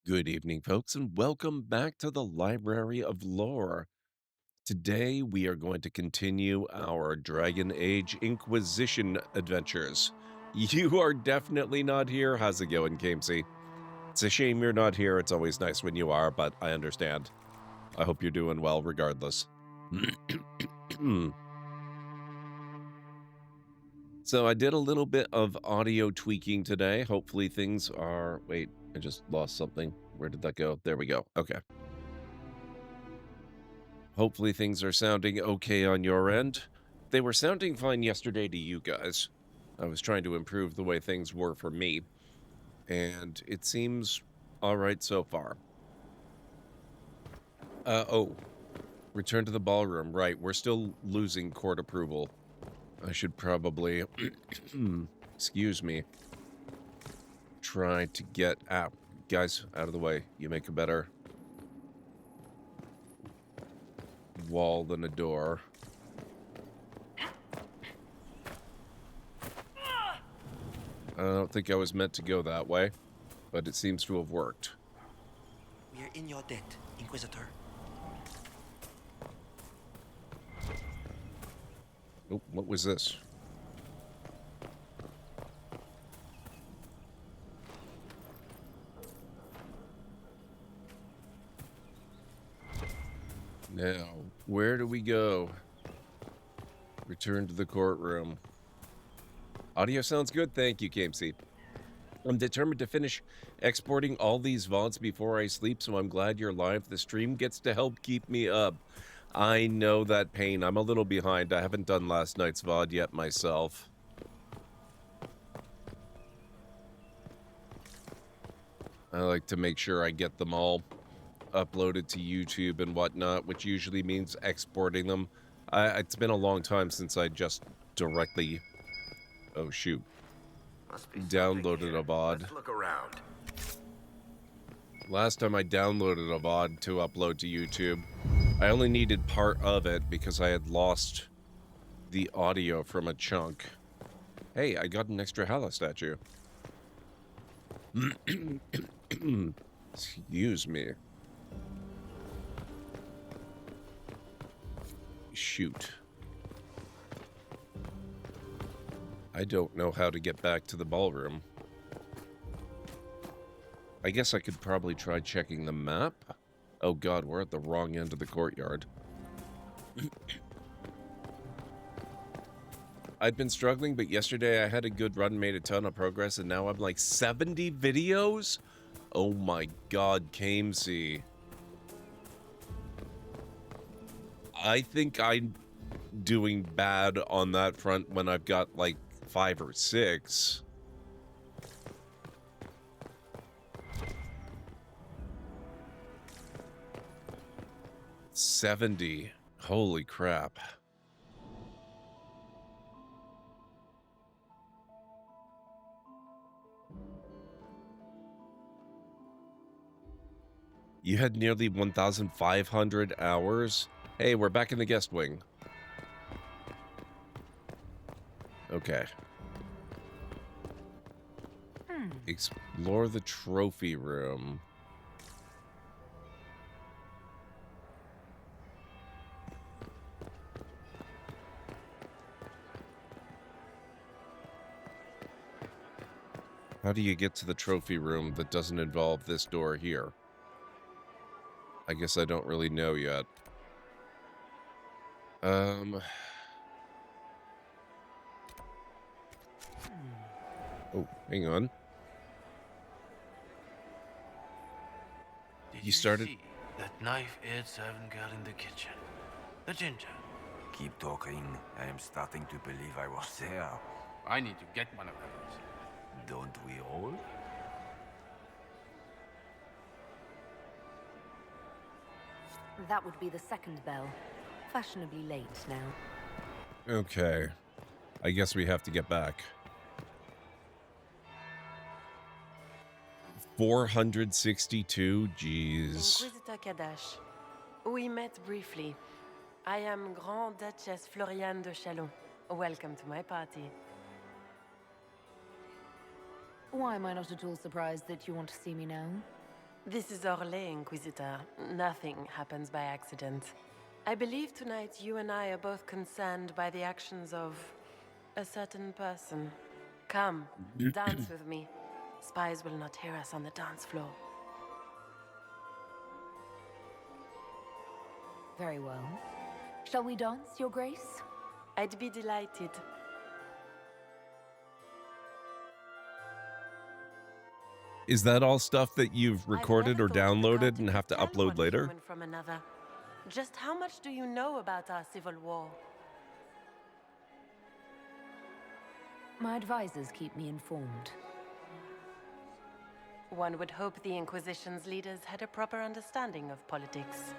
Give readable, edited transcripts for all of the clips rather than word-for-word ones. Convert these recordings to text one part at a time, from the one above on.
Good evening, folks, and welcome back to the Library of Lore. Today, we are going to continue our Dragon Age Inquisition adventures. You are definitely not here. How's it going, Gamesy? It's a shame you're not here. It's always nice when you are, but I understand. I hope you're doing well regardless. So I did a little bit of audio tweaking today. Hopefully things are... Wait, I just lost something. Where did that go? There we go. Okay. Hopefully things are sounding okay on your end. They were sounding fine yesterday to you guys. I was trying to improve the way things were for me, and it seems all right so far. Oh, return to the ballroom. Right, we're still losing court approval. I should probably, excuse me, try to get out. Guys, out of the way. You make a better wall than a door. I don't think I was meant to go that way, but it seems to have worked. We are in your debt, Inquisitor. Oh, what was this? Now, where do we go? Return to the courtroom. Audio sounds good, thank you, KMC. I'm determined to finish exporting all these VODs before I sleep, so I'm glad you're live. The stream gets to help keep me up. I know that pain. I'm a little behind. I haven't done last night's VOD yet myself. I like to make sure I get them all uploaded to YouTube and whatnot, which usually means exporting them. It's been a long time since I just directly... Oh, shoot. Downloaded a VOD. Let's look around. Last time I downloaded a VOD to upload to YouTube, I only needed part of it because I had lost the audio from a chunk. Hey, I got an extra Hala statue. Excuse me. Shoot. I don't know how to get back to the ballroom. I guess I could probably try checking the map. Oh god, we're at the wrong end of the courtyard. I've been struggling, but yesterday I had a good run, made a ton of progress, and now I'm like 70 videos? Oh my god, Kamesy. I think I'm doing bad on that front when I've got like 5 or 6. $70. Holy crap. You had nearly 1,500 hours? Hey, we're back in the guest wing. Okay. Explore the trophy room. How do you get to the trophy room that doesn't involve this door here? I guess I don't really know yet. Oh, hang on. Did You you started... see that knife-edged servant girl in the kitchen? The ginger. Keep talking. I am starting to believe I was there. I need to get one of those. Don't we all? That would be the second bell. Fashionably late now. Okay. I guess we have to get back. 462? Jeez. Inquisitor Kadash. We met briefly. I am Grand Duchess Floriane de Chalon. Welcome to my party. Why am I not at all surprised that you want to see me now? This is Orlais, Inquisitor. Nothing happens by accident. I believe tonight you and I are both concerned by the actions of a certain person. Come, dance with me. Spies will not hear us on the dance floor. Very well. Shall we dance, Your Grace? I'd be delighted. Is that all stuff that you've recorded or downloaded and have to upload later? From another. Just how much do you know about our civil war? My advisors keep me informed. One would hope the Inquisition's leaders had a proper understanding of politics.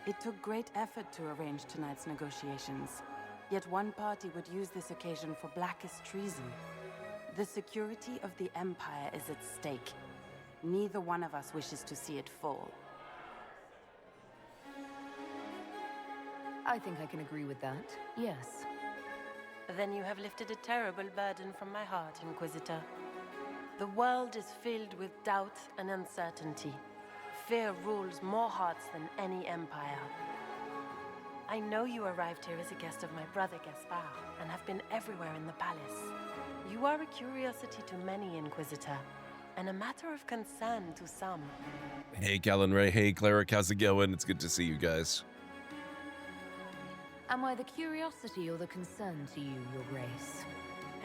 It took great effort to arrange tonight's negotiations. Yet one party would use this occasion for blackest treason. The security of the Empire is at stake. Neither one of us wishes to see it fall. I think I can agree with that, yes. Then you have lifted a terrible burden from my heart, Inquisitor. The world is filled with doubt and uncertainty. Fear rules more hearts than any empire. I know you arrived here as a guest of my brother Gaspard, and have been everywhere in the palace. You are a curiosity to many, Inquisitor, and a matter of concern to some. Hey, Callan Ray. Hey, Cleric. How's it going? It's good to see you guys. Am I the curiosity or the concern to you, Your Grace?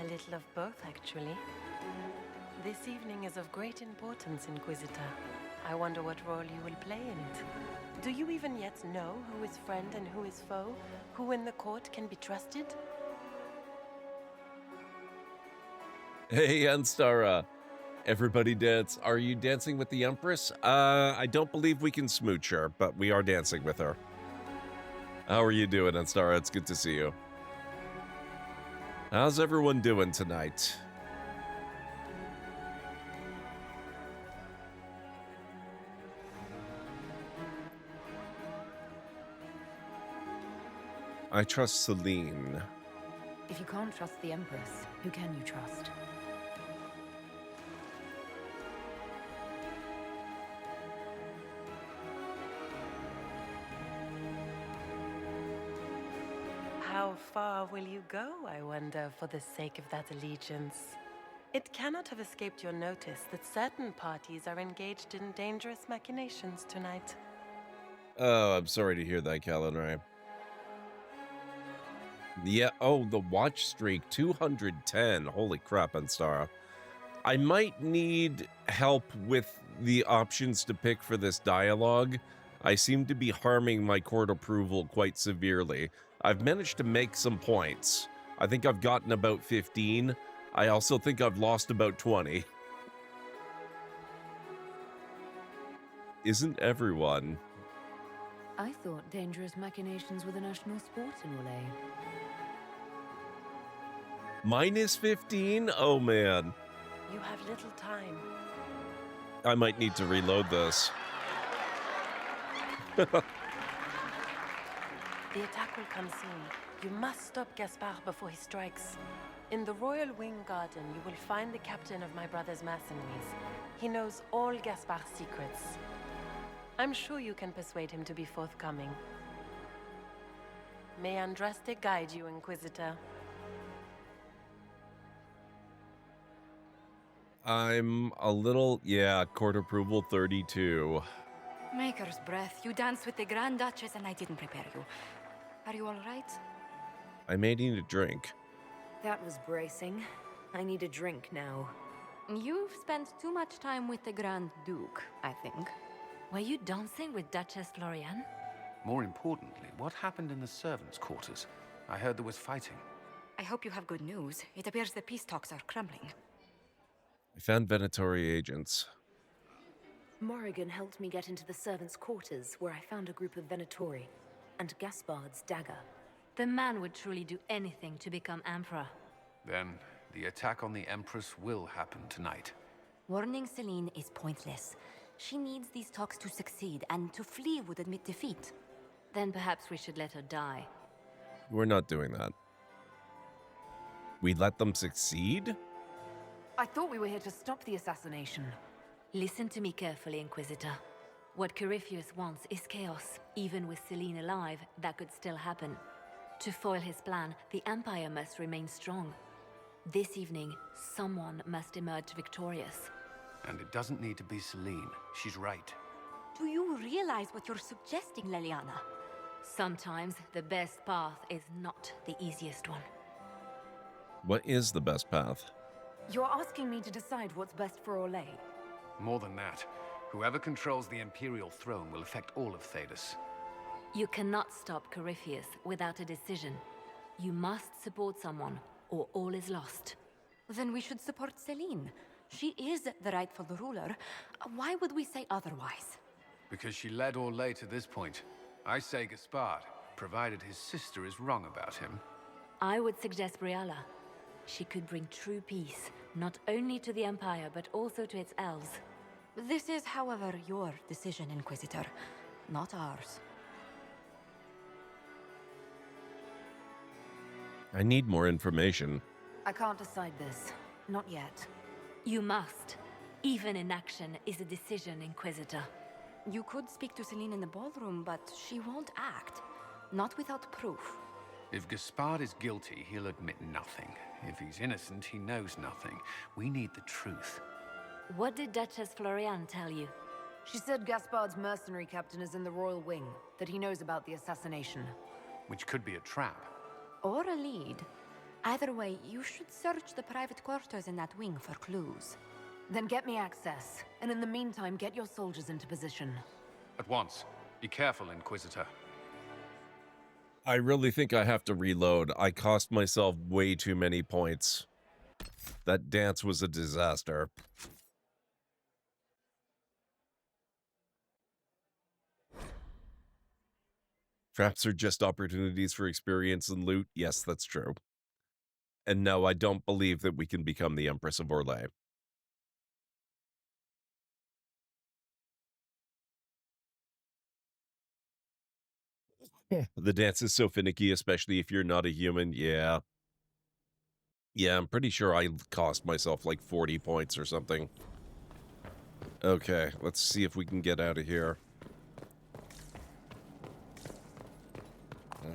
A little of both, actually. This evening is of great importance, Inquisitor. I wonder what role you will play in it. Do you even yet know who is friend and who is foe? Who in the court can be trusted? Hey, Anstara. Everybody dance. Are you dancing with the Empress? I don't believe we can smooch her, but we are dancing with her. How are you doing, Anstara? It's good to see you. How's everyone doing tonight? I trust Celine. If you can't trust the Empress, who can you trust? How far will you go, I wonder, for the sake of that allegiance? It cannot have escaped your notice that certain parties are engaged in dangerous machinations tonight. Oh, I'm sorry to hear that, Callan Ray. Yeah, oh, the watch streak, 210. Holy crap, Anstara. I might need help with the options to pick for this dialogue. I seem to be harming my court approval quite severely. I've managed to make some points. I think I've gotten about 15. I also think I've lost about 20. Isn't everyone? I thought dangerous machinations were the national sport in Orlais. Minus 15? Oh, man. You have little time. I might need to reload this. The attack will come soon. You must stop Gaspard before he strikes. In the Royal Wing Garden, you will find the captain of my brother's mercenaries. He knows all Gaspard's secrets. I'm sure you can persuade him to be forthcoming. May Andraste guide you, Inquisitor. I'm a little, court approval 32. Maker's breath. You danced with the Grand Duchess and I didn't prepare you. Are you all right? I may need a drink. That was bracing. I need a drink now. You've spent too much time with the Grand Duke, I think. Were you dancing with Duchess Florian? More importantly, what happened in the servants' quarters? I heard there was fighting. I hope you have good news. It appears the peace talks are crumbling. I found Venatori agents. Morrigan helped me get into the servants' quarters, where I found a group of Venatori and Gaspard's dagger. The man would truly do anything to become Emperor. Then, the attack on the Empress will happen tonight. Warning Celine is pointless. She needs these talks to succeed, and to flee would admit defeat. Then perhaps we should let her die. We're not doing that. We let them succeed? I thought we were here to stop the assassination. Listen to me carefully, Inquisitor. What Corypheus wants is chaos. Even with Celine alive, that could still happen. To foil his plan, the Empire must remain strong. This evening, someone must emerge victorious. And it doesn't need to be Celine. She's right. Do you realize what you're suggesting, Leliana? Sometimes the best path is not the easiest one. What is the best path? You're asking me to decide what's best for Orlais. More than that, whoever controls the Imperial throne will affect all of Thedas. You cannot stop Corypheus without a decision. You must support someone, or all is lost. Then we should support Celine. She is the rightful ruler. Why would we say otherwise? Because she led Orlais to this point. I say Gaspard, provided his sister is wrong about him. I would suggest Briala. She could bring true peace, not only to the Empire, but also to its elves. This is, however, your decision, Inquisitor, not ours. I need more information. I can't decide this. Not yet. You must. Even inaction is a decision, Inquisitor. You could speak to Celine in the ballroom, but she won't act. Not without proof. If Gaspard is guilty, he'll admit nothing. If he's innocent, he knows nothing. We need the truth. What did Duchess Floriane tell you? She said Gaspard's mercenary captain is in the Royal Wing, that he knows about the assassination. Which could be a trap. Or a lead. Either way, you should search the private quarters in that wing for clues. Then get me access, and in the meantime, get your soldiers into position. At once. Be careful, Inquisitor. I really think I have to reload. I cost myself way too many points. That dance was a disaster. Traps are just opportunities for experience and loot. Yes, that's true. And no, I don't believe that we can become the Empress of Orlais. The dance is so finicky, especially if you're not a human. Yeah. Yeah, I'm pretty sure I cost myself like 40 points or something. Okay, let's see if we can get out of here.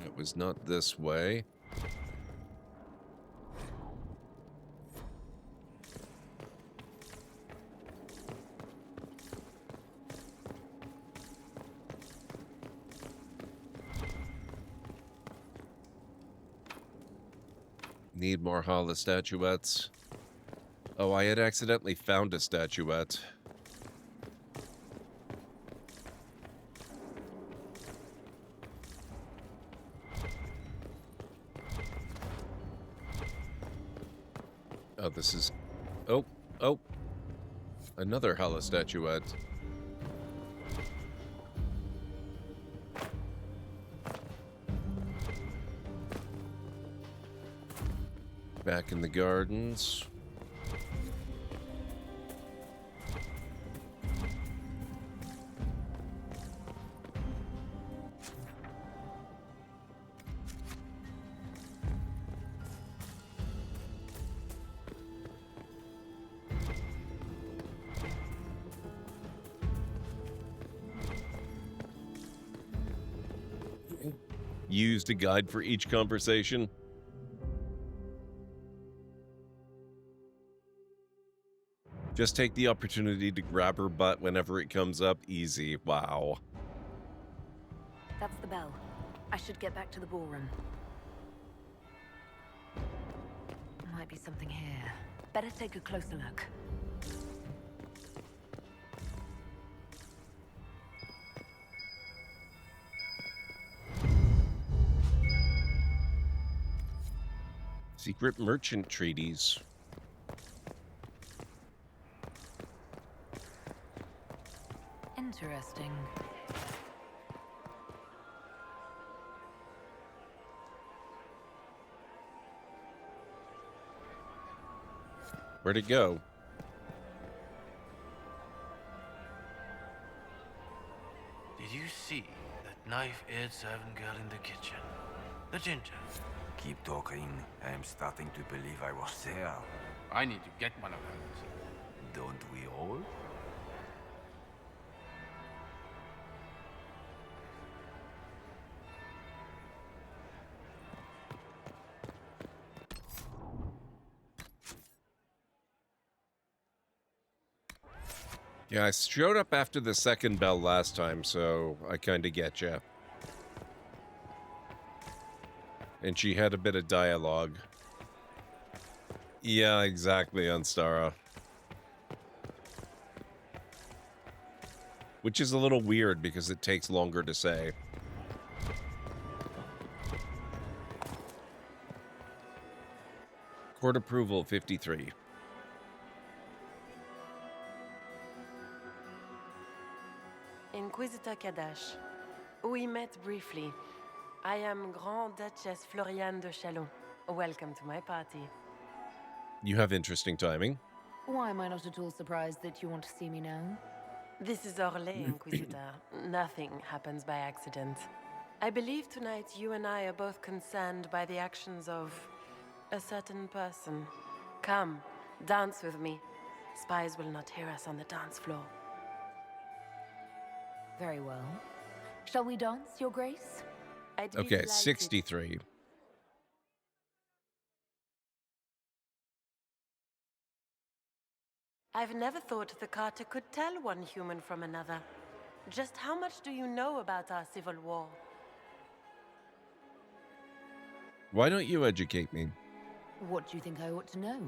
It was not this way. Need more Hala statuettes. Oh, I had accidentally found a statuette. Oh, this is... Oh. Another Hala statuette. Back in the gardens. Used a guide for each conversation. Just take the opportunity to grab her butt whenever it comes up. Easy. Wow. That's the bell. I should get back to the ballroom. Might be something here. Better take a closer look. Secret merchant treaties. Interesting. Where'd it go? Did you see that knife-edged servant girl in the kitchen? The ginger. Keep talking. I am starting to believe I was there. I need to get one of those. Don't we all? Yeah, I showed up after the second bell last time, so I kind of get ya. And she had a bit of dialogue. Yeah, exactly, Unstara. Which is a little weird because it takes longer to say. Court approval 53. Inquisitor Kadash. We met briefly. I am Grand Duchess Floriane de Chalon. Welcome to my party. You have interesting timing. Why am I not at all surprised that you want to see me now? This is Orlais, Inquisitor. Nothing happens by accident. I believe tonight you and I are both concerned by the actions of a certain person. Come, dance with me. Spies will not hear us on the dance floor. Very well. Shall we dance, Your Grace? I'd be Okay, delighted. 63. I've never thought the Carter could tell one human from another. Just how much do you know about our civil war? Why don't you educate me? What do you think I ought to know?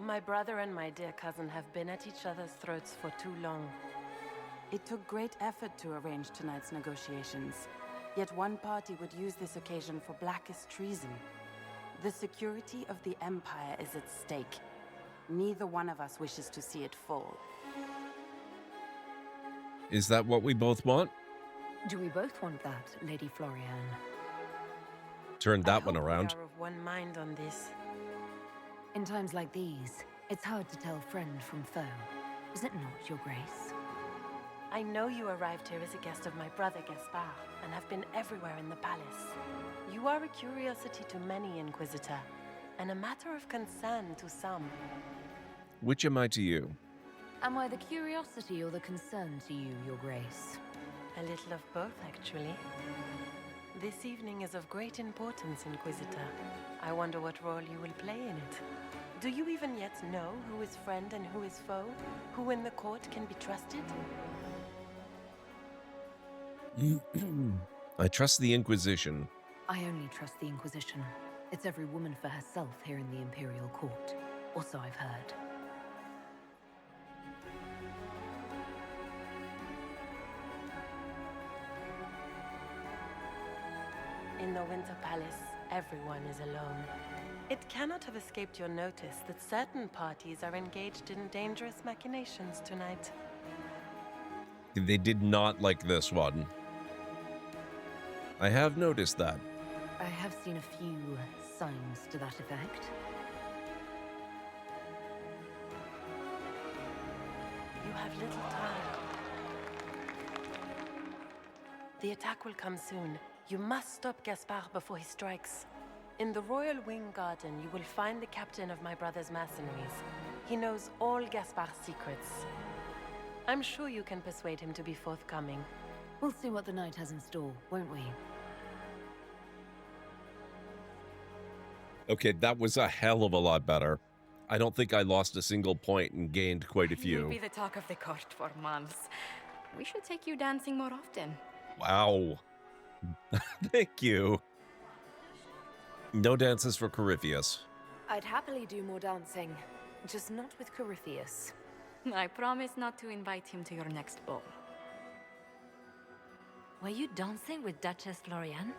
My brother and my dear cousin have been at each other's throats for too long. It took great effort to arrange tonight's negotiations. Yet one party would use this occasion for blackest treason. The security of the Empire is at stake. Neither one of us wishes to see it fall. Is that what we both want? Do we both want that, Lady Floriane? Turn that I one hope around. We are of one mind on this. In times like these, it's hard to tell friend from foe. Is it not, Your Grace? I know you arrived here as a guest of my brother Gaspard, and have been everywhere in the palace. You are a curiosity to many, Inquisitor, and a matter of concern to some. Which am I to you? Am I the curiosity or the concern to you, Your Grace? A little of both, actually. This evening is of great importance, Inquisitor. I wonder what role you will play in it. Do you even yet know who is friend and who is foe? Who in the court can be trusted? I trust the Inquisition. I only trust the Inquisition. It's every woman for herself here in the Imperial Court. Or so I've heard. In the Winter Palace, everyone is alone. It cannot have escaped your notice that certain parties are engaged in dangerous machinations tonight. They did not like this one. I have noticed that. I have seen a few signs to that effect. You have little time. The attack will come soon. You must stop Gaspard before he strikes. In the Royal Wing Garden, you will find the captain of my brother's mercenaries. He knows all Gaspard's secrets. I'm sure you can persuade him to be forthcoming. We'll see what the night has in store, won't we? Okay, that was a hell of a lot better. I don't think I lost a single point and gained quite a few. You'll be the talk of the court for months. We should take you dancing more often. Wow. Thank you. No dances for Corypheus. I'd happily do more dancing, just not with Corypheus. I promise not to invite him to your next ball. Were you dancing with Duchess Floriane?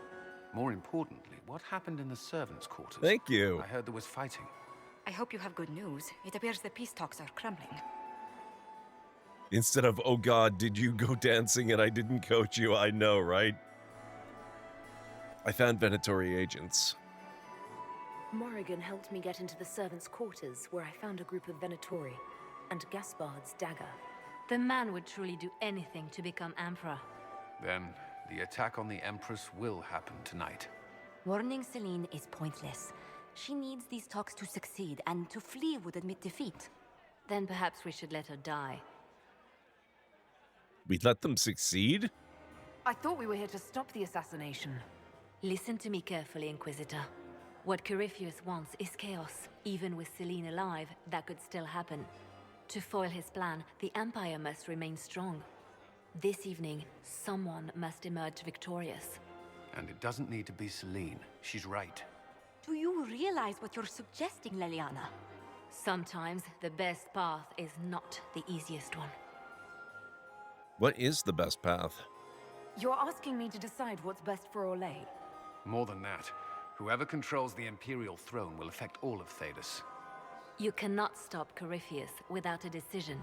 More importantly, what happened in the servants' quarters? Thank you. I heard there was fighting. I hope you have good news. It appears the peace talks are crumbling. Instead of, oh God, did you go dancing and I didn't coach you? I know, right? I found Venatori agents. Morrigan helped me get into the servants' quarters, where I found a group of Venatori and Gaspard's dagger. The man would truly do anything to become Emperor. Then, the attack on the Empress will happen tonight. Warning Celine is pointless. She needs these talks to succeed, and to flee would admit defeat. Then perhaps we should let her die. We let them succeed? I thought we were here to stop the assassination. Listen to me carefully, Inquisitor. What Corypheus wants is chaos. Even with Celine alive, that could still happen. To foil his plan, the Empire must remain strong. This evening, someone must emerge victorious. And it doesn't need to be Celine. She's right. Do you realize what you're suggesting, Leliana? Sometimes the best path is not the easiest one. What is the best path? You're asking me to decide what's best for Orlais. More than that, whoever controls the Imperial throne will affect all of Thedas. You cannot stop Corypheus without a decision.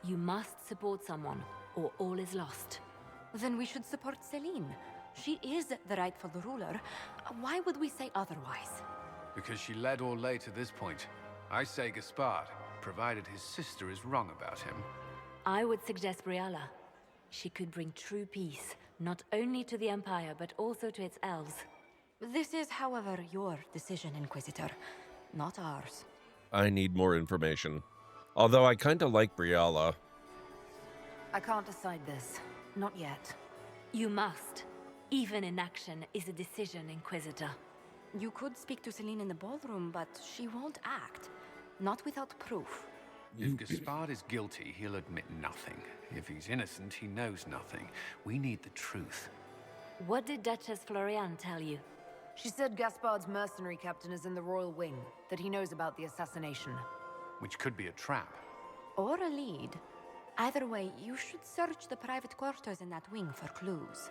You must support someone, or all is lost. Then we should support Celine. She is the rightful ruler. Why would we say otherwise? Because she led Orlais to this point. I say Gaspard, provided his sister is wrong about him. I would suggest Briala. She could bring true peace, not only to the Empire, but also to its elves. This is, however, your decision, Inquisitor, not ours. I need more information. Although I kind of like Briala. I can't decide this. Not yet. You must. Even inaction is a decision, Inquisitor. You could speak to Celine in the ballroom, but she won't act. Not without proof. If Gaspard is guilty, he'll admit nothing. If he's innocent, he knows nothing. We need the truth. What did Duchess Floriane tell you? She said Gaspard's mercenary captain is in the royal wing, that he knows about the assassination. Which could be a trap. Or a lead. Either way, you should search the private quarters in that wing for clues.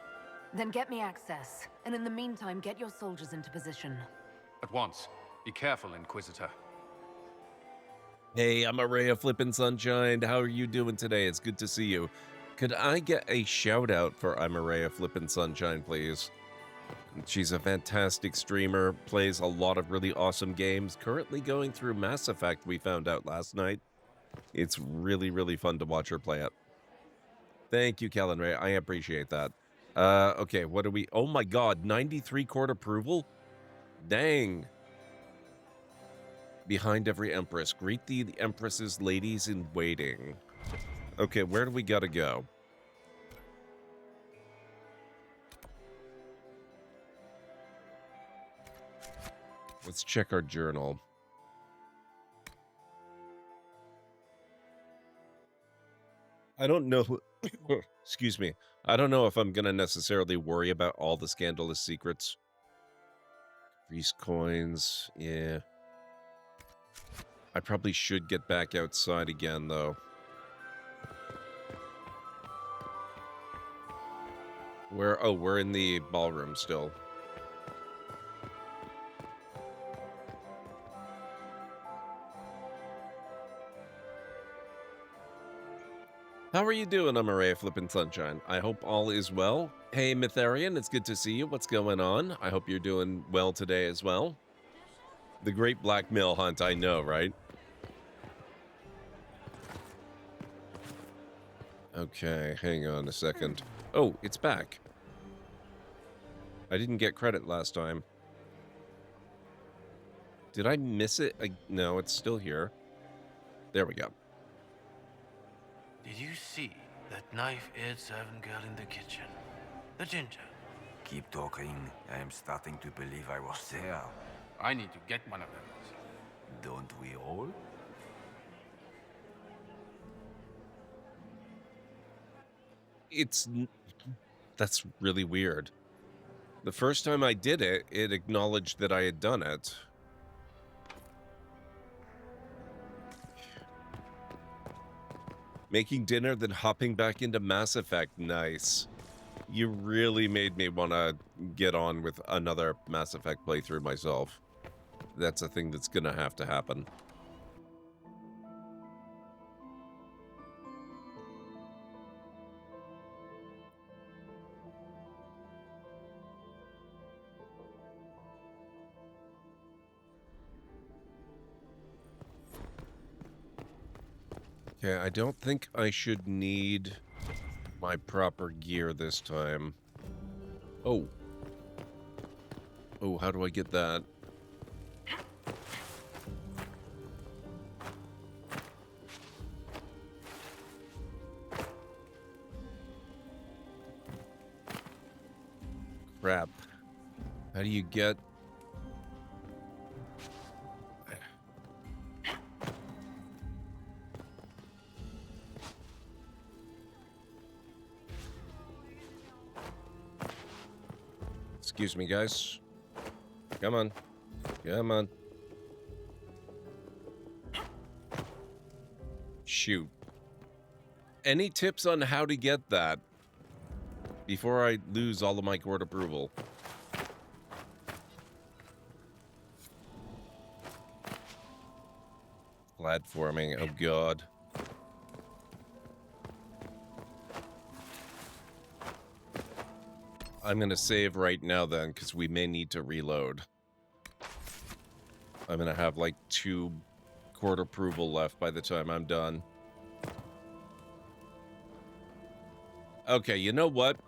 Then get me access, and in the meantime, get your soldiers into position. At once. Be careful, Inquisitor. Hey, I'm a ray of flippin' sunshine. How are you doing today? It's good to see you. Could I get a shout out for I'm a ray of flippin' sunshine, please? She's a fantastic streamer, plays a lot of really awesome games. Currently going through Mass Effect, we found out last night. It's really, really fun to watch her play it. Thank you, Kellen Ray. I appreciate that. Okay, what do we... Oh my god, 93 court approval? Dang. Behind every empress. Greet the empress's ladies in waiting. Okay, where do we gotta go? Let's check our journal. I don't know... Excuse me. I don't know if I'm gonna necessarily worry about all the scandalous secrets. Grease coins, yeah. I probably should get back outside again, though. Oh, we're in the ballroom still. How are you doing, I'm a ray of flippin' sunshine? I hope all is well. Hey, Mytharian, it's good to see you. What's going on? I hope you're doing well today as well. The great blackmail hunt, I know, right? Okay, hang on a second. Oh, it's back. I didn't get credit last time. Did I miss it? No, it's still here. There we go. Did you see that knife-edged servant girl in the kitchen? The ginger. Keep talking. I am starting to believe I was there. I need to get one of them. Don't we all? That's really weird. The first time I did it, it acknowledged that I had done it. Making dinner, then hopping back into Mass Effect. Nice. You really made me want to get on with another Mass Effect playthrough myself. That's a thing that's gonna have to happen. Okay, I don't think I should need my proper gear this time. Oh. Oh, how do I get that? Crap. How do you get... Excuse me, guys. Come on. Come on. Shoot. Any tips on how to get that before I lose all of my court approval? Platforming. Oh, God. I'm going to save right now then, because we may need to reload. I'm going to have like 2 court approval left by the time I'm done. Okay, you know what?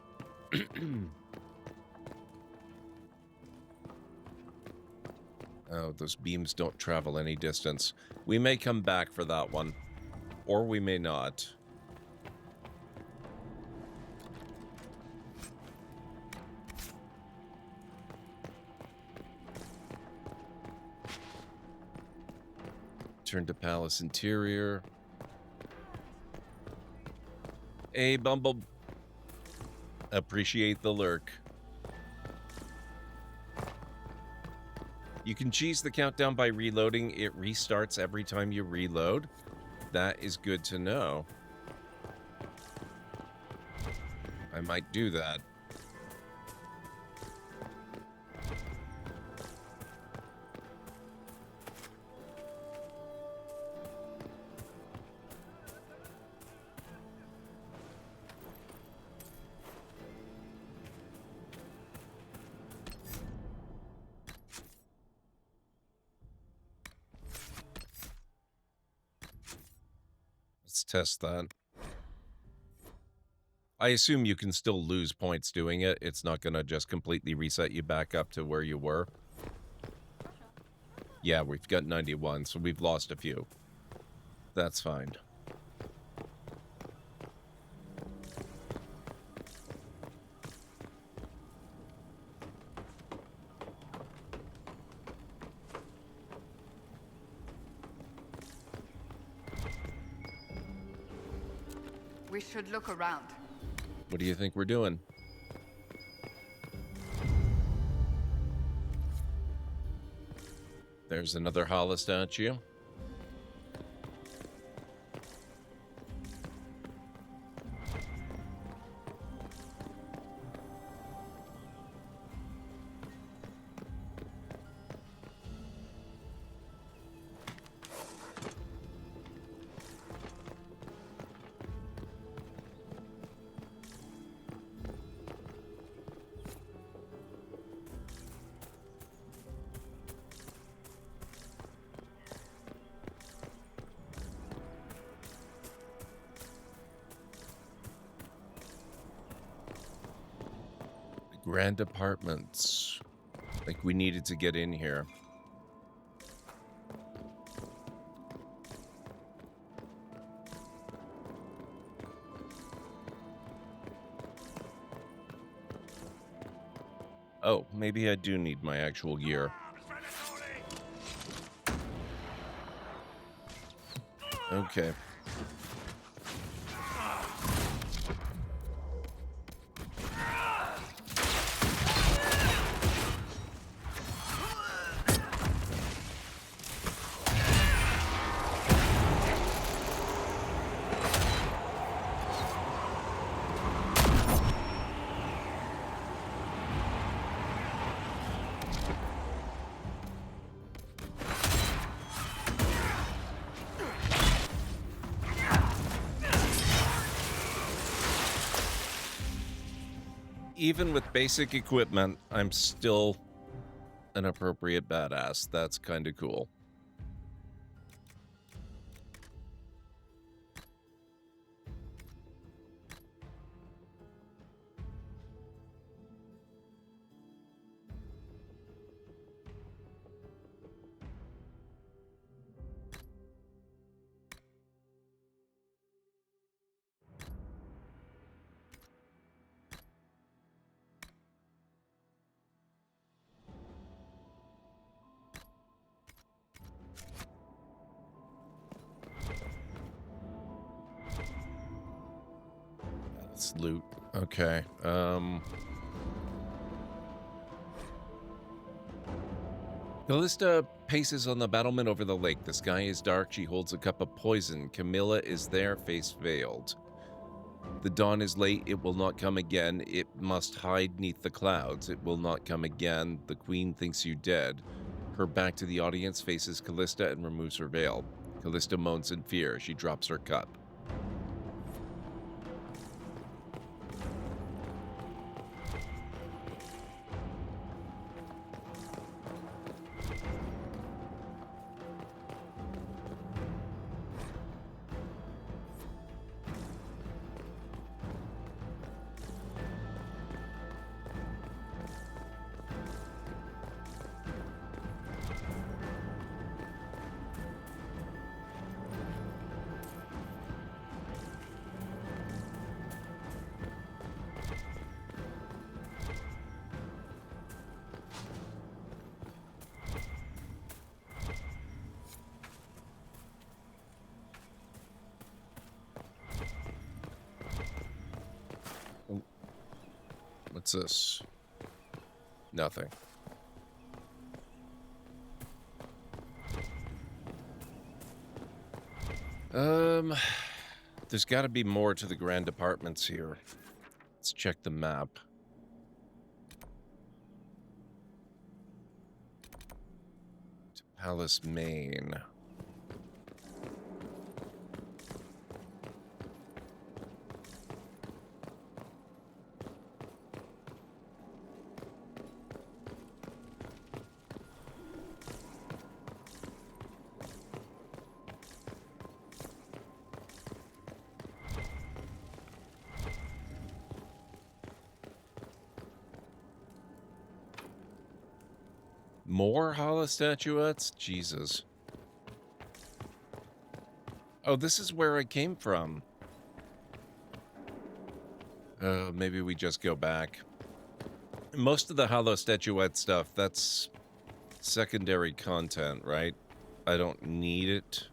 Oh, those beams don't travel any distance. We may come back for that one. Or we may not. Turn to palace interior. Hey, Bumble. Appreciate the lurk. You can cheese the countdown by reloading. It restarts every time you reload. That is good to know. I might do that. Let's test that. I assume you can still lose points doing it. It's not going to just completely reset you back up to where you were. Yeah, we've got 91, so we've lost a few. That's fine. We should look around. What do you think we're doing? There's another Hala statue. Grand apartments. Like we needed to get in here. Oh, maybe I do need my actual gear. Okay. Even with basic equipment, I'm still an appropriate badass. That's kind of cool. Loot. Okay. Callista paces on the battlement over the lake. The sky is dark. She holds a cup of poison. Camilla is there, face veiled. The dawn is late. It will not come again. It must hide neath the clouds. It will not come again. The queen thinks you dead. Her back to the audience faces Callista and removes her veil. Callista moans in fear. She drops her cup. What's this? Nothing. There's got to be more to the grand apartments here. Let's check the map. Palace, Maine. More hollow statuettes? Jesus. Oh, this is where I came from. Maybe we just go back. Most of the hollow statuette stuff, that's secondary content, right? I don't need it.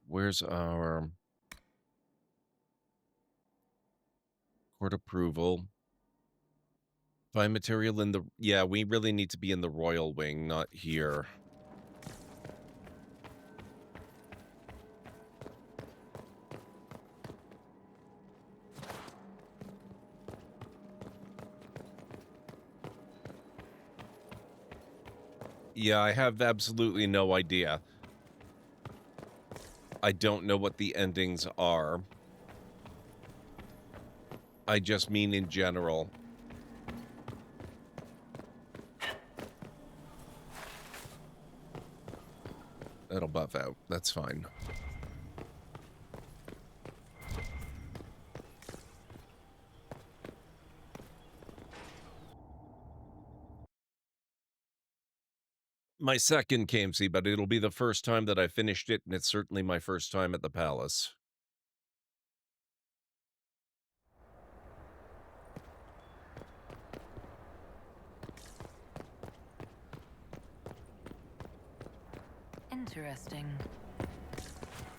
Where's our court approval? Find material in the... Yeah, we really need to be in the royal wing, not here. Yeah, I have absolutely no idea. I don't know what the endings are. I just mean in general. That'll buff out. That's fine. My second KMC, but it'll be the first time that I finished it, and it's certainly my first time at the palace. Interesting.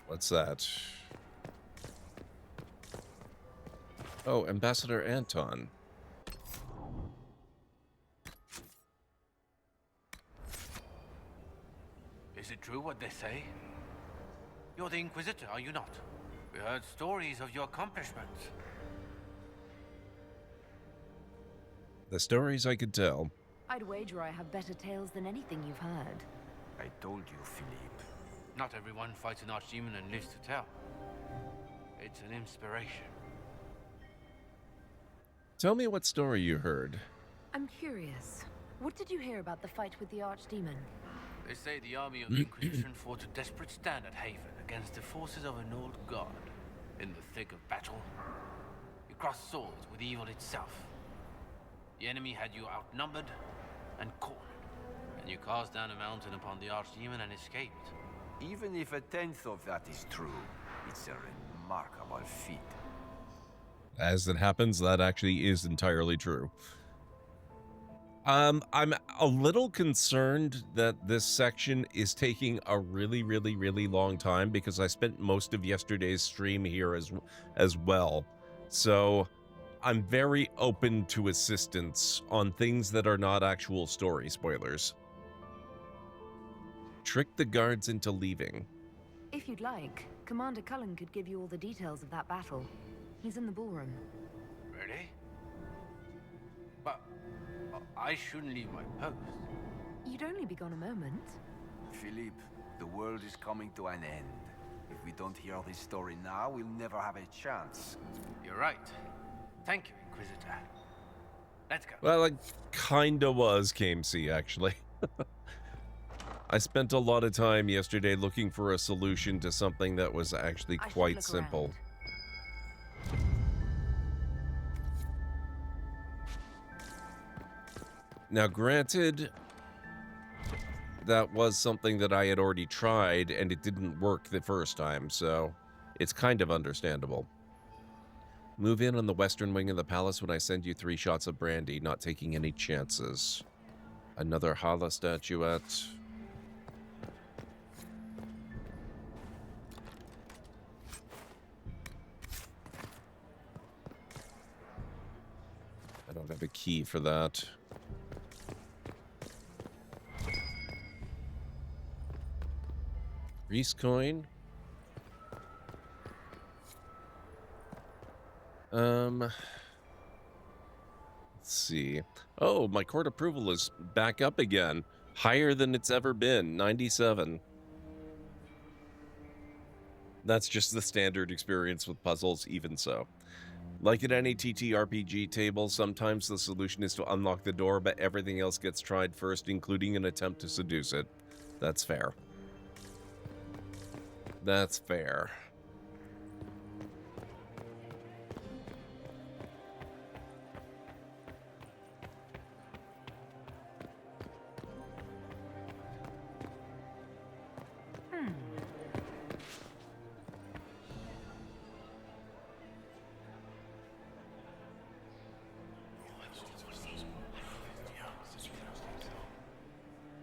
What's that? Oh, Ambassador Anton. Is it true what they say? You're the Inquisitor, are you not? We heard stories of your accomplishments. The stories I could tell. I'd wager I have better tales than anything you've heard. I told you, Philippe. Not everyone fights an archdemon and lives to tell. It's an inspiration. Tell me what story you heard. I'm curious. What did you hear about the fight with the Archdemon? They say the army of the Inquisition fought a desperate stand at Haven against the forces of an old god. In the thick of battle, you crossed swords with evil itself. The enemy had you outnumbered and cornered, and you cast down a mountain upon the Archdemon and escaped. Even if a tenth of that is true, it's a remarkable feat. As it happens, that actually is entirely true. I'm a little concerned that this section is taking a really long time because I spent most of yesterday's stream here as well. So I'm very open to assistance on things that are not actual story spoilers. Trick the guards into leaving. If you'd like, Commander Cullen could give you all the details of that battle. He's in the ballroom. Really? But I shouldn't leave my post. You'd only be gone a moment. Philippe, the world is coming to an end. If we don't hear this story now, we'll never have a chance. You're right. Thank you, Inquisitor. Let's go. Well, it kinda was Kamesy, actually. I spent a lot of time yesterday looking for a solution to something that was actually quite simple. Now, granted, that was something that I had already tried, and it didn't work the first time, so it's kind of understandable. Move in on the western wing of the palace when I send you 3 shots of brandy, not taking any chances. Another Hala statuette. I don't have a key for that. Reese coin. Let's see. Oh, my court approval is back up again. Higher than it's ever been, 97. That's just the standard experience with puzzles, even so. Like an NATT RPG table, sometimes the solution is to unlock the door, but everything else gets tried first, including an attempt to seduce it. That's fair. That's fair.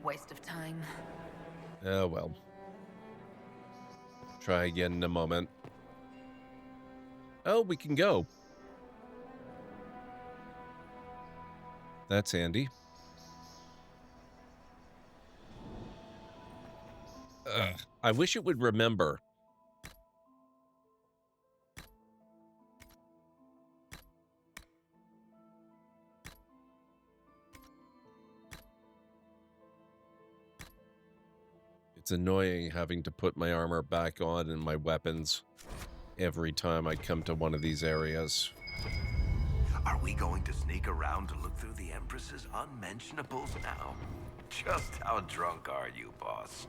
Waste of time. Oh, well. Try again in a moment. Oh, we can go. That's handy. I wish it would remember. It's annoying having to put my armor back on and my weapons every time I come to one of these areas. Are we going to sneak around to look through the Empress's unmentionables now? Just how drunk are you, boss?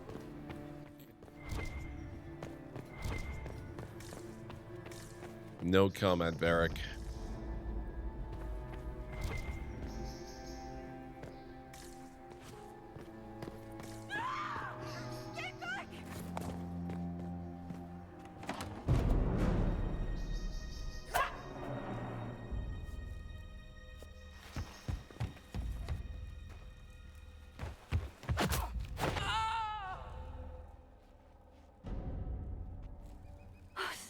No comment, Varric.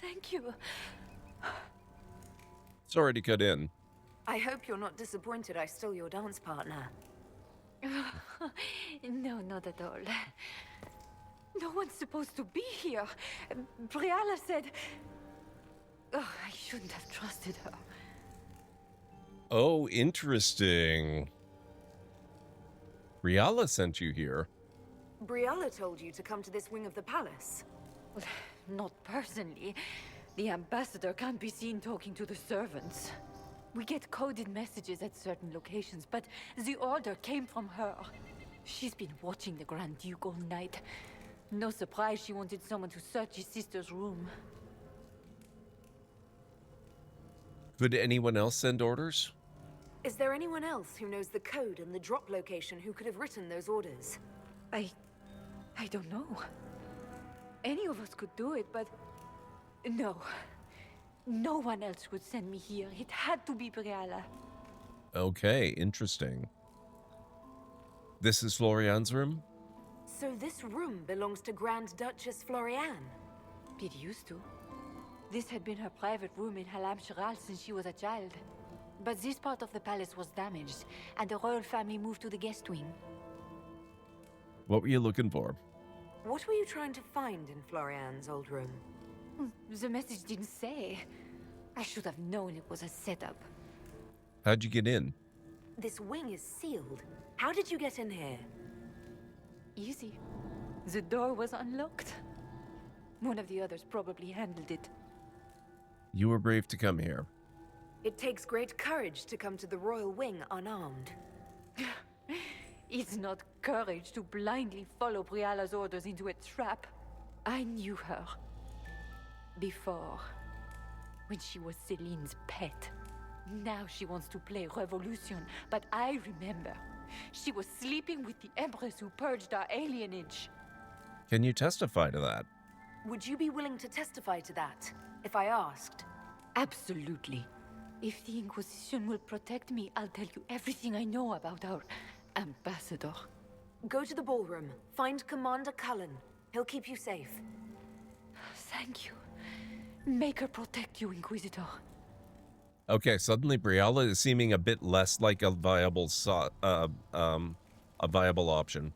Thank you. Sorry to cut in. I hope you're not disappointed I stole your dance partner. No, not at all. No one's supposed to be here. Briala said... Oh, I shouldn't have trusted her. Oh, interesting. Briala sent you here. Briala told you to come to this wing of the palace. Well, not personally. The ambassador can't be seen talking to the servants. We get coded messages at certain locations, but the order came from her. She's been watching the Grand Duke all night. No surprise she wanted someone to search his sister's room. Could anyone else send orders? Is there anyone else who knows the code and the drop location who could have written those orders? I don't know. Any of us could do it, but... No. No one else would send me here. It had to be Briala. Okay, interesting. This is Florian's room? So this room belongs to Grand Duchess Florian? It used to. This had been her private room in Halam Shiral since she was a child. But this part of the palace was damaged, and the royal family moved to the guest wing. What were you looking for? What were you trying to find in Florian's old room? The message didn't say. I should have known it was a setup. How'd you get in? This wing is sealed. How did you get in here? Easy. The door was unlocked. One of the others probably handled it. You were brave to come here. It takes great courage to come to the royal wing unarmed. It's not courage to blindly follow Briala's orders into a trap. I knew her. Before. When she was Celine's pet. Now she wants to play Revolution, but I remember. She was sleeping with the Empress who purged our alienage. Can you testify to that? Would you be willing to testify to that, if I asked? Absolutely. If the Inquisition will protect me, I'll tell you everything I know about our ambassador. Go to the ballroom. Find Commander Cullen. He'll keep you safe. Thank you. Make her protect you, Inquisitor. Okay, suddenly Briala is seeming a bit less like a viable option.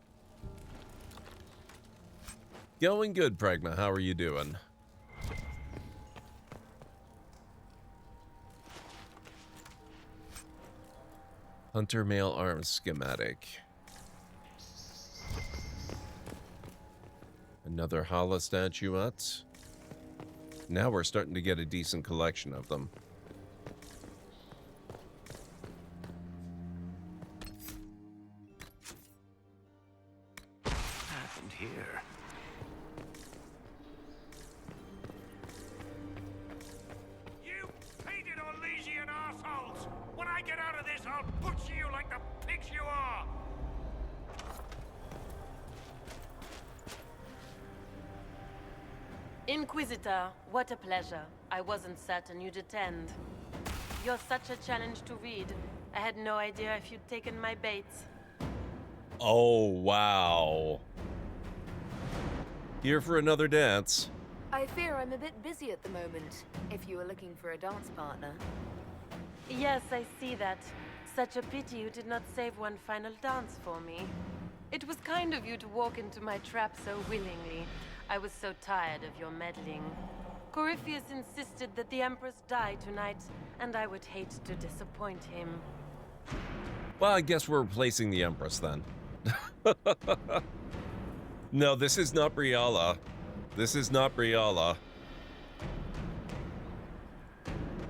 Going good, Pragma. How are you doing? Hunter male arms schematic. Another Hala statuette. Now we're starting to get a decent collection of them. What happened here? You painted Orlesian assholes! When I get out of this, I'll butcher you like the pigs you are! Inquisitor, what a pleasure. I wasn't certain you'd attend. You're such a challenge to read. I had no idea if you'd taken my bait. Oh, wow. Here for another dance. I fear I'm a bit busy at the moment, if you were looking for a dance partner. Yes, I see that. Such a pity you did not save one final dance for me. It was kind of you to walk into my trap so willingly. I was so tired of your meddling. Corypheus insisted that the Empress die tonight, and I would hate to disappoint him. Well, I guess we're replacing the Empress then. No, this is not Briala. This is not Briala.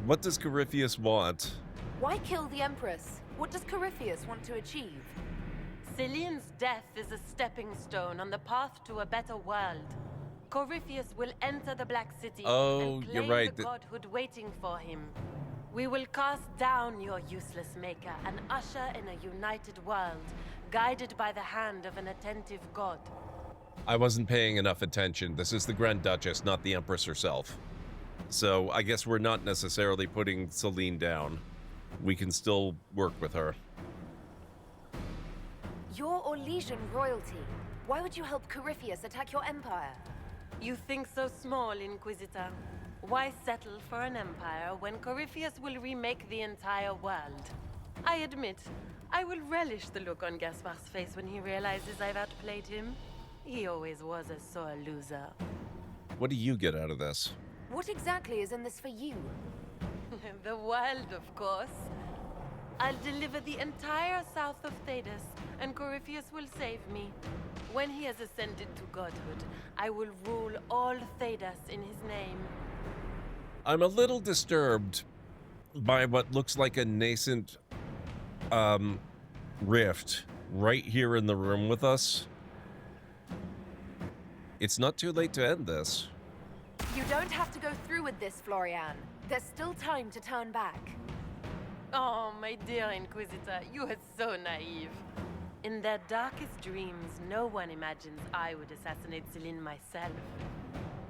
What does Corypheus want? Why kill the Empress? What does Corypheus want to achieve? Celine's death is a stepping stone on the path to a better world. Corypheus will enter the Black City and claim you're right. the godhood waiting for him. We will cast down your useless maker and usher in a united world, guided by the hand of an attentive god. I wasn't paying enough attention. This is the Grand Duchess, not the Empress herself. So I guess we're not necessarily putting Celine down. We can still work with her. You're Orlesian royalty. Why would you help Corypheus attack your empire? You think so small, Inquisitor. Why settle for an empire when Corypheus will remake the entire world? I admit, I will relish the look on Gaspar's face when he realizes I've outplayed him. He always was a sore loser. What do you get out of this? What exactly is in this for you? The world, of course. I'll deliver the entire south of Thedas, and Corypheus will save me. When he has ascended to godhood, I will rule all Thedas in his name. I'm a little disturbed by what looks like a nascent rift right here in the room with us. It's not too late to end this. You don't have to go through with this, Florian. There's still time to turn back. Oh, my dear Inquisitor, you are so naive. In their darkest dreams, no one imagines I would assassinate Celine myself.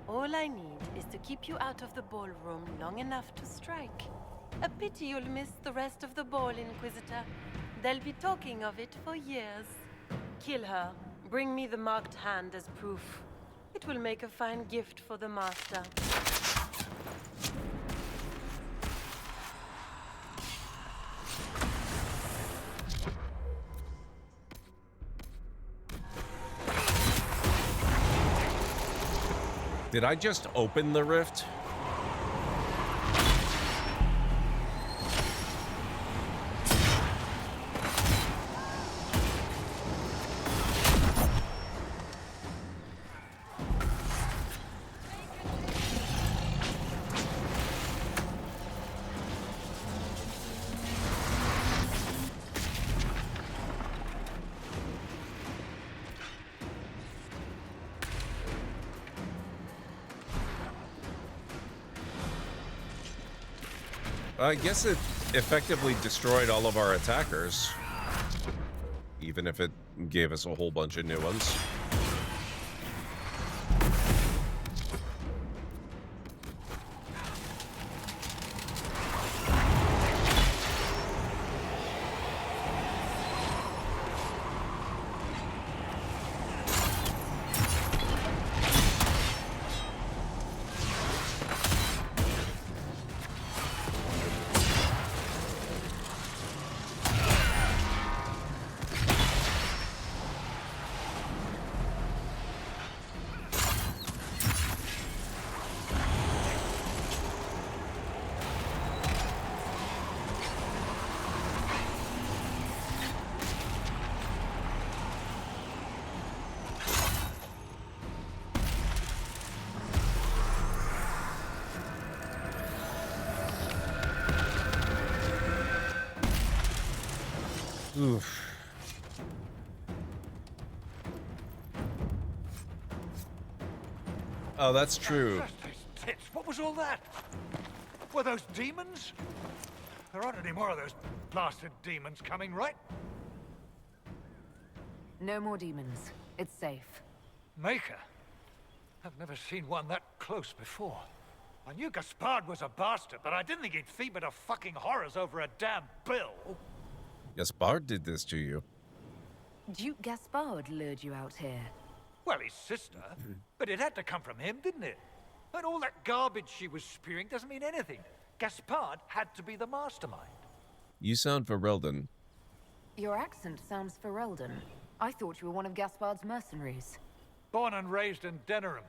All I need is to keep you out of the ballroom long enough to strike. A pity you'll miss the rest of the ball, Inquisitor. They'll be talking of it for years. Kill her. Bring me the marked hand as proof. It will make a fine gift for the Master. Did I just open the rift? I guess it effectively destroyed all of our attackers, even if it gave us a whole bunch of new ones. Oof. Oh, that's true. Tits, what was all that? Were those demons? There aren't any more of those blasted demons coming, right? No more demons. It's safe. Maker? I've never seen one that close before. I knew Gaspard was a bastard, but I didn't think he'd feed me to fucking horrors over a damn bill. Gaspard did this to you. Duke Gaspard lured you out here. Well, his sister. But it had to come from him, didn't it? And all that garbage she was spewing doesn't mean anything. Gaspard had to be the mastermind. You sound Ferelden. Your accent sounds Ferelden. I thought you were one of Gaspard's mercenaries. Born and raised in Denerim.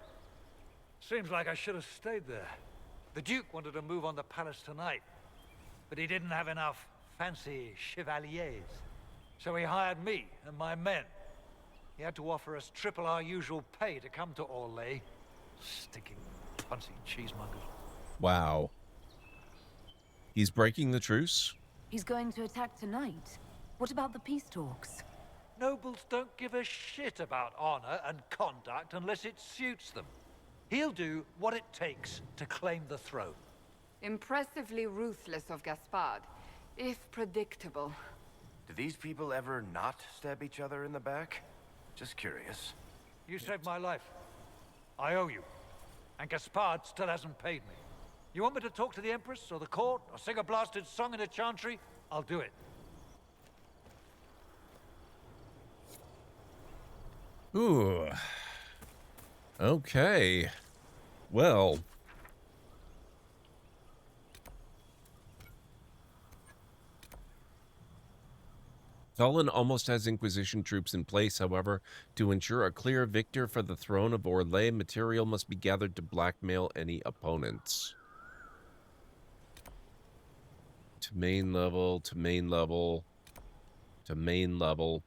Seems like I should have stayed there. The Duke wanted to move on the palace tonight, but he didn't have enough fancy chevaliers. So he hired me and my men. He had to offer us triple our usual pay to come to Orlais. Stinking punsy cheesemongers. Wow. He's breaking the truce? He's going to attack tonight. What about the peace talks? Nobles don't give a shit about honor and conduct unless it suits them. He'll do what it takes to claim the throne. Impressively ruthless of Gaspard, if predictable. Do these people ever not stab each other in the back? Just curious. You saved my life. I owe you. And Gaspard still hasn't paid me. You want me to talk to the Empress or the court or sing a blasted song in a chantry? I'll do it. Ooh. Okay. Well. Tallinn almost has Inquisition troops in place, however, to ensure a clear victor for the throne of Orlais, material must be gathered to blackmail any opponents. To main level, to main level, to main level.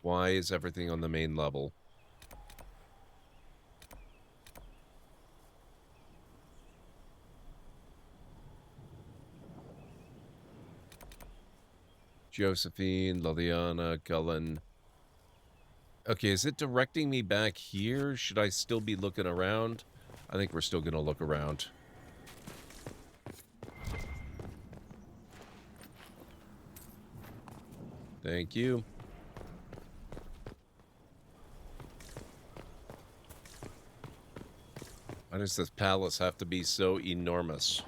Why is everything on the main level? Josephine, Liliana, Cullen. Okay, is it directing me back here? Should I still be looking around? I think we're still going to look around. Thank you. Why does this palace have to be so enormous?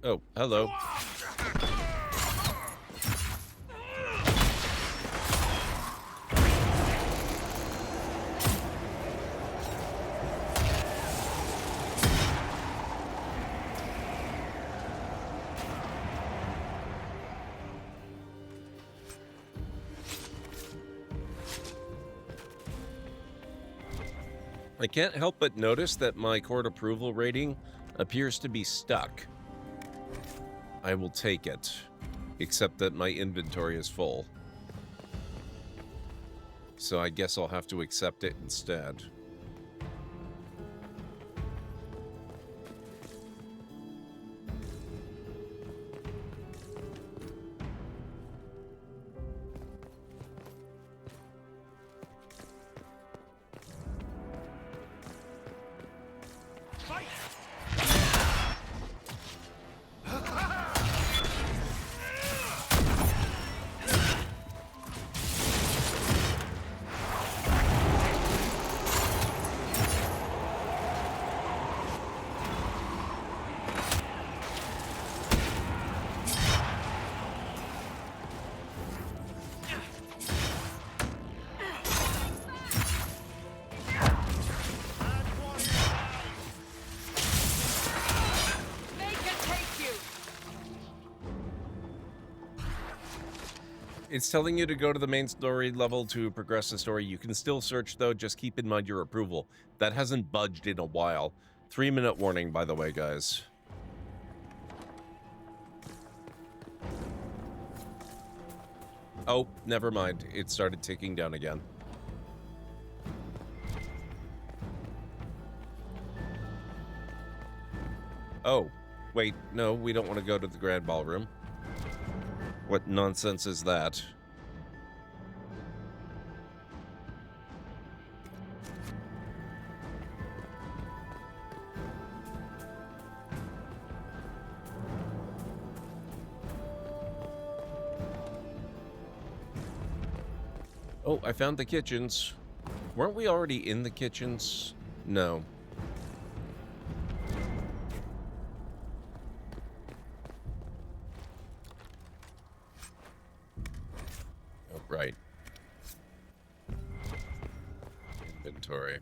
Oh, hello. I can't help but notice that my court approval rating appears to be stuck. I will take it, except that my inventory is full. So I guess I'll have to accept it instead. It's telling you to go to the main story level to progress the story. You can still search, though. Just keep in mind your approval. That hasn't budged in a while. 3-minute warning, by the way, guys. Oh, never mind. It started ticking down again. Oh, wait. No, we don't want to go to the Grand Ballroom. What nonsense is that? Oh, I found the kitchens. Weren't we already in the kitchens? No. Right. Inventory.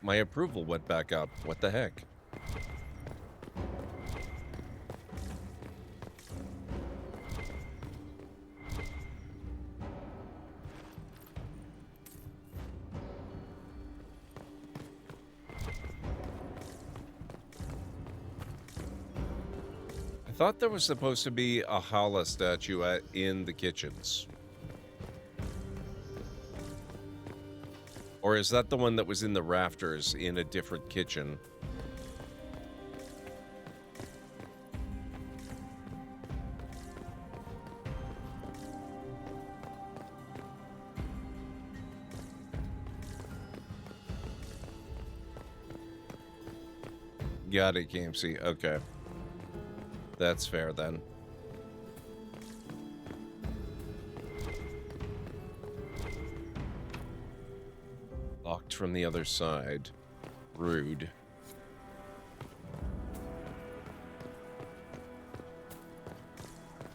My approval went back up. What the heck? I thought there was supposed to be a Hala statue in the kitchens. Or is that the one that was in the rafters in a different kitchen? Got it, KMC. Okay. That's fair, then. Locked from the other side. Rude.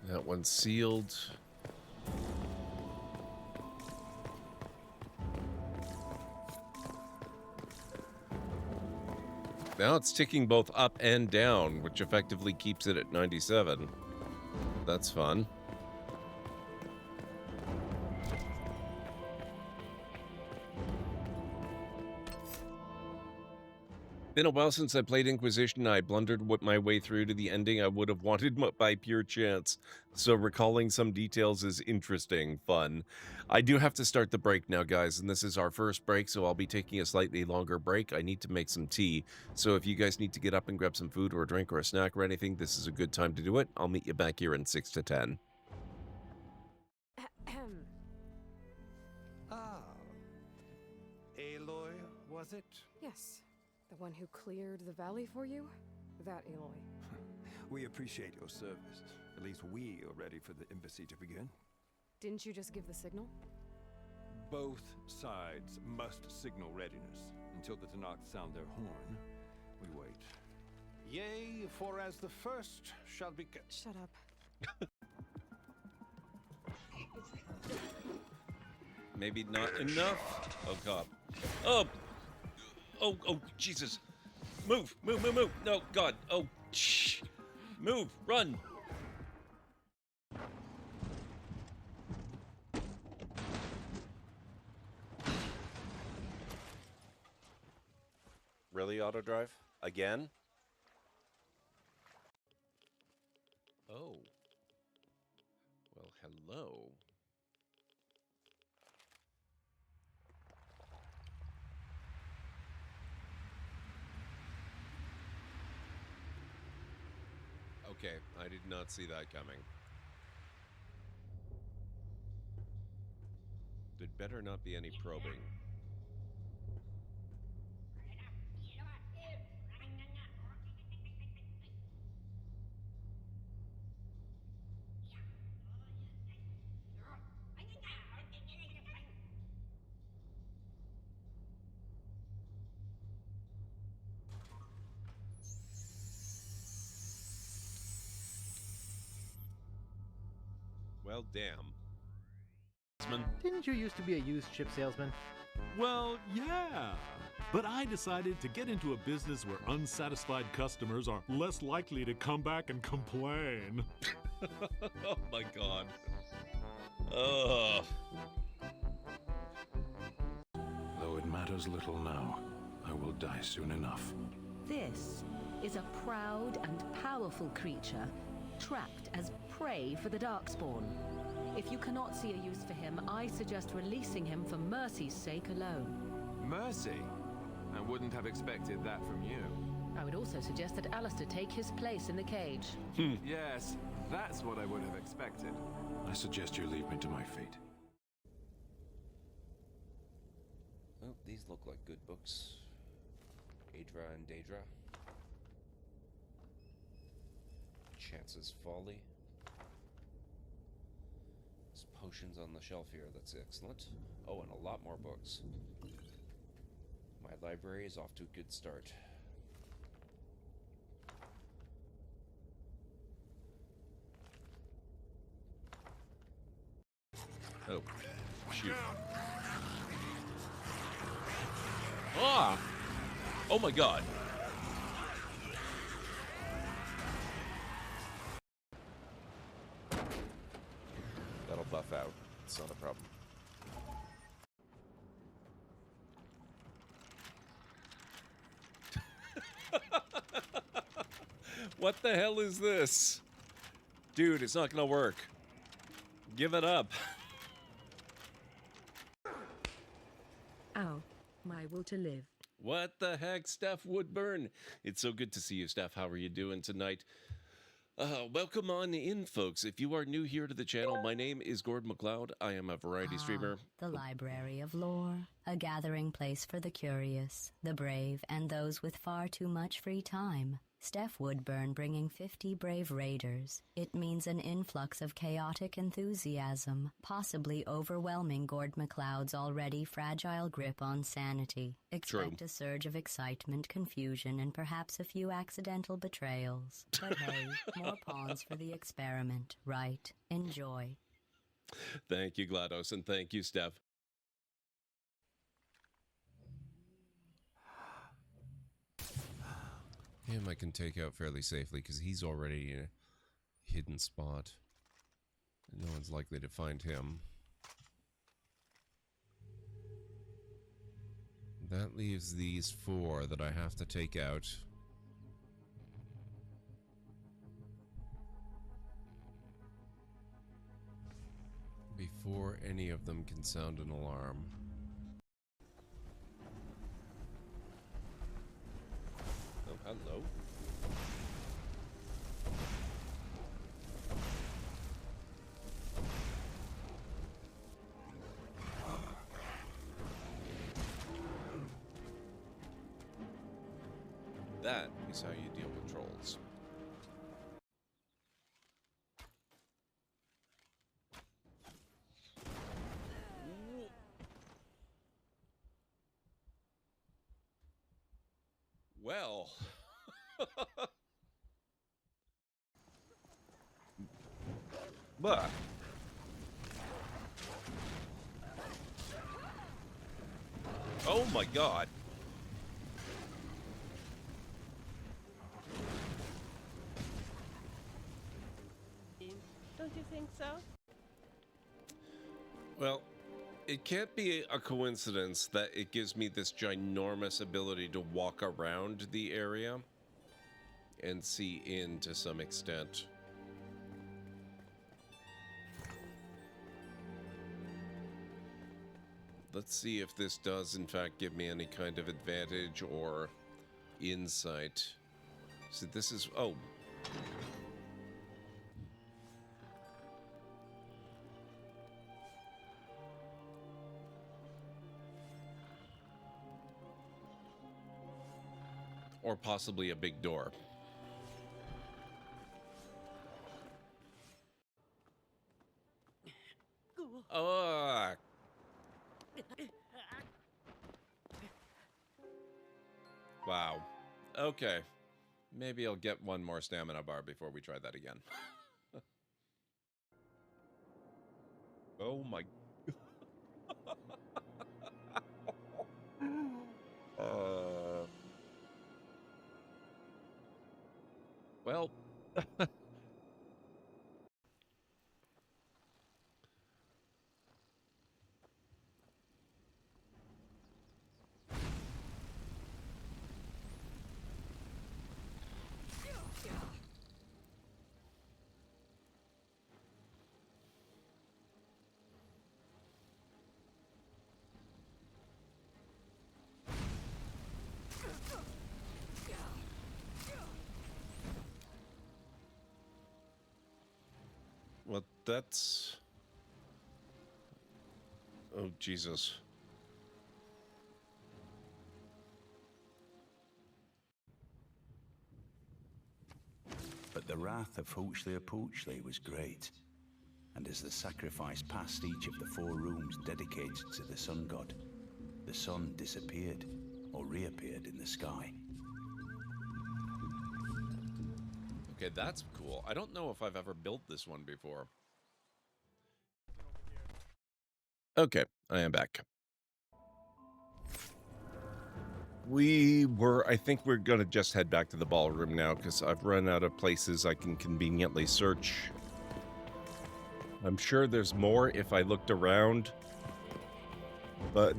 That one's sealed. Now it's ticking both up and down, which effectively keeps it at 97. That's fun. Been a while since I played Inquisition. I blundered my way through to the ending I would have wanted by pure chance. So recalling some details is interesting, fun. I do have to start the break now, guys, and this is our first break, so I'll be taking a slightly longer break. I need to make some tea. So if you guys need to get up and grab some food or a drink or a snack or anything, this is a good time to do it. I'll meet you back here in 6 to 10. Ah. Aloy, was it? Yes. The one who cleared the valley for you? That Aloy. We appreciate your service. At least we are ready for the embassy to begin. Didn't you just give the signal? Both sides must signal readiness. Until the Tanakh sound their horn, we wait. Yea, for as the first shall be... Shut up. Maybe not enough. Oh, God. Oh! Oh, Jesus. Move. No, God. Oh, shh. Move. Run. Really, auto drive? Again? Oh. Well, hello. Okay, I did not see that coming. There'd better not be any probing. Well, damn. Didn't you used to be a used ship salesman? Well, yeah. But I decided to get into a business where unsatisfied customers are less likely to come back and complain. Oh my god. Ugh. Though it matters little now, I will die soon enough. This is a proud and powerful creature, trapped as prey for the Darkspawn. If you cannot see a use for him, I suggest releasing him for mercy's sake alone. Mercy? I wouldn't have expected that from you. I would also suggest that Alistair take his place in the cage. Yes, that's what I would have expected. I suggest you leave me to my fate. Oh, these look like good books. Adra and Daedra. Chance's Folly. There's potions on the shelf here, that's excellent. Oh, and a lot more books. My library is off to a good start. Oh, shoot. Ah! Oh my god! That'll buff out. It's not a problem. What the hell is this? Dude, it's not gonna work. Give it up. Ow, my will to live. What the heck, Steph Woodburn? It's so good to see you, Steph. How are you doing tonight? Welcome on in, folks. If you are new here to the channel, my name is GordMcLeod. I am a variety streamer. The Library of Lore, a gathering place for the curious, the brave, and those with far too much free time. Steph Woodburn bringing 50 brave raiders. It means an influx of chaotic enthusiasm, possibly overwhelming GordMcLeod's already fragile grip on sanity. Expect a surge of excitement, confusion, and perhaps a few accidental betrayals. But hey, more pawns for the experiment, right? Enjoy. Thank you, GLaDOS, and thank you, Steph. Him I can take out fairly safely because he's already in a hidden spot. No one's likely to find him. That leaves these 4 that I have to take out. Before any of them can sound an alarm. Oh, hello. That is how you deal with trolls. Well. But oh my god. Don't you think so? Well, It can't be a coincidence that it gives me this ginormous ability to walk around the area and see in to some extent. Let's see if this does in fact give me any kind of advantage or insight. So this is, oh. Or possibly a big door. Oh. Wow. Okay. Maybe I'll get one more stamina bar before we try that again. Oh my. Well. Well, that's... Oh, Jesus. But the wrath of Poochly was great, and as the sacrifice passed each of the 4 rooms dedicated to the sun god, the sun disappeared or reappeared in the sky. Okay, that's cool. I don't know if I've ever built this one before. Okay, I am back. I think we're gonna just head back to the ballroom now because I've run out of places I can conveniently search. I'm sure there's more if I looked around, but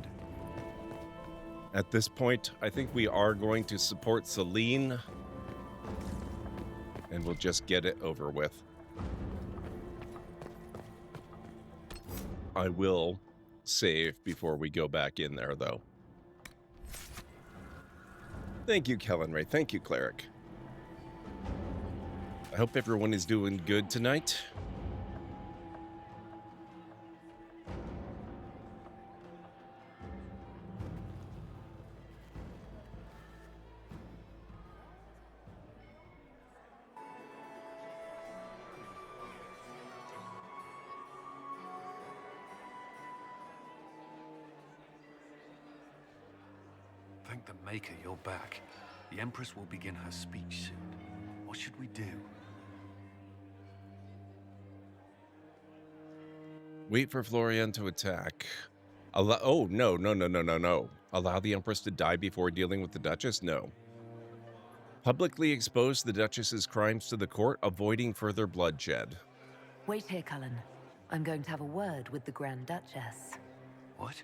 at this point, I think we are going to support Celine, and we'll just get it over with. I will save before we go back in there, though. Thank you, Kellen Ray. Thank you, Cleric. I hope everyone is doing good tonight. Thank the Maker you're back. The Empress will begin her speech soon. What should we do? Wait for Florian to attack. Oh, no. Allow the Empress to die before dealing with the Duchess? No. Publicly expose the Duchess's crimes to the court, avoiding further bloodshed. Wait here, Cullen. I'm going to have a word with the Grand Duchess. What?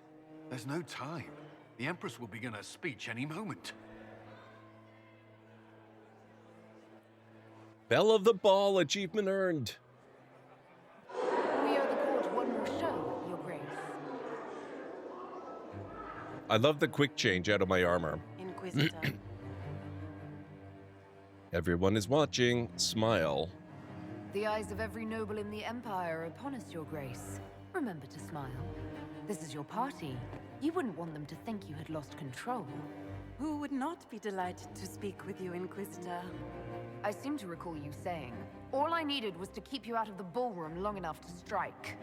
There's no time. The Empress will begin her speech any moment. Belle of the Ball, achievement earned. We owe the court one more show, Your Grace. I love the quick change out of my armor. Inquisitor. Everyone is watching. Smile. The eyes of every noble in the Empire are upon us, Your Grace. Remember to smile. This is your party. You wouldn't want them to think you had lost control. Who would not be delighted to speak with you, Inquisitor? I seem to recall you saying, all I needed was to keep you out of the ballroom long enough to strike.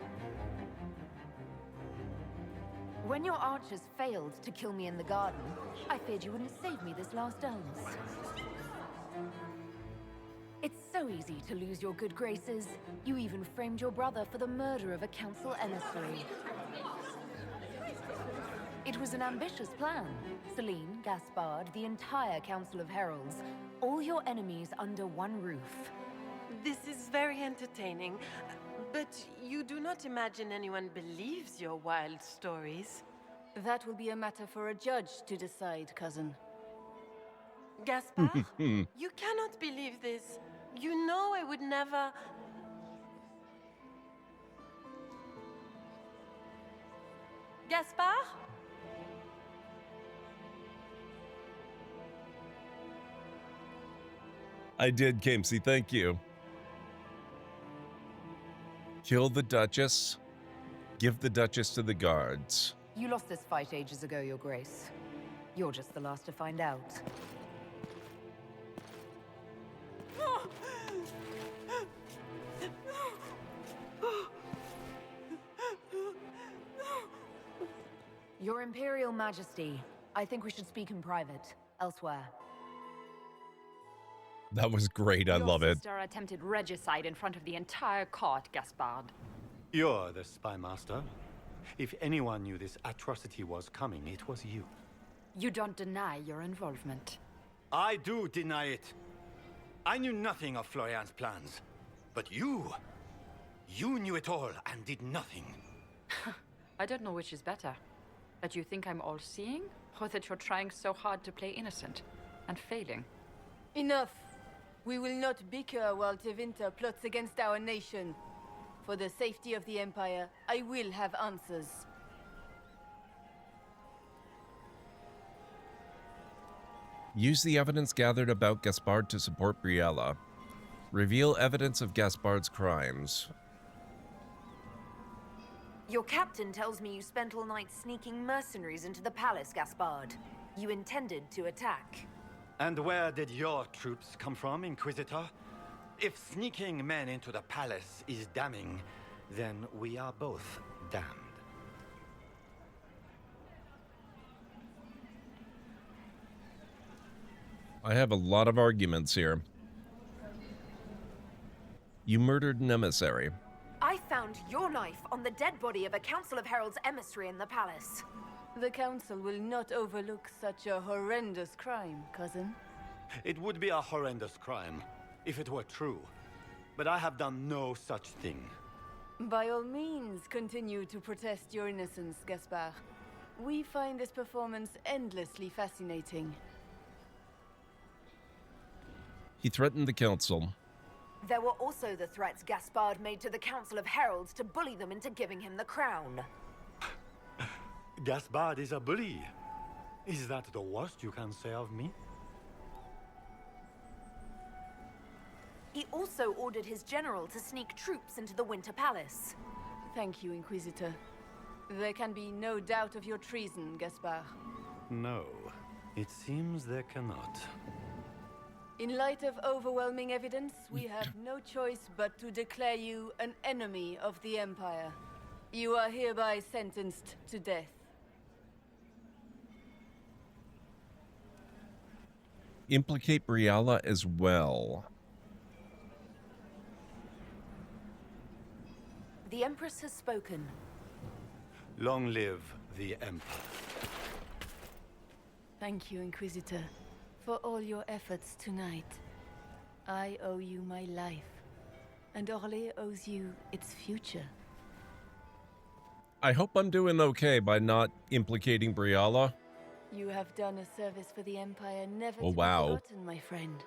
When your archers failed to kill me in the garden, I feared you wouldn't save me this last dance. It's so easy to lose your good graces. You even framed your brother for the murder of a council emissary. It was an ambitious plan. Celine, Gaspard, the entire Council of Heralds, all your enemies under one roof. This is very entertaining, but you do not imagine anyone believes your wild stories. That will be a matter for a judge to decide, cousin. Gaspard, you cannot believe this. You know I would never... Gaspard? I did, Kamesy, thank you. Kill the Duchess. Give the Duchess to the guards. You lost this fight ages ago, Your Grace. You're just the last to find out. Your Imperial Majesty, I think we should speak in private, elsewhere. That was great, I love it. Your sister attempted regicide in front of the entire court, Gaspard. You're the spy master. If anyone knew this atrocity was coming, it was you. You don't deny your involvement. I do deny it. I knew nothing of Florian's plans. But you knew it all and did nothing. I don't know which is better. That you think I'm all-seeing, or that you're trying so hard to play innocent and failing. Enough. We will not bicker while Tevinter plots against our nation. For the safety of the Empire, I will have answers. Use the evidence gathered about Gaspard to support Briella. Reveal evidence of Gaspard's crimes. Your captain tells me you spent all night sneaking mercenaries into the palace, Gaspard. You intended to attack. And where did your troops come from, Inquisitor? If sneaking men into the palace is damning, then we are both damned. I have a lot of arguments here. You murdered an emissary. I found your knife on the dead body of a Council of Heralds emissary in the palace. The Council will not overlook such a horrendous crime, cousin. It would be a horrendous crime, if it were true. But I have done no such thing. By all means, continue to protest your innocence, Gaspard. We find this performance endlessly fascinating. He threatened the council. There were also the threats Gaspard made to the Council of Heralds to bully them into giving him the crown. Gaspard is a bully. Is that the worst you can say of me? He also ordered his general to sneak troops into the Winter Palace. Thank you, Inquisitor. There can be no doubt of your treason, Gaspard. No, it seems there cannot. In light of overwhelming evidence, we have no choice but to declare you an enemy of the Empire. You are hereby sentenced to death. Implicate Briella as well. The Empress has spoken. Long live the Empire. Thank you, Inquisitor, for all your efforts tonight. I owe you my life, and Orlais owes you its future. I hope I'm doing okay by not implicating Briella. You have done a service for the Empire never Oh, to wow. be forgotten, my friend.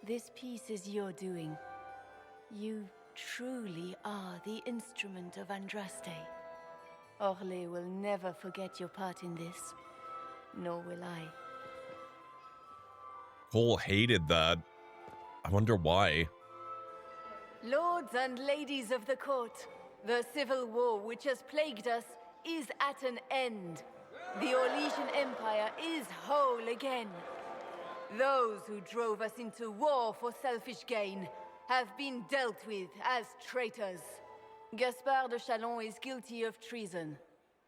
This piece is your doing. You truly are the instrument of Andraste. Orlais will never forget your part in this, nor will I. Cole hated that. I wonder why. Lords and ladies of the court, the civil war which has plagued us is at an end. The Orlesian Empire is whole again. Those who drove us into war for selfish gain have been dealt with as traitors. Gaspard de Chalon is guilty of treason.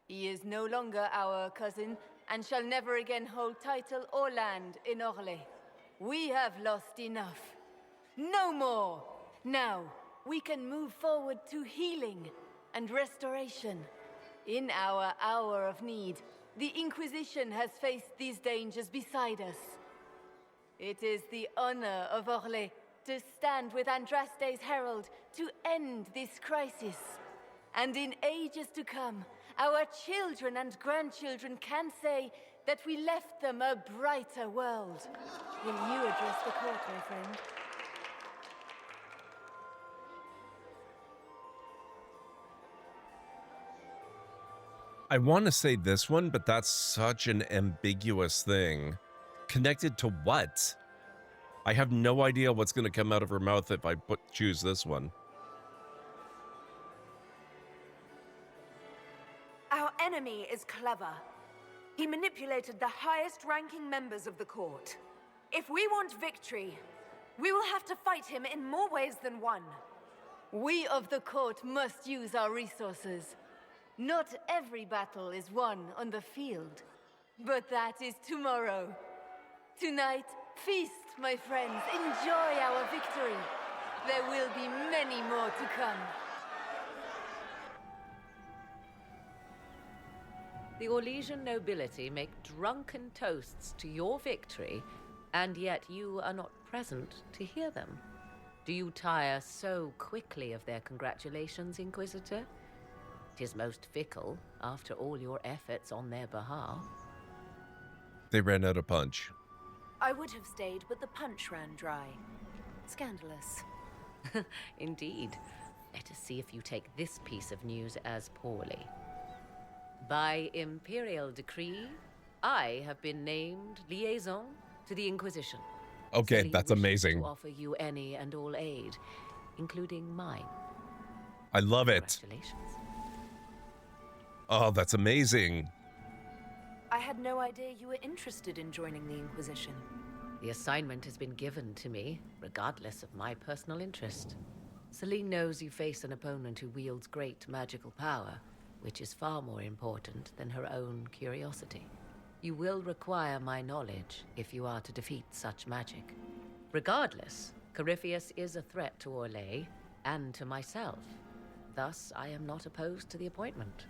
He is no longer our cousin and shall never again hold title or land in Orlais. We have lost enough. No more! Now, we can move forward to healing and restoration. In our hour of need, the Inquisition has faced these dangers beside us. It is the honor of Orlais to stand with Andraste's herald to end this crisis. And in ages to come, our children and grandchildren can say that we left them a brighter world. Will you address the court, my friend? I want to say this one, but that's such an ambiguous thing. Connected to what? I have no idea what's going to come out of her mouth if I choose this one. Our enemy is clever. He manipulated the highest-ranking members of the court. If we want victory, we will have to fight him in more ways than one. We of the court must use our resources. Not every battle is won on the field, but that is tomorrow. Tonight, feast, my friends. Enjoy our victory. There will be many more to come. The Orlesian nobility make drunken toasts to your victory, and yet you are not present to hear them. Do you tire so quickly of their congratulations, Inquisitor? It is most fickle, after all your efforts on their behalf. They ran out of punch. I would have stayed, but the punch ran dry. Scandalous. Indeed. Let us see if you take this piece of news as poorly. By imperial decree, I have been named liaison to the Inquisition. Okay, Sully that's wishes amazing. To offer you any and all aid, including mine. I love it. Congratulations. Oh, that's amazing. I had no idea you were interested in joining the Inquisition. The assignment has been given to me, regardless of my personal interest. Celine knows you face an opponent who wields great magical power, which is far more important than her own curiosity. You will require my knowledge if you are to defeat such magic. Regardless, Corypheus is a threat to Orlais and to myself. Thus, I am not opposed to the appointment.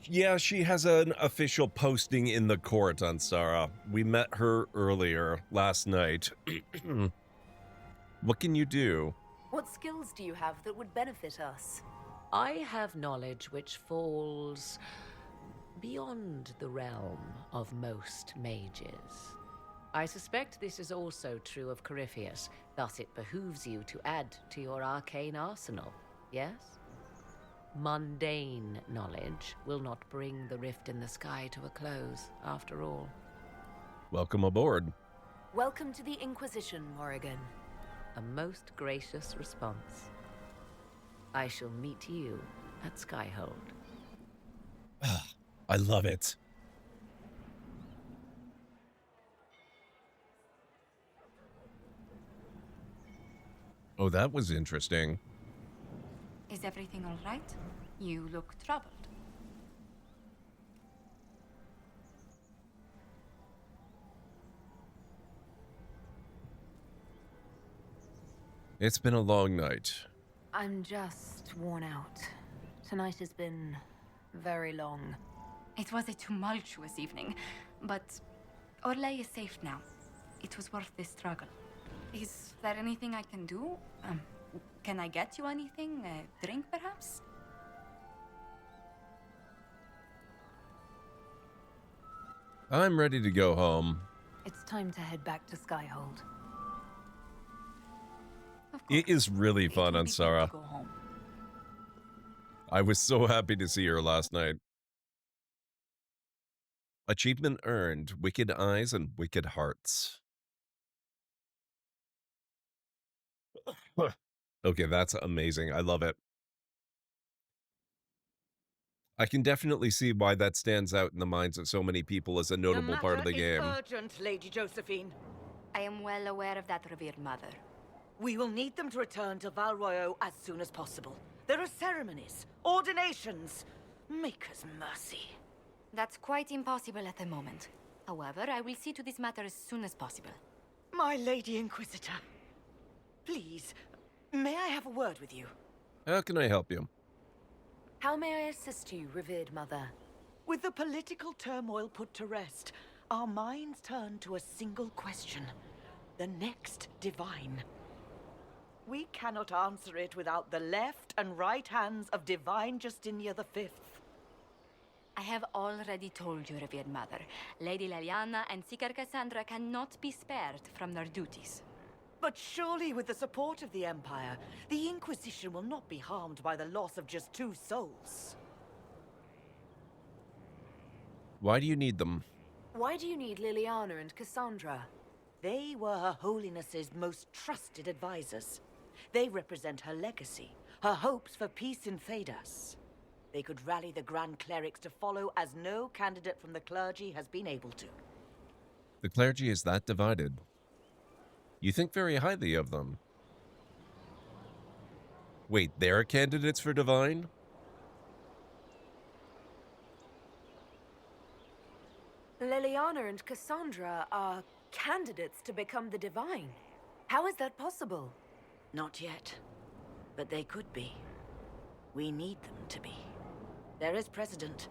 Yeah, she has an official posting in the court on Sarah. We met her earlier last night. What can you do? What skills do you have that would benefit us? I have knowledge which falls beyond the realm of most mages. I suspect this is also true of Corypheus, thus it behooves you to add to your arcane arsenal, yes? Mundane knowledge will not bring the rift in the sky to a close, after all. Welcome aboard. Welcome to the Inquisition, Morrigan. A most gracious response. I shall meet you at Skyhold. I love it. Oh, that was interesting. Is everything all right? You look troubled. It's been a long night. I'm just worn out. Tonight has been very long. It was a tumultuous evening, but Orlais is safe now. It was worth the struggle. Is there anything I can do? Can I get you anything? A drink, perhaps? I'm ready to go home. It's time to head back to Skyhold. It is really fun on Sarah. Go home. I was so happy to see her last night. Achievement earned, Wicked Eyes and Wicked Hearts. Okay, that's amazing. I love it. I can definitely see why that stands out in the minds of so many people as a notable part of the game. Urgent, Lady Josephine. I am well aware of that, revered mother. We will need them to return to Val Royeaux as soon as possible. There are ceremonies, ordinations. Maker's mercy. That's quite impossible at the moment. However, I will see to this matter as soon as possible. My Lady Inquisitor. Please, may I have a word with you? How can I help you? How may I assist you, revered mother? With the political turmoil put to rest, our minds turn to a single question. The next divine. We cannot answer it without the left and right hands of Divine Justinia V. I have already told you, revered mother. Lady Leliana and Seeker Cassandra cannot be spared from their duties. But surely with the support of the Empire, the Inquisition will not be harmed by the loss of just 2 souls. Why do you need them? Why do you need Liliana and Cassandra? They were Her Holiness's most trusted advisors. They represent her legacy, her hopes for peace in Phaedas. They could rally the Grand Clerics to follow as no candidate from the clergy has been able to. The clergy is that divided. You think very highly of them. Wait, they're candidates for divine? Liliana and Cassandra are candidates to become the divine. How is that possible? Not yet. But they could be. We need them to be. There is precedent.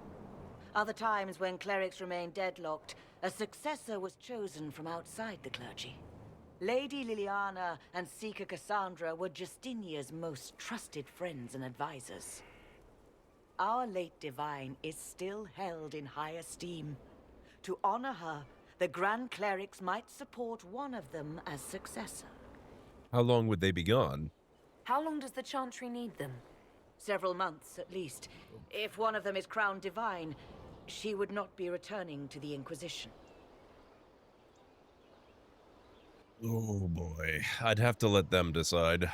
Other times when clerics remained deadlocked, a successor was chosen from outside the clergy. Lady Liliana and Seeker Cassandra were Justinia's most trusted friends and advisors. Our late divine is still held in high esteem. To honor her, the Grand Clerics might support one of them as successor. How long would they be gone? How long does the Chantry need them? Several months, at least. If one of them is crowned divine, she would not be returning to the Inquisition. Oh boy, I'd have to let them decide.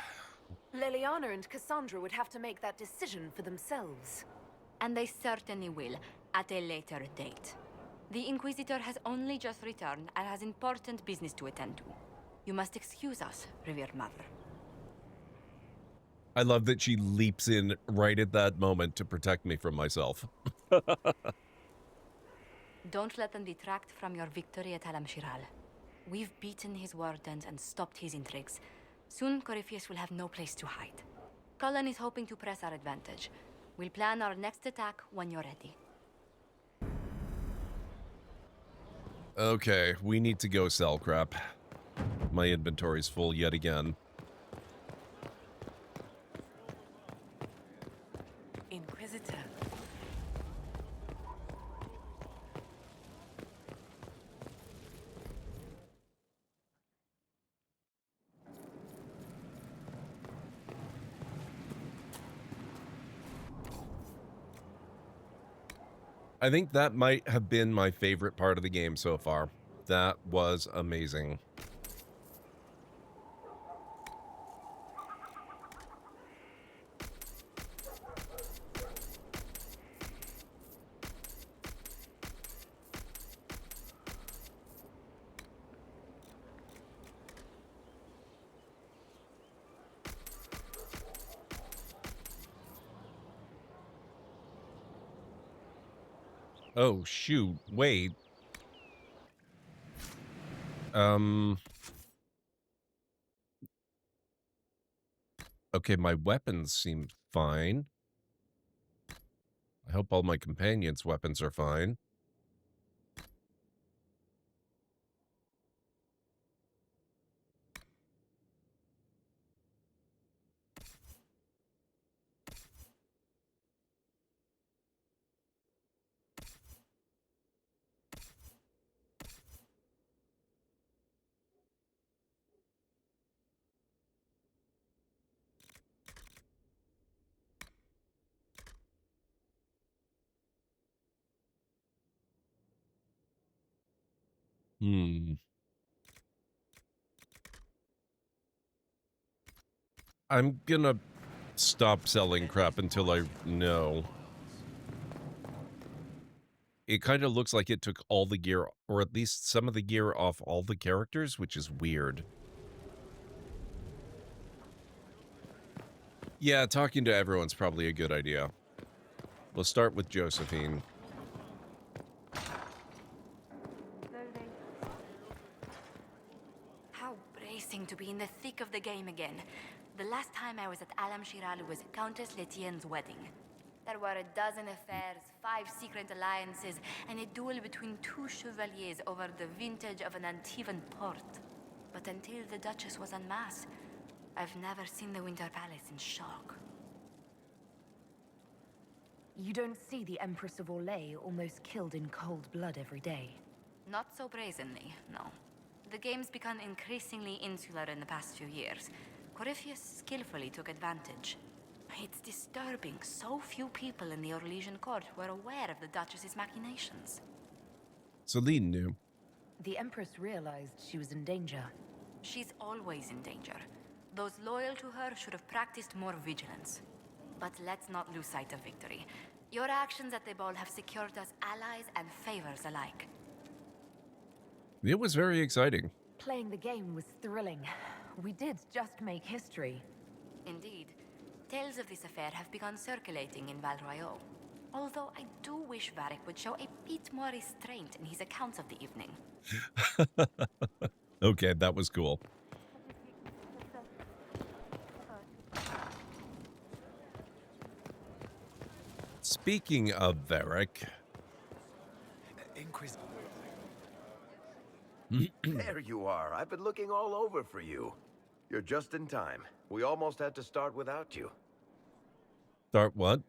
Liliana and Cassandra would have to make that decision for themselves. And they certainly will, at a later date. The Inquisitor has only just returned and has important business to attend to. You must excuse us, revered mother. I love that she leaps in right at that moment to protect me from myself. Don't let them detract from your victory at Alam Shiral. We've beaten his wardens and stopped his intrigues. Soon, Corypheus will have no place to hide. Cullen is hoping to press our advantage. We'll plan our next attack when you're ready. Okay, we need to go sell crap. My inventory's full yet again. Inquisitor. I think that might have been my favorite part of the game so far. That was amazing. Oh, shoot. Wait. Okay, my weapons seem fine. I hope all my companions' weapons are fine. I'm gonna stop selling crap until I know. It kind of looks like it took all the gear, or at least some of the gear off all the characters, which is weird. Yeah, talking to everyone's probably a good idea. We'll start with Josephine. How bracing to be in the thick of the game again. The last time I was at Alam Shiral was Countess Letienne's wedding. There were a dozen affairs, 5 secret alliances, and a duel between 2 chevaliers over the vintage of an Antivan port. but until the Duchess was en masse, I've never seen the Winter Palace in shock. You don't see the Empress of Orlais almost killed in cold blood every day. Not so brazenly, no. The game's become increasingly insular in the past few years. Corypheus skillfully took advantage. It's disturbing so few people in the Orlesian court were aware of the Duchess's machinations. Celine knew. The Empress realized she was in danger. She's always in danger. Those loyal to her should have practiced more vigilance. But let's not lose sight of victory. Your actions at the ball have secured us allies and favors alike. It was very exciting. Playing the game was thrilling. We did just make history. Indeed. Tales of this affair have begun circulating in Val Royeaux. Although I do wish Varric would show a bit more restraint in his accounts of the evening. Okay, that was cool. Speaking of Varric... There you are. I've been looking all over for you. You're just in time. We almost had to start without you. Start what?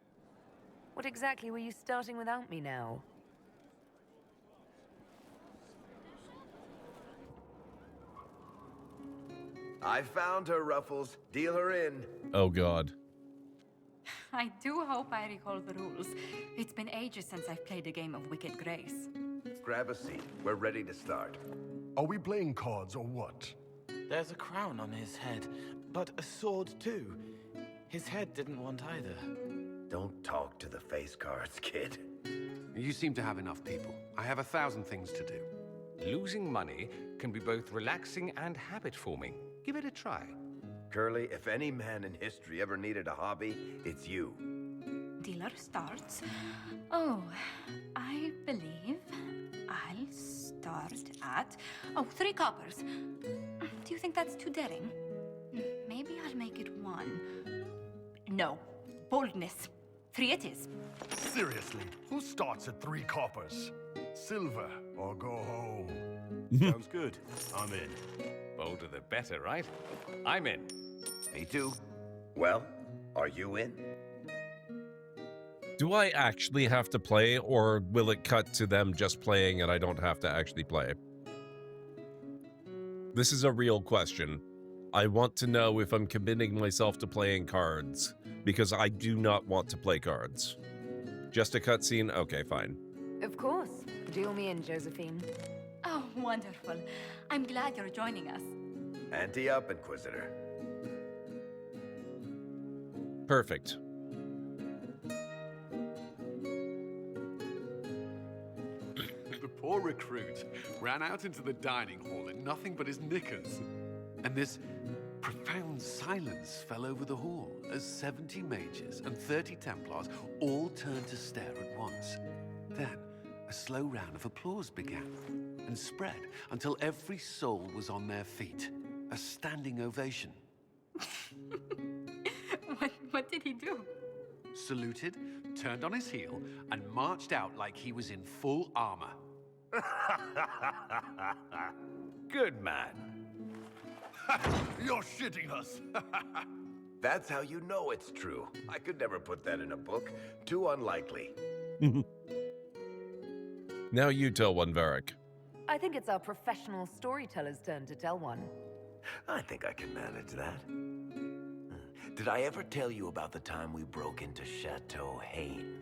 What exactly were you starting without me now? I found her, Ruffles. Deal her in. Oh, God. I do hope I recall the rules. It's been ages since I've played a game of Wicked Grace. Grab a seat. We're ready to start. Are we playing cards or what? There's a crown on his head, but a sword too. His head didn't want either. Don't talk to the face cards, kid. You seem to have enough people. I have 1,000 things to do. Losing money can be both relaxing and habit-forming. Give it a try. Curly, if any man in history ever needed a hobby, it's you. Dealer starts. Oh, I believe I'll start at... 3 coppers. Do you think that's too daring? Maybe I'll make it 1. No. Boldness. 3 it is. Seriously, who starts at 3 coppers? Silver or go home? Sounds good. I'm in. Bolder the better, right? I'm in. Me too. Well, are you in? Do I actually have to play, or will it cut to them just playing and I don't have to actually play? This is a real question. I want to know if I'm committing myself to playing cards, because I do not want to play cards. Just a cutscene? Okay, fine. Of course. Deal me in, Josephine. Oh, wonderful. I'm glad you're joining us. Ante up, Inquisitor. Perfect. The poor recruit ran out into the dining hall in nothing but his knickers. And this profound silence fell over the hall as 70 mages and 30 Templars all turned to stare at once. Then, a slow round of applause began and spread until every soul was on their feet. A standing ovation. What did he do? Saluted, turned on his heel, and marched out like he was in full armor. Good man. You're shitting us. That's how you know it's true. I could never put that in a book. Too unlikely. Now you tell one, Varric. I think it's our professional storyteller's turn to tell one. I think I can manage that. Did I ever tell you about the time we broke into Chateau Haine?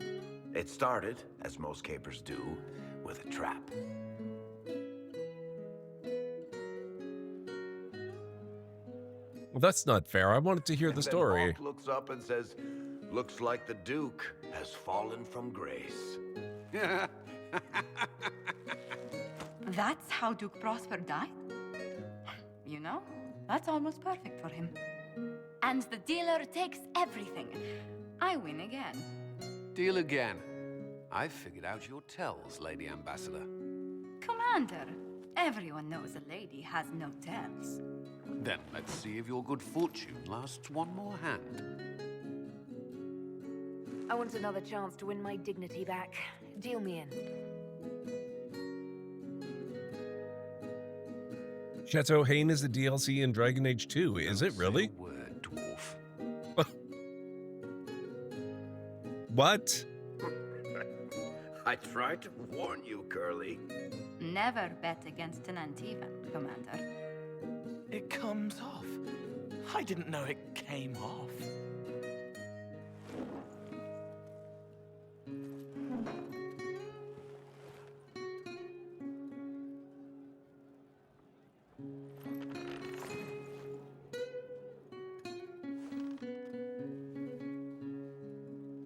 It started, as most capers do, with a trap. Well, that's not fair. I wanted to hear the story. Then Hawk looks up and says, "Looks like the Duke has fallen from grace." That's how Duke Prosper died? You know, that's almost perfect for him. And the dealer takes everything. I win again. Deal again. I've figured out your tells, Lady Ambassador. Commander, everyone knows a lady has no tells. Then let's see if your good fortune lasts one more hand. I want another chance to win my dignity back. Deal me in. Chateau Hain is a DLC in Dragon Age 2. Is it really? Word, dwarf. What? I tried to warn you, Curly. Never bet against an Antivan, Commander. It comes off. I didn't know it came off.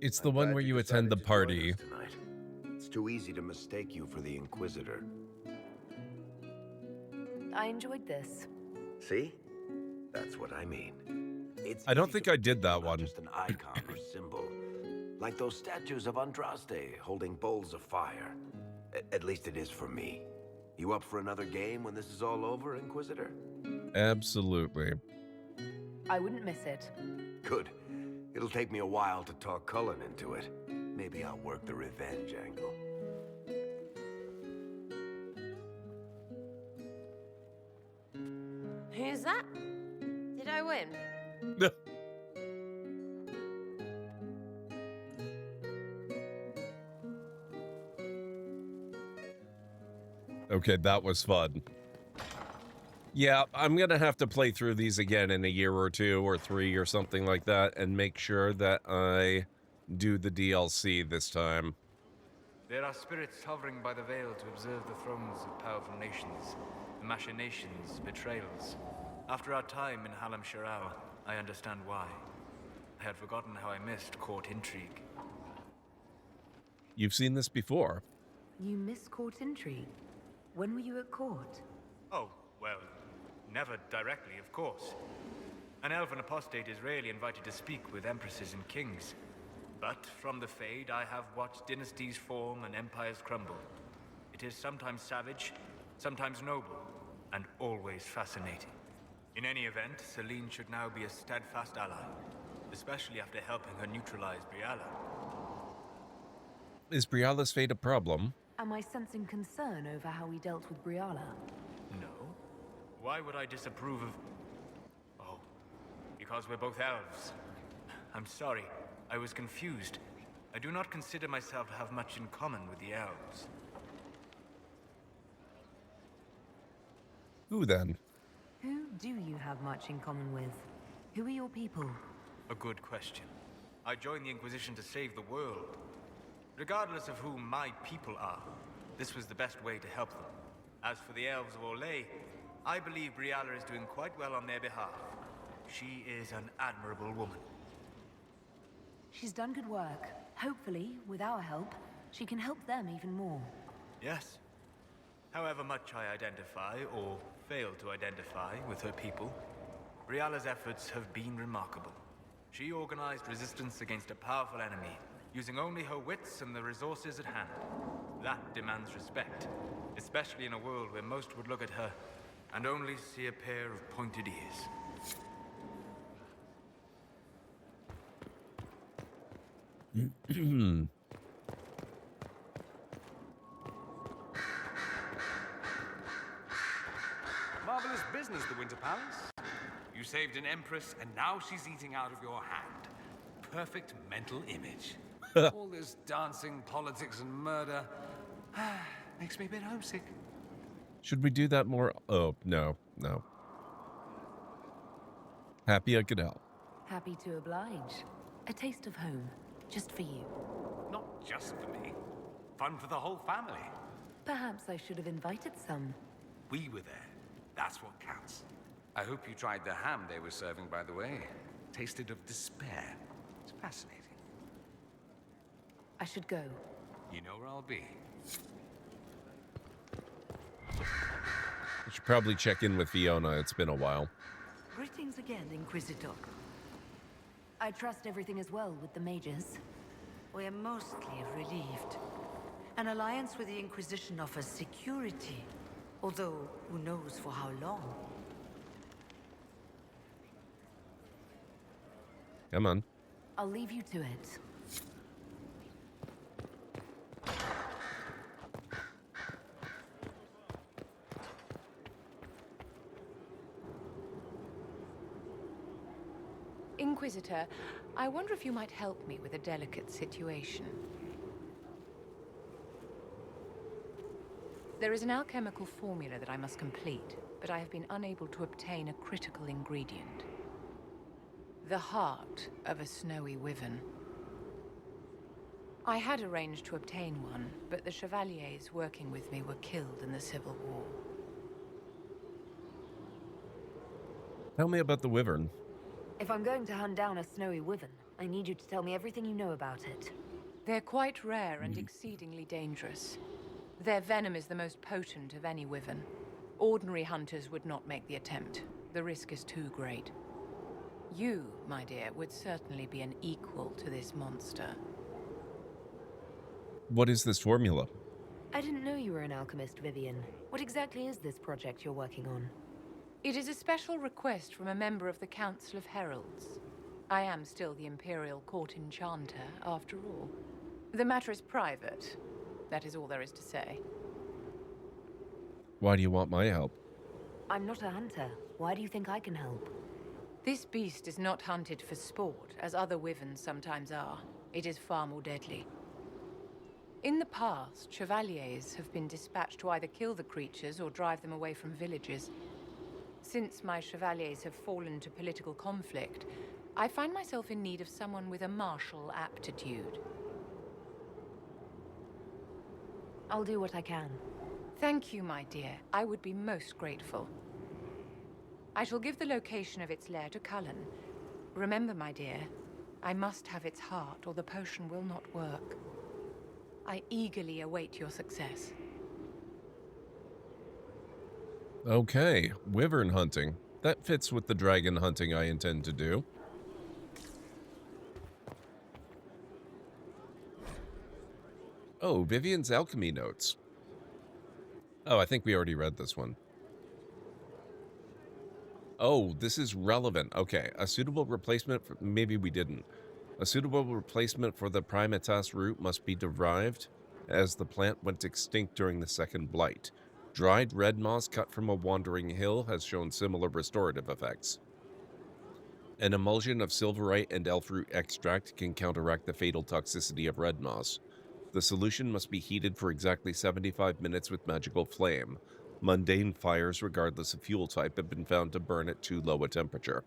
It's the one where you attend the party. Tonight. It's too easy to mistake you for the Inquisitor. I enjoyed this. See? That's what I mean. It's I don't think I did that one. just an icon or symbol. Like those statues of Andraste holding bowls of fire. At least it is for me. You up for another game when this is all over, Inquisitor? Absolutely. I wouldn't miss it. Good. It'll take me a while to talk Cullen into it. Maybe I'll work the revenge angle. Who's that? Did I win? Okay, that was fun. Yeah, I'm gonna have to play through these again in a year or 2 or 3 or something like that and make sure that I do the DLC this time. There are spirits hovering by the veil to observe the thrones of powerful nations, the machinations, betrayals. After our time in Halam Shirao, I understand why. I had forgotten how I missed court intrigue. You've seen this before. You miss court intrigue. When were you at court? Oh, well, never directly, of course. An elven apostate is rarely invited to speak with empresses and kings. But from the Fade, I have watched dynasties form and empires crumble. It is sometimes savage, sometimes noble, and always fascinating. In any event, Celine should now be a steadfast ally, especially after helping her neutralize Briala. Is Briala's fate a problem? Am I sensing concern over how we dealt with Briala? No. Why would I disapprove of... Oh, because we're both elves. I'm sorry, I was confused. I do not consider myself to have much in common with the elves. Who then? Who do you have much in common with? Who are your people? A good question. I joined the Inquisition to save the world. Regardless of who my people are, this was the best way to help them. As for the elves of Orlais, I believe Briala is doing quite well on their behalf. She is an admirable woman. She's done good work. Hopefully, with our help, she can help them even more. Yes. However much I identify, or fail to identify, with her people, Briala's efforts have been remarkable. She organized resistance against a powerful enemy, using only her wits and the resources at hand. That demands respect, especially in a world where most would look at her and only see a pair of pointed ears. Marvelous business, the Winter Palace. You saved an empress, and now she's eating out of your hand. Perfect mental image. All this dancing, politics, and murder makes me a bit homesick. Should we do that more? Oh, no. Happy I could help. Happy to oblige. A taste of home, just for you. Not just for me. Fun for the whole family. Perhaps I should have invited some. We were there. That's what counts. I hope you tried the ham they were serving, by the way. Tasted of despair. It's fascinating. I should go. You know where I'll be. I should probably check in with Fiona. It's been a while. Greetings again, Inquisitor. I trust everything is well with the mages. We're mostly relieved. An alliance with the Inquisition offers security, although who knows for how long. Come on. I'll leave you to it. Inquisitor, I wonder if you might help me with a delicate situation. There is an alchemical formula that I must complete, but I have been unable to obtain a critical ingredient. The heart of a snowy wyvern. I had arranged to obtain one, but the chevaliers working with me were killed in the Civil War. Tell me about the wyvern. If I'm going to hunt down a snowy wyvern, I need you to tell me everything you know about it. They're quite rare and exceedingly dangerous. Their venom is the most potent of any wyvern. Ordinary hunters would not make the attempt. The risk is too great. You, my dear, would certainly be an equal to this monster. What is this formula? I didn't know you were an alchemist, Vivian. What exactly is this project you're working on? It is a special request from a member of the Council of Heralds. I am still the Imperial Court Enchanter, after all. The matter is private. That is all there is to say. Why do you want my help? I'm not a hunter. Why do you think I can help? This beast is not hunted for sport, as other wyverns sometimes are. It is far more deadly. In the past, chevaliers have been dispatched to either kill the creatures or drive them away from villages. Since my chevaliers have fallen to political conflict, I find myself in need of someone with a martial aptitude. I'll do what I can. Thank you, my dear. I would be most grateful. I shall give the location of its lair to Cullen. Remember, my dear, I must have its heart or the potion will not work. I eagerly await your success. Okay, wyvern hunting. That fits with the dragon hunting I intend to do. Oh, Vivian's alchemy notes. Oh, I think we already read this one. Oh, this is relevant. Okay, a suitable replacement for... Maybe we didn't. A suitable replacement for the Primatas root must be derived, as the plant went extinct during the Second Blight. Dried red moss cut from a wandering hill has shown similar restorative effects. An emulsion of silverite and elfroot extract can counteract the fatal toxicity of red moss. The solution must be heated for exactly 75 minutes with magical flame. Mundane fires, regardless of fuel type, have been found to burn at too low a temperature.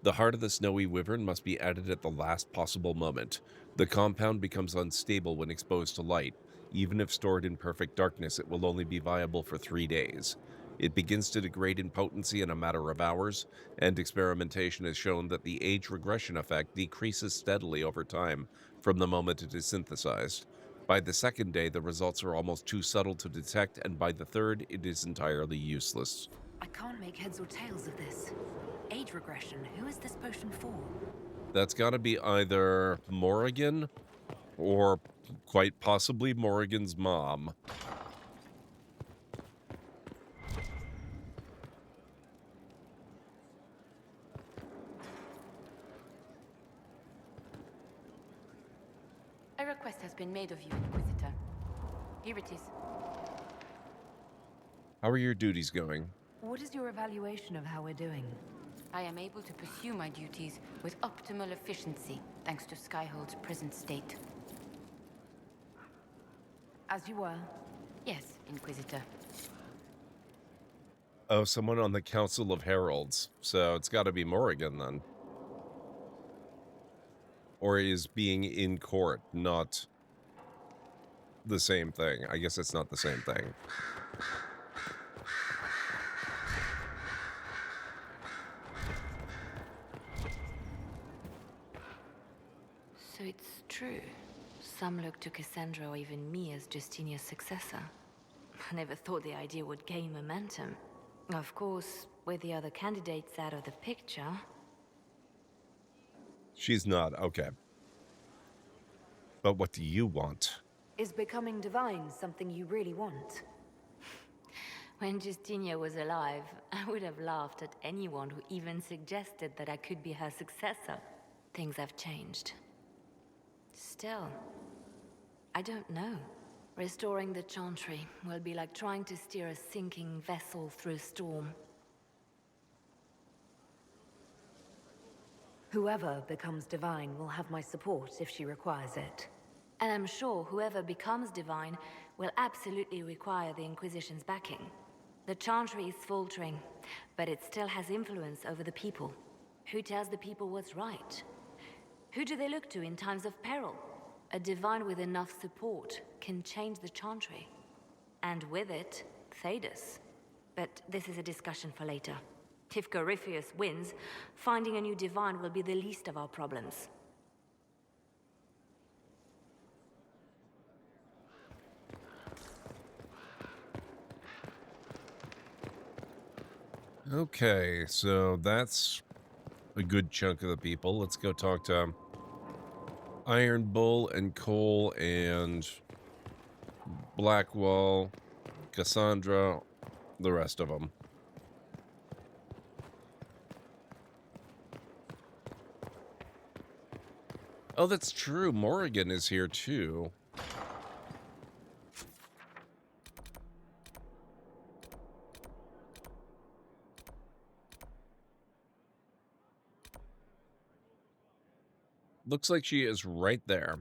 The heart of the snowy wyvern must be added at the last possible moment. The compound becomes unstable when exposed to light. Even if stored in perfect darkness, it will only be viable for 3 days. It begins to degrade in potency in a matter of hours, and experimentation has shown that the age regression effect decreases steadily over time from the moment it is synthesized. By the second day, the results are almost too subtle to detect, and by the third, it is entirely useless. I can't make heads or tails of this. Age regression, who is this potion for? That's got to be either Morrigan or quite possibly Morrigan's mom. A request has been made of you, Inquisitor. Here it is. How are your duties going? What is your evaluation of how we're doing? I am able to pursue my duties with optimal efficiency, thanks to Skyhold's present state. As you were? Yes, Inquisitor. Oh, someone on the Council of Heralds. So it's got to be Morrigan then. Or is being in court not the same thing? I guess it's not the same thing. So it's true. Some look to Cassandra or even me as Justinia's successor. I never thought the idea would gain momentum. Of course, with the other candidates out of the picture... She's not. Okay. But what do you want? Is becoming divine something you really want? When Justinia was alive, I would have laughed at anyone who even suggested that I could be her successor. Things have changed. Still, I don't know. Restoring the Chantry will be like trying to steer a sinking vessel through a storm. Whoever becomes divine will have my support if she requires it. And I'm sure whoever becomes divine will absolutely require the Inquisition's backing. The Chantry is faltering, but it still has influence over the people. Who tells the people what's right? Who do they look to in times of peril? A divine with enough support can change the Chantry. And with it, Thedas. But this is a discussion for later. If Corypheus wins, finding a new divine will be the least of our problems. Okay, so that's a good chunk of the people. Let's go talk to Iron Bull and Cole and Blackwall, Cassandra, the rest of them. Oh, that's true. Morrigan is here too. Looks like she is right there.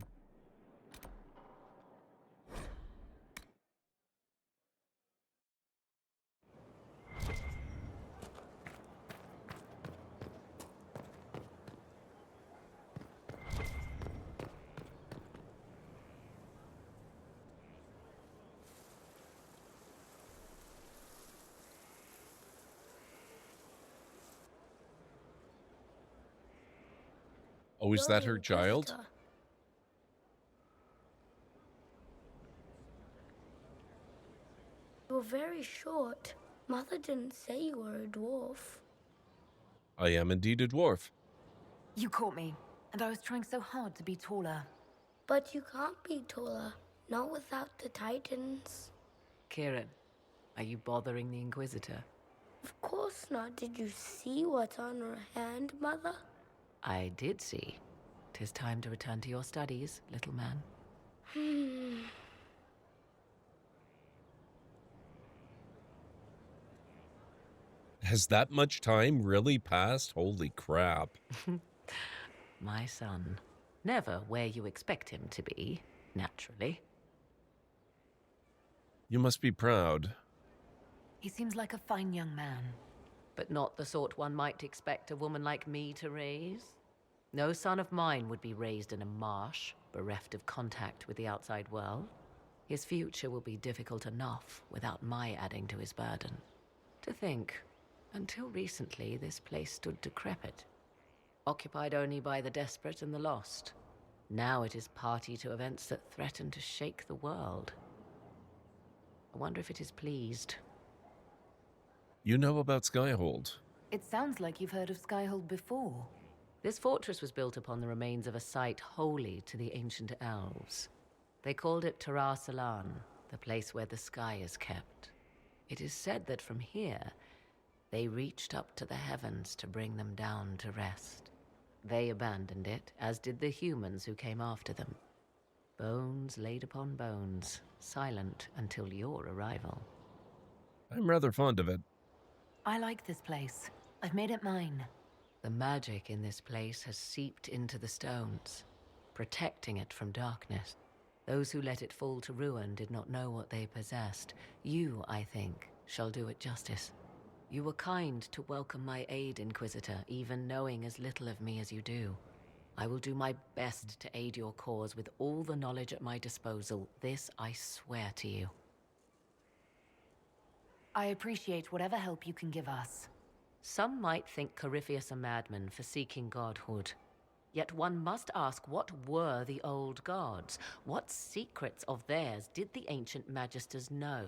Oh, is that her child? You were very short. Mother didn't say you were a dwarf. I am indeed a dwarf. You caught me, and I was trying so hard to be taller. But you can't be taller, not without the Titans. Kieran, are you bothering the Inquisitor? Of course not. Did you see what's on her hand, Mother? I did see. 'Tis time to return to your studies, little man. Has that much time really passed? Holy crap. My son. Never where you expect him to be, naturally. You must be proud. He seems like a fine young man. But not the sort one might expect a woman like me to raise. No son of mine would be raised in a marsh, bereft of contact with the outside world. His future will be difficult enough without my adding to his burden. To think, until recently this place stood decrepit, occupied only by the desperate and the lost. Now it is party to events that threaten to shake the world. I wonder if it is pleased. You know about Skyhold? It sounds like you've heard of Skyhold before. This fortress was built upon the remains of a site holy to the ancient elves. They called it Tarar Salan, the place where the sky is kept. It is said that from here, they reached up to the heavens to bring them down to rest. They abandoned it, as did the humans who came after them. Bones laid upon bones, silent until your arrival. I'm rather fond of it. I like this place. I've made it mine. The magic in this place has seeped into the stones, protecting it from darkness. Those who let it fall to ruin did not know what they possessed. You, I think, shall do it justice. You were kind to welcome my aid, Inquisitor, even knowing as little of me as you do. I will do my best to aid your cause with all the knowledge at my disposal. This I swear to you. I appreciate whatever help you can give us. Some might think Corypheus a madman for seeking godhood. Yet one must ask, what were the old gods? What secrets of theirs did the ancient magisters know?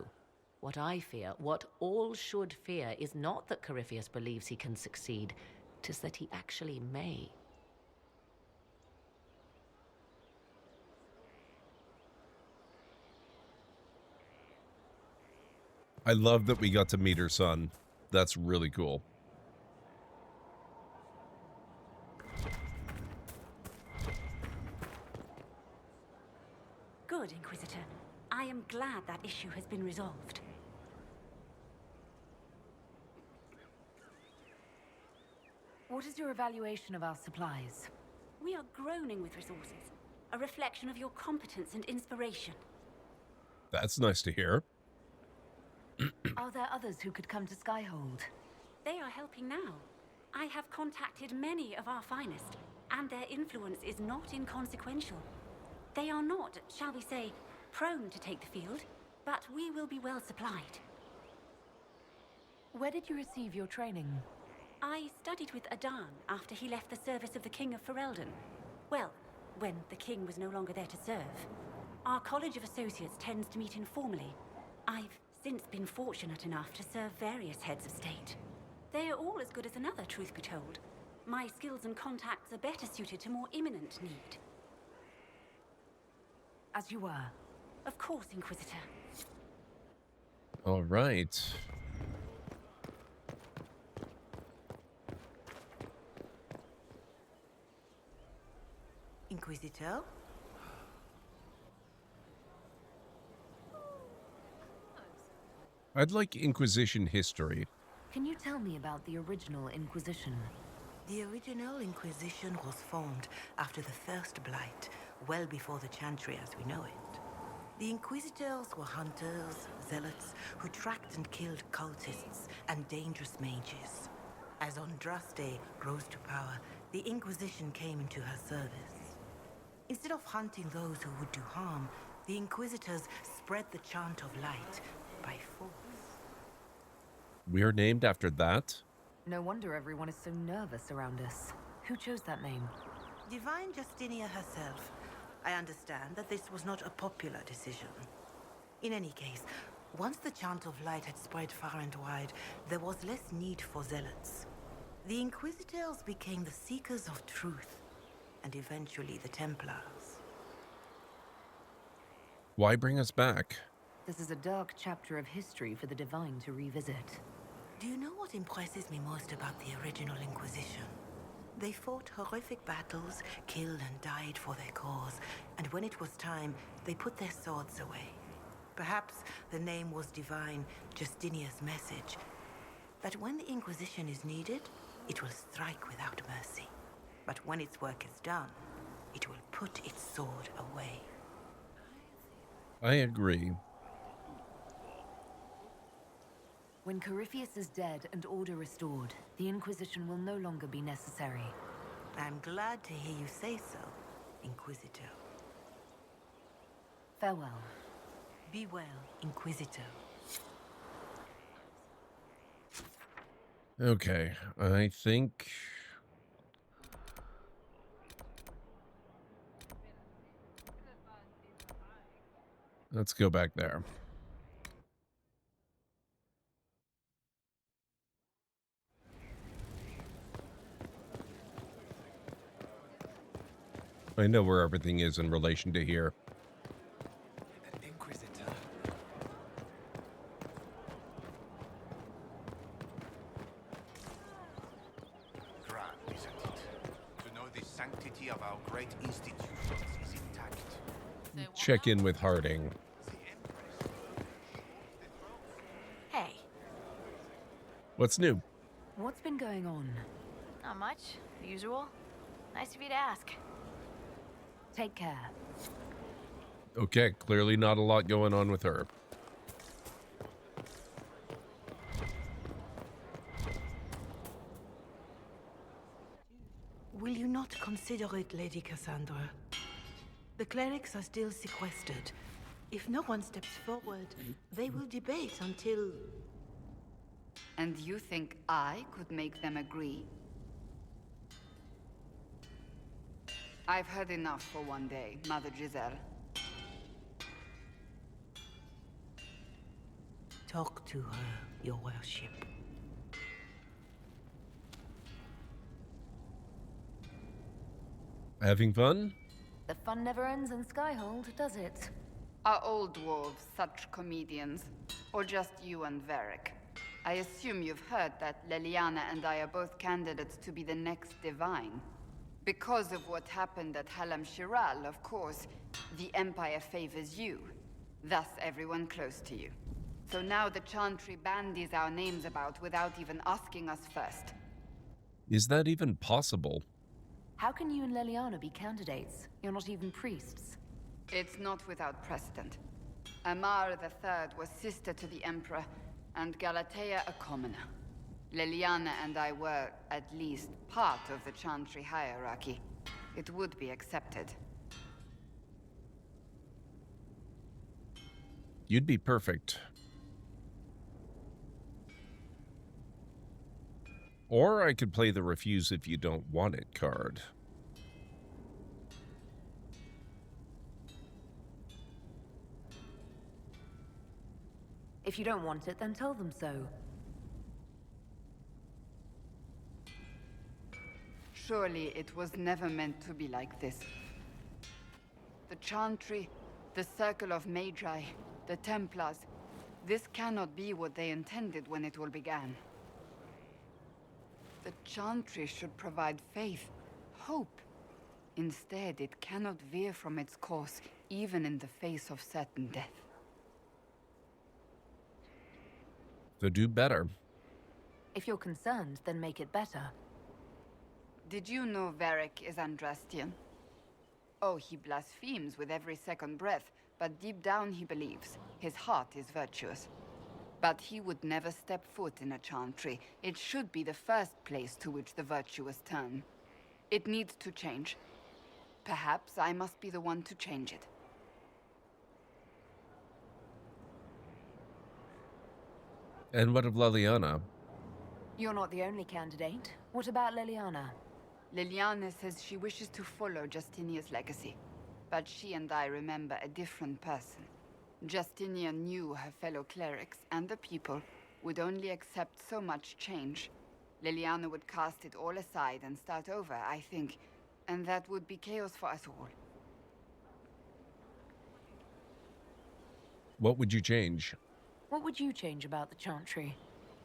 What I fear, what all should fear, is not that Corypheus believes he can succeed, 'tis that he actually may. I love that we got to meet her son. That's really cool. Good, Inquisitor. I am glad that issue has been resolved. What is your evaluation of our supplies? We are groaning with resources, a reflection of your competence and inspiration. That's nice to hear. Are there others who could come to Skyhold? They are helping now. I have contacted many of our finest, and their influence is not inconsequential. They are not, shall we say, prone to take the field, but we will be well supplied. Where did you receive your training? I studied with Adan after he left the service of the King of Ferelden. Well, when the king was no longer there to serve. Our College of Associates tends to meet informally. I've since been fortunate enough to serve various heads of state. They are all as good as another, truth be told. My skills and contacts are better suited to more imminent need. As you were. Of course, Inquisitor. All right. Inquisitor? I'd like Inquisition history. Can you tell me about the original Inquisition? The original Inquisition was formed after the First Blight, well before the Chantry as we know it. The Inquisitors were hunters, zealots, who tracked and killed cultists and dangerous mages. As Andraste rose to power, the Inquisition came into her service. Instead of hunting those who would do harm, the Inquisitors spread the chant of light by force. We are named after that? No wonder everyone is so nervous around us. Who chose that name? Divine Justinia herself. I understand that this was not a popular decision. In any case, once the chant of light had spread far and wide, there was less need for zealots. The Inquisitors became the seekers of truth, and eventually the Templars. Why bring us back? This is a dark chapter of history for the Divine to revisit. Do you know what impresses me most about the original Inquisition? They fought horrific battles, killed and died for their cause, and when it was time, they put their swords away. Perhaps the name was Divine Justinia's message, that when the Inquisition is needed, it will strike without mercy. But when its work is done, it will put its sword away. I agree. When Corypheus is dead and order restored, the Inquisition will no longer be necessary. I'm glad to hear you say so, Inquisitor. Farewell. Be well, Inquisitor. Okay, I think... Let's go back there. I know where everything is in relation to here. Inquisitor. Grand, isn't it? To know the sanctity of our great institutions is intact. Check in with Harding. Hey. What's new? What's been going on? Not much. The usual. Nice of you to ask. Take care. Okay, clearly not a lot going on with her. Will you not consider it, Lady Cassandra? The clerics are still sequestered. If no one steps forward, they will debate until... And you think I could make them agree? I've had enough for one day, Mother Giselle. Talk to her, your worship. Having fun? The fun never ends in Skyhold, does it? Are all dwarves such comedians? Or just you and Varric? I assume you've heard that Leliana and I are both candidates to be the next Divine. Because of what happened at Halam Shiral, of course, the Empire favors you. Thus, everyone close to you. So now the Chantry bandies our names about without even asking us first. Is that even possible? How can you and Leliana be candidates? You're not even priests. It's not without precedent. Amar III was sister to the Emperor, and Galatea a commoner. Leliana and I were, at least, part of the Chantry hierarchy. It would be accepted. You'd be perfect. Or I could play the refuse if you don't want it card. If you don't want it, then tell them so. Surely it was never meant to be like this. The Chantry, the Circle of Magi, the Templars. This cannot be what they intended when it all began. The Chantry should provide faith, hope. Instead, it cannot veer from its course, even in the face of certain death. So do better. If you're concerned, then make it better. Did you know Varric is Andrastian? Oh, he blasphemes with every second breath, but deep down he believes. His heart is virtuous. But he would never step foot in a Chantry. It should be the first place to which the virtuous turn. It needs to change. Perhaps I must be the one to change it. And what of Leliana? You're not the only candidate. What about Leliana? Liliana says she wishes to follow Justinia's legacy. But she and I remember a different person. Justinia knew her fellow clerics and the people would only accept so much change. Liliana would cast it all aside and start over, I think. And that would be chaos for us all. What would you change? What would you change about the Chantry?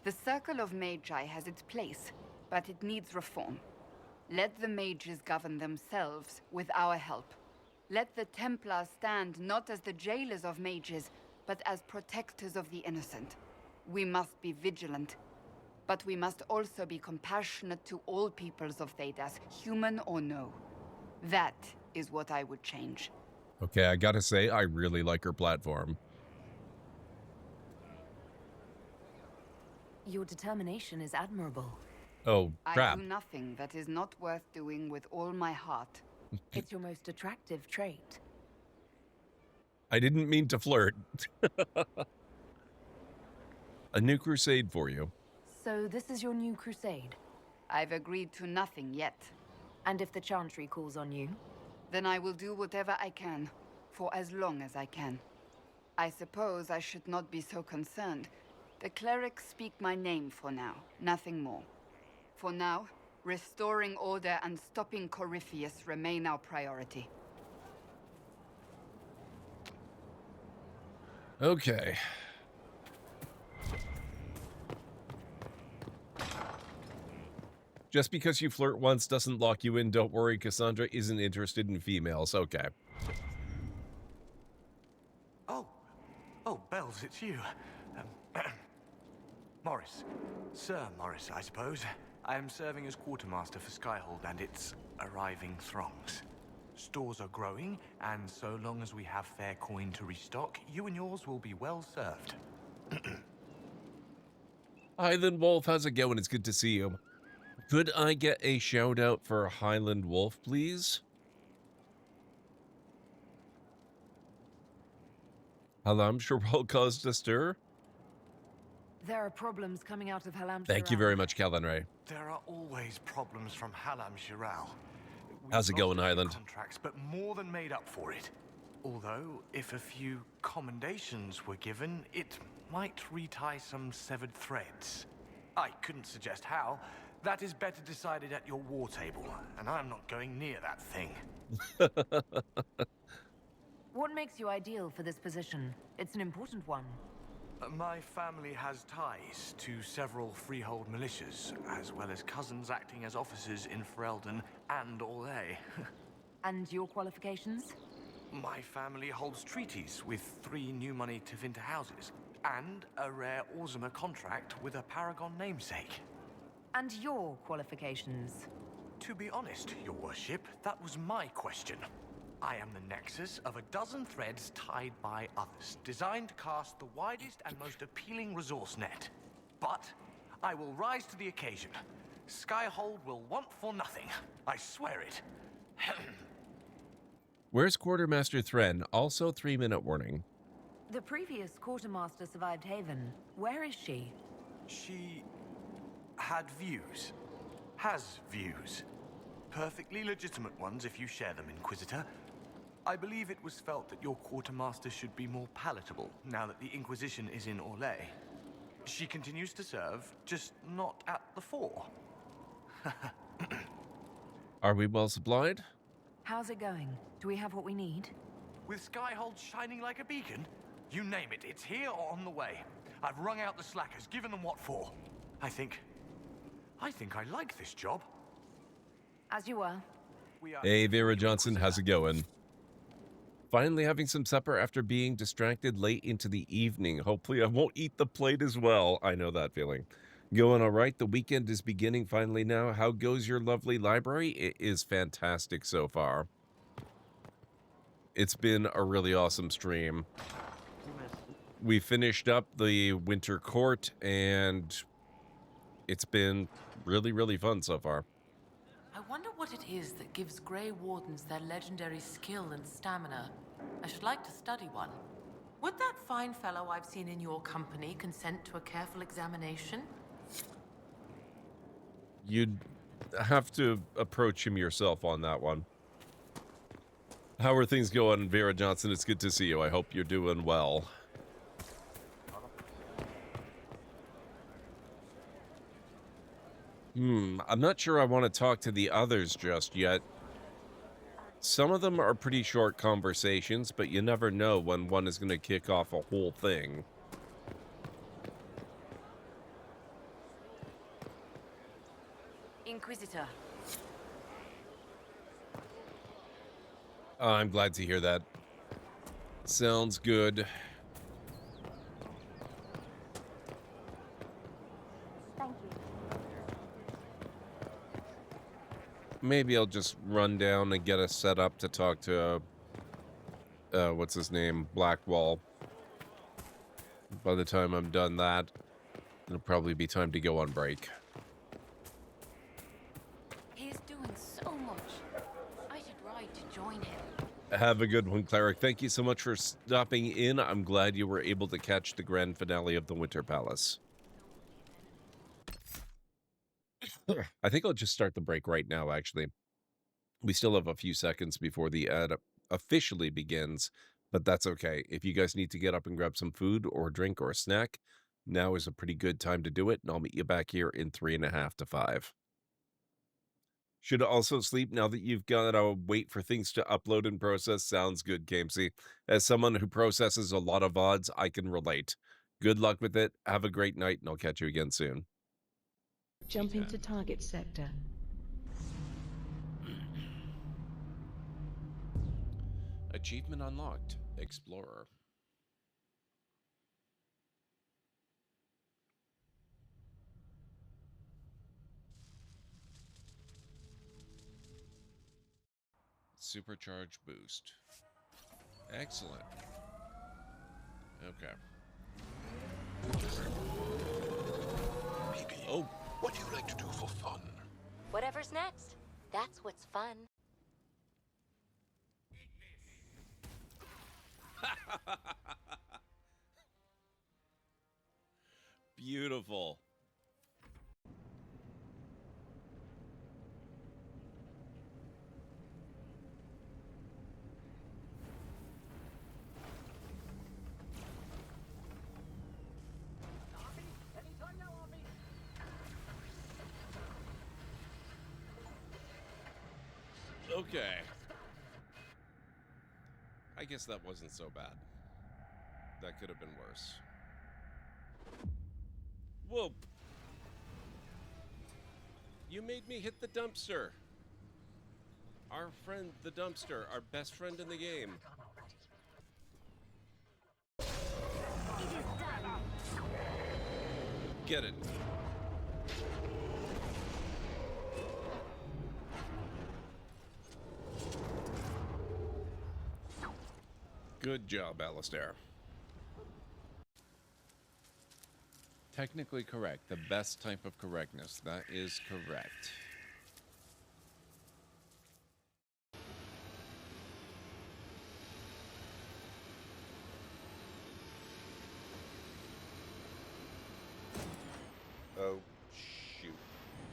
The Circle of Magi has its place, but it needs reform. Let the mages govern themselves with our help. Let the Templars stand not as the jailers of mages, but as protectors of the innocent. We must be vigilant, but we must also be compassionate to all peoples of Thedas, human or no. That is what I would change. Okay, I gotta say, I really like her platform. Your determination is admirable. Oh, crap. I do nothing that is not worth doing with all my heart. It's your most attractive trait. I didn't mean to flirt. A new crusade for you. So this is your new crusade? I've agreed to nothing yet. And if the Chantry calls on you? Then I will do whatever I can, for as long as I can. I suppose I should not be so concerned. The clerics speak my name for now, nothing more. For now, restoring order and stopping Corypheus remain our priority. Okay. Just because you flirt once doesn't lock you in. Don't worry, Cassandra isn't interested in females. Okay. Oh, Bells, it's you. Morris. Sir Morris, I suppose. I am serving as quartermaster for Skyhold and its arriving throngs. Stores are growing, and so long as we have fair coin to restock, you and yours will be well served. Highland Wolf, how's it going? It's good to see you. Could I get a shout out for Highland Wolf, please? Halamshire will cause a stir. There are problems coming out of Halamshire. Thank you very much, Callan. There are always problems from Halam Shiral. How's it going, Highland? Contracts, but more than made up for it. Although, if a few commendations were given, it might retie some severed threads. I couldn't suggest how. That is better decided at your war table, and I'm not going near that thing. What makes you ideal for this position? It's an important one. My family has ties to several freehold militias, as well as cousins acting as officers in Ferelden and Orlais. And your qualifications? My family holds treaties with 3 new money Tevinter houses, and a rare Orzuma contract with a Paragon namesake. And your qualifications? To be honest, Your Worship, that was my question. I am the nexus of a dozen threads tied by others, designed to cast the widest and most appealing resource net. But I will rise to the occasion. Skyhold will want for nothing. I swear it. Where's Quartermaster Thren? Also 3-minute warning. The previous quartermaster survived Haven. Where is she? She had views. Has views. Perfectly legitimate ones if you share them, Inquisitor. I believe it was felt that your quartermaster should be more palatable now that the Inquisition is in Orlais. She continues to serve, just not at the fore. Are we well supplied? How's it going? Do we have what we need? With Skyhold shining like a beacon? You name it, it's here or on the way. I've wrung out the slackers, given them what for. I think I like this job. As you were. Hey, Vera Johnson, how's it going? Finally having some supper after being distracted late into the evening. Hopefully I won't eat the plate as well. I know that feeling. Going all right. The weekend is beginning finally now. How goes your lovely library? It is fantastic so far. It's been a really awesome stream. We finished up the Winter Court, and it's been really, really fun so far. I wonder what it is that gives Grey Wardens their legendary skill and stamina. I should like to study one. Would that fine fellow I've seen in your company consent to a careful examination? You'd have to approach him yourself on that one. How are things going, Vera Johnson? It's good to see you. I hope you're doing well. I'm not sure I want to talk to the others just yet. Some of them are pretty short conversations, but you never know when one is going to kick off a whole thing. Inquisitor. I'm glad to hear that. Sounds good. Thank you. Maybe I'll just run down and get us set up to talk to, what's his name? Blackwall. By the time I'm done that, it'll probably be time to go on break. He's doing so much. I should ride to join him. Have a good one, Cleric. Thank you so much for stopping in. I'm glad you were able to catch the grand finale of the Winter Palace. I think I'll just start the break right now, actually. We still have a few seconds before the ad officially begins, but that's okay. If you guys need to get up and grab some food or drink or a snack, now is a pretty good time to do it, and I'll meet you back here in 3.5 to 5. Should also sleep now that you've got to wait for things to upload and process. Sounds good, Gamesy. As someone who processes a lot of VODs, I can relate. Good luck with it. Have a great night, and I'll catch you again soon. Jumping to target sector. Achievement unlocked. Explorer. Supercharge boost. Excellent. Okay. Oh, what do you like to do for fun? Whatever's next. That's what's fun. Beautiful. Okay. I guess that wasn't so bad. That could have been worse. Whoa! You made me hit the dumpster. Our friend, the dumpster, our best friend in the game. Get it. Good job, Alistair. Technically correct. The best type of correctness. That is correct. Oh, shoot.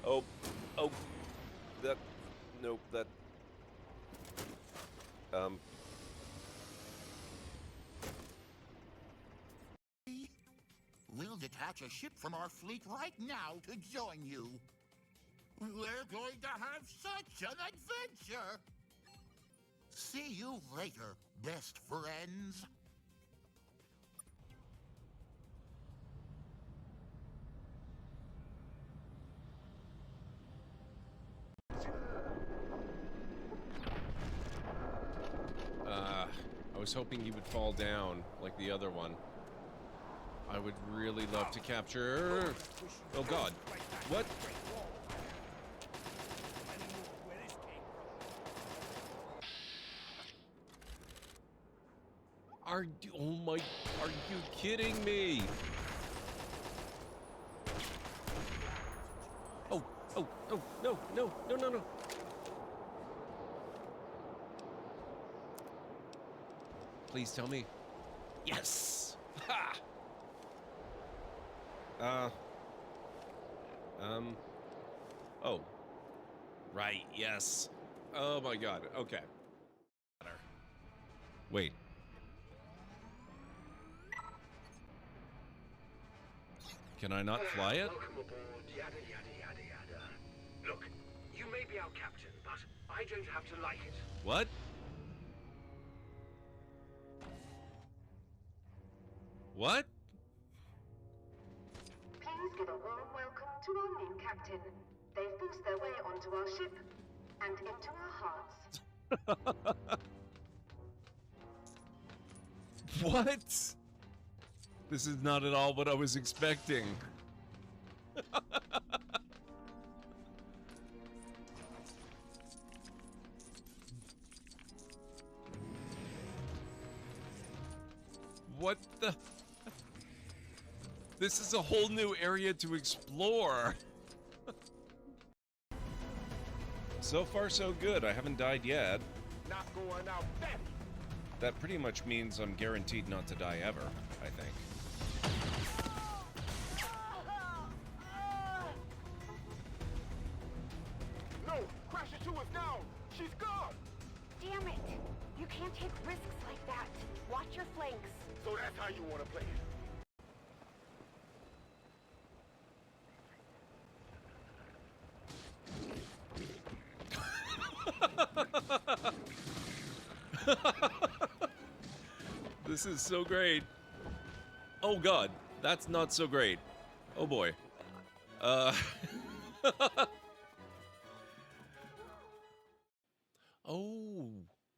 Oh, that, nope, that, We'll detach a ship from our fleet right now to join you. We're going to have such an adventure! See you later, best friends. I was hoping he would fall down like the other one. I would really love to capture... Oh god. What? Oh my... Are you kidding me? Oh, no. Please tell me. Yes! Ha! Oh. Right, yes. Oh my god, okay. Wait. Can I not fly it? Welcome aboard, yada yada yada yada. Look, you may be our captain, but I don't have to like it. What? What? Please give a warm welcome to our new captain. They've forced their way onto our ship and into our hearts. What? This is not at all what I was expecting. What the? This is a whole new area to explore. So far, so good. I haven't died yet. Not going out that. That pretty much means I'm guaranteed not to die ever, I think. No, crash it to us now. She's gone. Damn it! You can't take risks like that. Watch your flanks. So that's how you want to play it. This is so great. Oh god, that's not so great. Oh boy. Oh,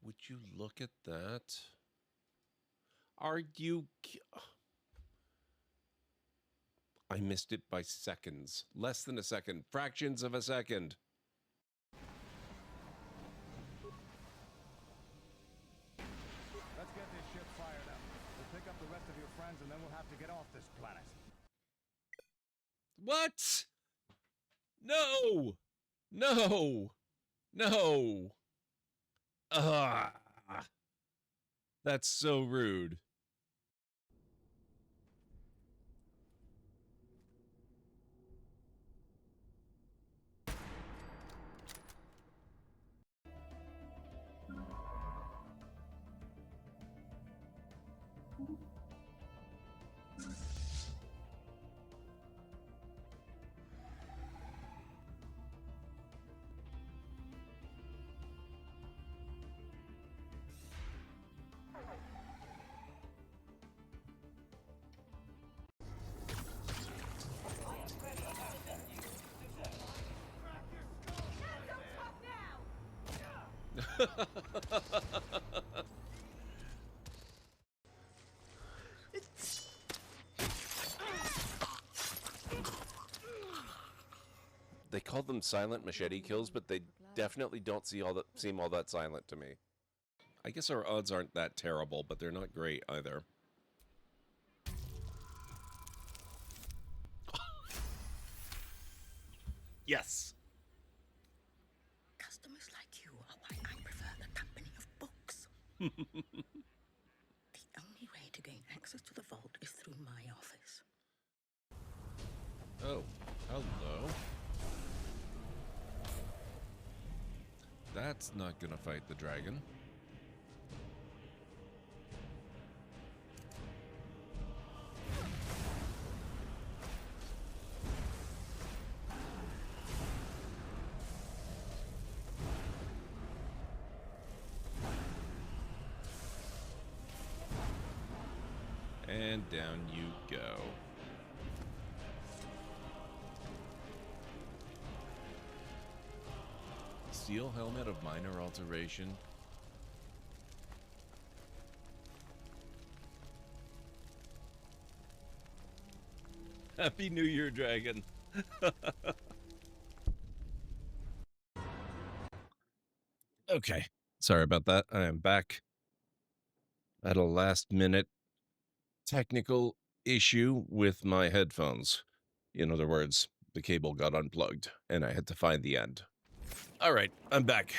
would you look at that? Are you... I missed it by seconds. Less than a second. Fractions of a second. Let's get this ship fired up. We'll pick up the rest of your friends and then we'll have to get off this planet. What? No! No! No! That's so rude. They call them silent machete kills, but they definitely don't seem all that silent to me. I guess our odds aren't that terrible, but they're not great either. Yes. Customers like you are why I prefer the company of books. The only way to gain access to the vault is through my office. Oh, hello. That's not gonna fight the dragon. And down you go. Steel helmet of minor alteration. Happy New Year, dragon. Okay. Sorry about that. I am back. I had a last minute technical issue with my headphones. In other words, the cable got unplugged and I had to find the end. All right, I'm back.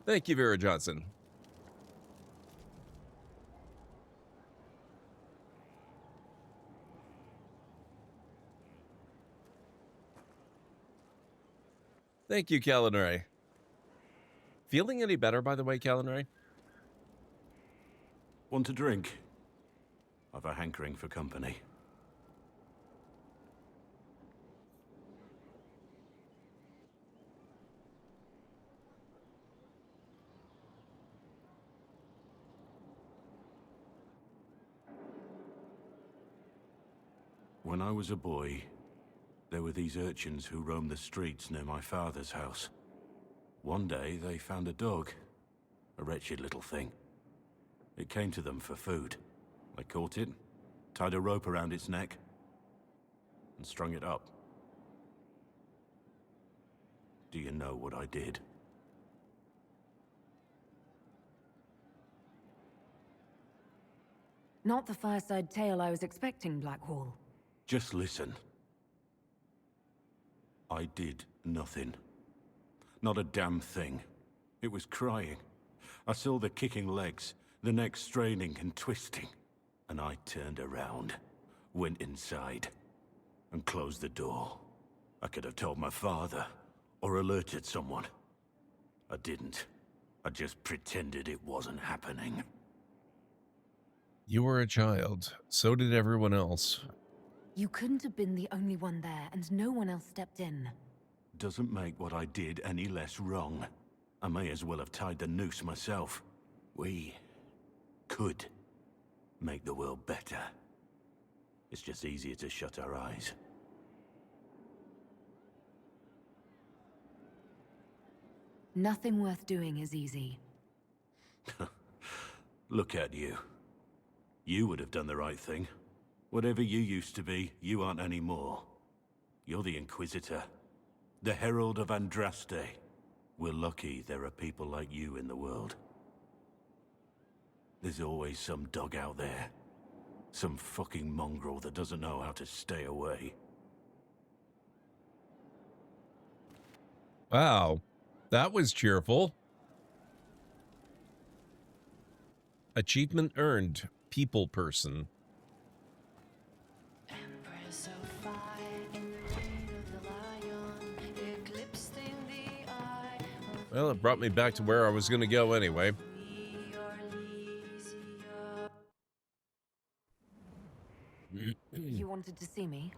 Thank you, Vera Johnson. Thank you, Calinari. Feeling any better, by the way, Calinari? Want a drink? I've a hankering for company. When I was a boy, there were these urchins who roamed the streets near my father's house. One day, they found a dog. A wretched little thing. It came to them for food. I caught it, tied a rope around its neck, and strung it up. Do you know what I did? Not the fireside tale I was expecting, Blackwall. Just listen. I did nothing. Not a damn thing. It was crying. I saw the kicking legs, the neck straining and twisting. And I turned around, went inside, and closed the door. I could have told my father, or alerted someone. I didn't. I just pretended it wasn't happening. You were a child. So did everyone else. You couldn't have been the only one there, and no one else stepped in. Doesn't make what I did any less wrong. I may as well have tied the noose myself. We could make the world better. It's just easier to shut our eyes. Nothing worth doing is easy. Look at you. You would have done the right thing. Whatever you used to be, you aren't anymore. You're the Inquisitor. The Herald of Andraste. We're lucky there are people like you in the world. There's always some dog out there. Some fucking mongrel that doesn't know how to stay away. Wow, that was cheerful. Achievement earned. People person. Well, it brought me back to where I was going to go anyway. You wanted to see me?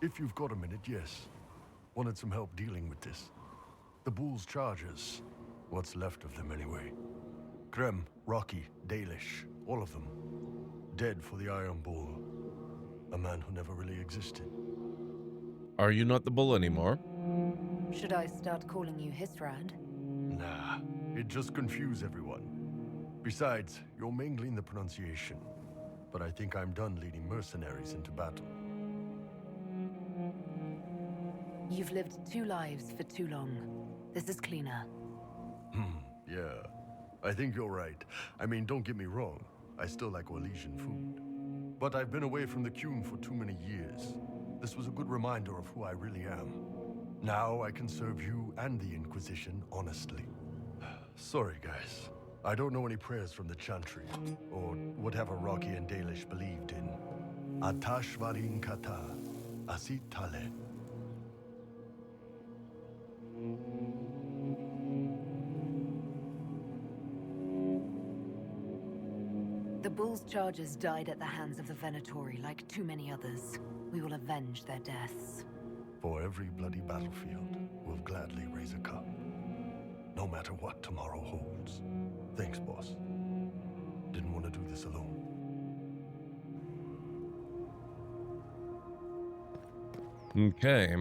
If you've got a minute, yes. Wanted some help dealing with this. The Bull's charges. What's left of them anyway. Krem, Rocky, Dalish, all of them. Dead for the Iron Bull. A man who never really existed. Are you not the bull anymore? Should I start calling you Hisrad? Nah, it just confuse everyone. Besides, you're mangling the pronunciation. But I think I'm done leading mercenaries into battle. You've lived 2 lives for too long. This is cleaner. Yeah. I think you're right. I mean, don't get me wrong. I still like Orlesian food. But I've been away from the Qun for too many years. This was a good reminder of who I really am. Now I can serve you and the Inquisition honestly. Sorry, guys. I don't know any prayers from the Chantry, or whatever Rocky and Dalish believed in. Atash varin kata, asit tale. The Bull's charges died at the hands of the Venatori like too many others. We will avenge their deaths. For every bloody battlefield, we'll gladly raise a cup. No matter what tomorrow holds. Thanks, boss. Didn't want to do this alone. Okay.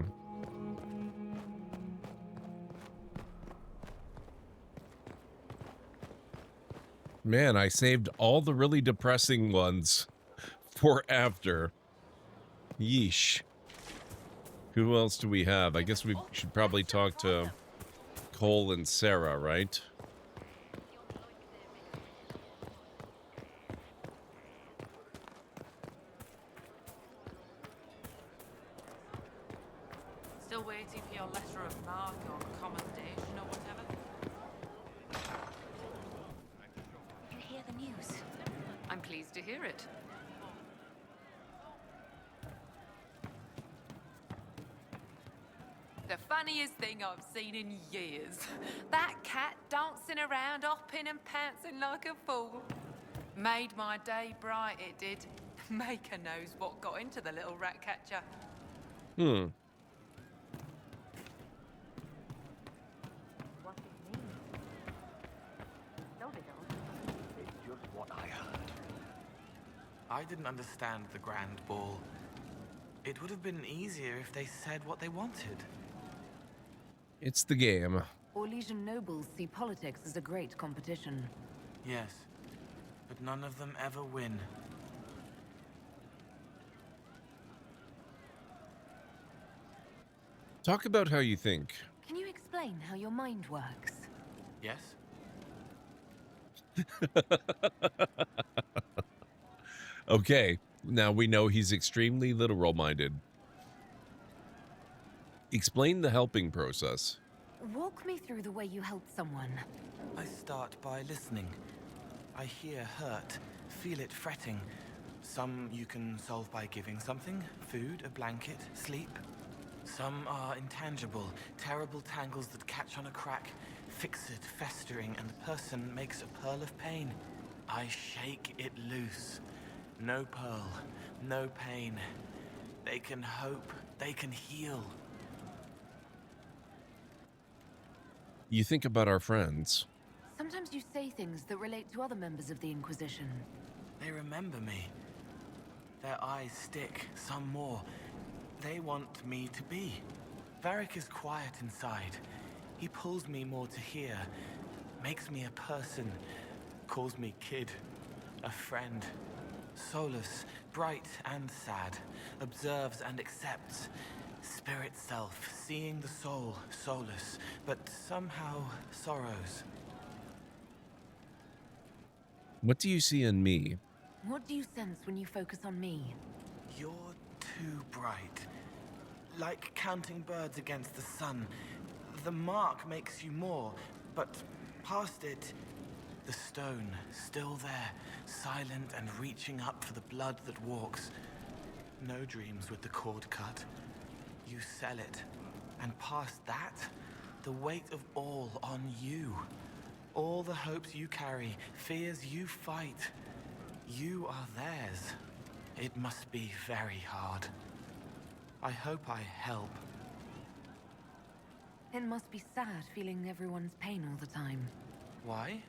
Man, I saved all the really depressing ones for after. Yeesh. Who else do we have? I guess we should probably talk to Cole and Sarah, right? Still waiting for your letter of marque or commendation or whatever? You hear the news? I'm pleased to hear it. The funniest thing I've seen in years. That cat dancing around, hopping and pouncing like a fool. Made my day bright, it did. Maker knows what got into the little rat catcher. It's just what I heard. I didn't understand the Grand Ball. It would have been easier if they said what they wanted. It's the game. Orlesian nobles see politics as a great competition. Yes, but none of them ever win. Talk about how you think. Can you explain how your mind works? Yes? Okay, now we know he's extremely literal-minded. Explain the helping process. Walk me through the way you help someone. I start by listening. I hear hurt, feel it fretting. Some you can solve by giving something, food, a blanket, sleep. Some are intangible, terrible tangles that catch on a crack, fixed, festering, and the person makes a pearl of pain. I shake it loose. No pearl, no pain. They can hope, they can heal. You think about our friends. Sometimes you say things that relate to other members of the Inquisition. They remember me. Their eyes stick, some more. They want me to be. Varric is quiet inside. He pulls me more to hear, makes me a person, calls me kid, a friend. Solus, bright and sad, observes and accepts. Spirit self, seeing the soul, Solus, but somehow sorrows. What do you see in me? What do you sense when you focus on me? You're too bright. Like counting birds against the sun. The mark makes you more, but past it, the stone, still there, silent and reaching up for the blood that walks. No dreams with the cord cut. You sell it, and past that, the weight of all on you. All the hopes you carry, fears you fight. You are theirs. It must be very hard. I hope I help. It must be sad feeling everyone's pain all the time. Why?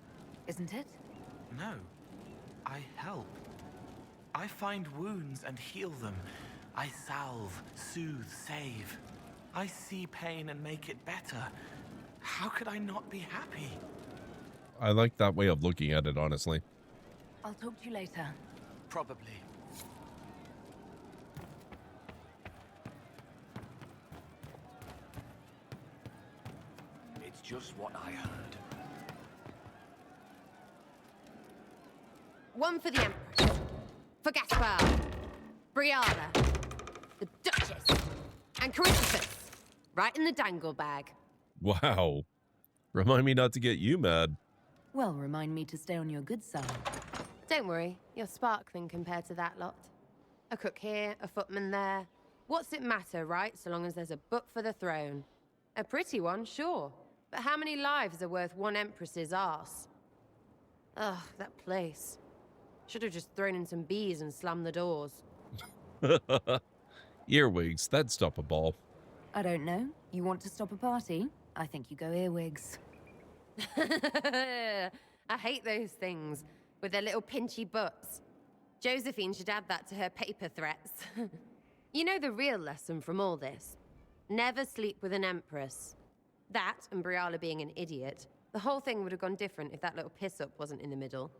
Isn't it? No. I help. I find wounds and heal them. I salve, soothe, save. I see pain and make it better. How could I not be happy? I like that way of looking at it, honestly. I'll talk to you later. Probably. just what I heard. One for the Empress. For Gaspard. Brianna. The Duchess. And Christopher. Right in the dangle bag. Wow. Remind me not to get you mad. Well, remind me to stay on your good side. Don't worry, you're sparkling compared to that lot. A cook here, a footman there. What's it matter, right? So long as there's a book for the throne. A pretty one, sure. But how many lives are worth one empress's arse? Ugh, that place. Should have just thrown in some bees and slammed the doors. Earwigs, that'd stop a ball. I don't know. You want to stop a party? I think you go earwigs. I hate those things, with their little pinchy butts. Josephine should add that to her paper threats. You know the real lesson from all this? Never sleep with an empress. That, and Briala being an idiot, the whole thing would have gone different if that little piss-up wasn't in the middle.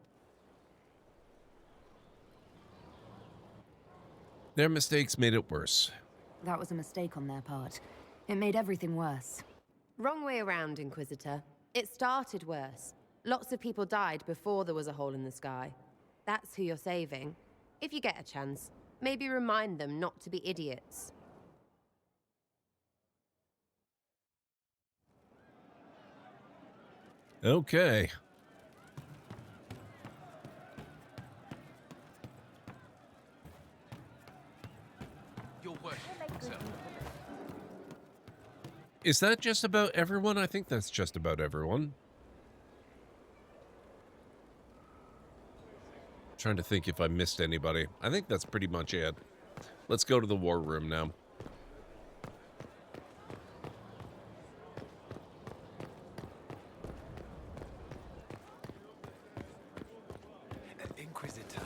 Their mistakes made it worse. That was a mistake on their part. It made everything worse. Wrong way around, Inquisitor. It started worse. Lots of people died before there was a hole in the sky. That's who you're saving. If you get a chance, maybe remind them not to be idiots. Okay. Your worship, sir. Is that just about everyone? I think that's just about everyone. Trying to think if I missed anybody. I think that's pretty much it. Let's go to the war room now. Inquisitor.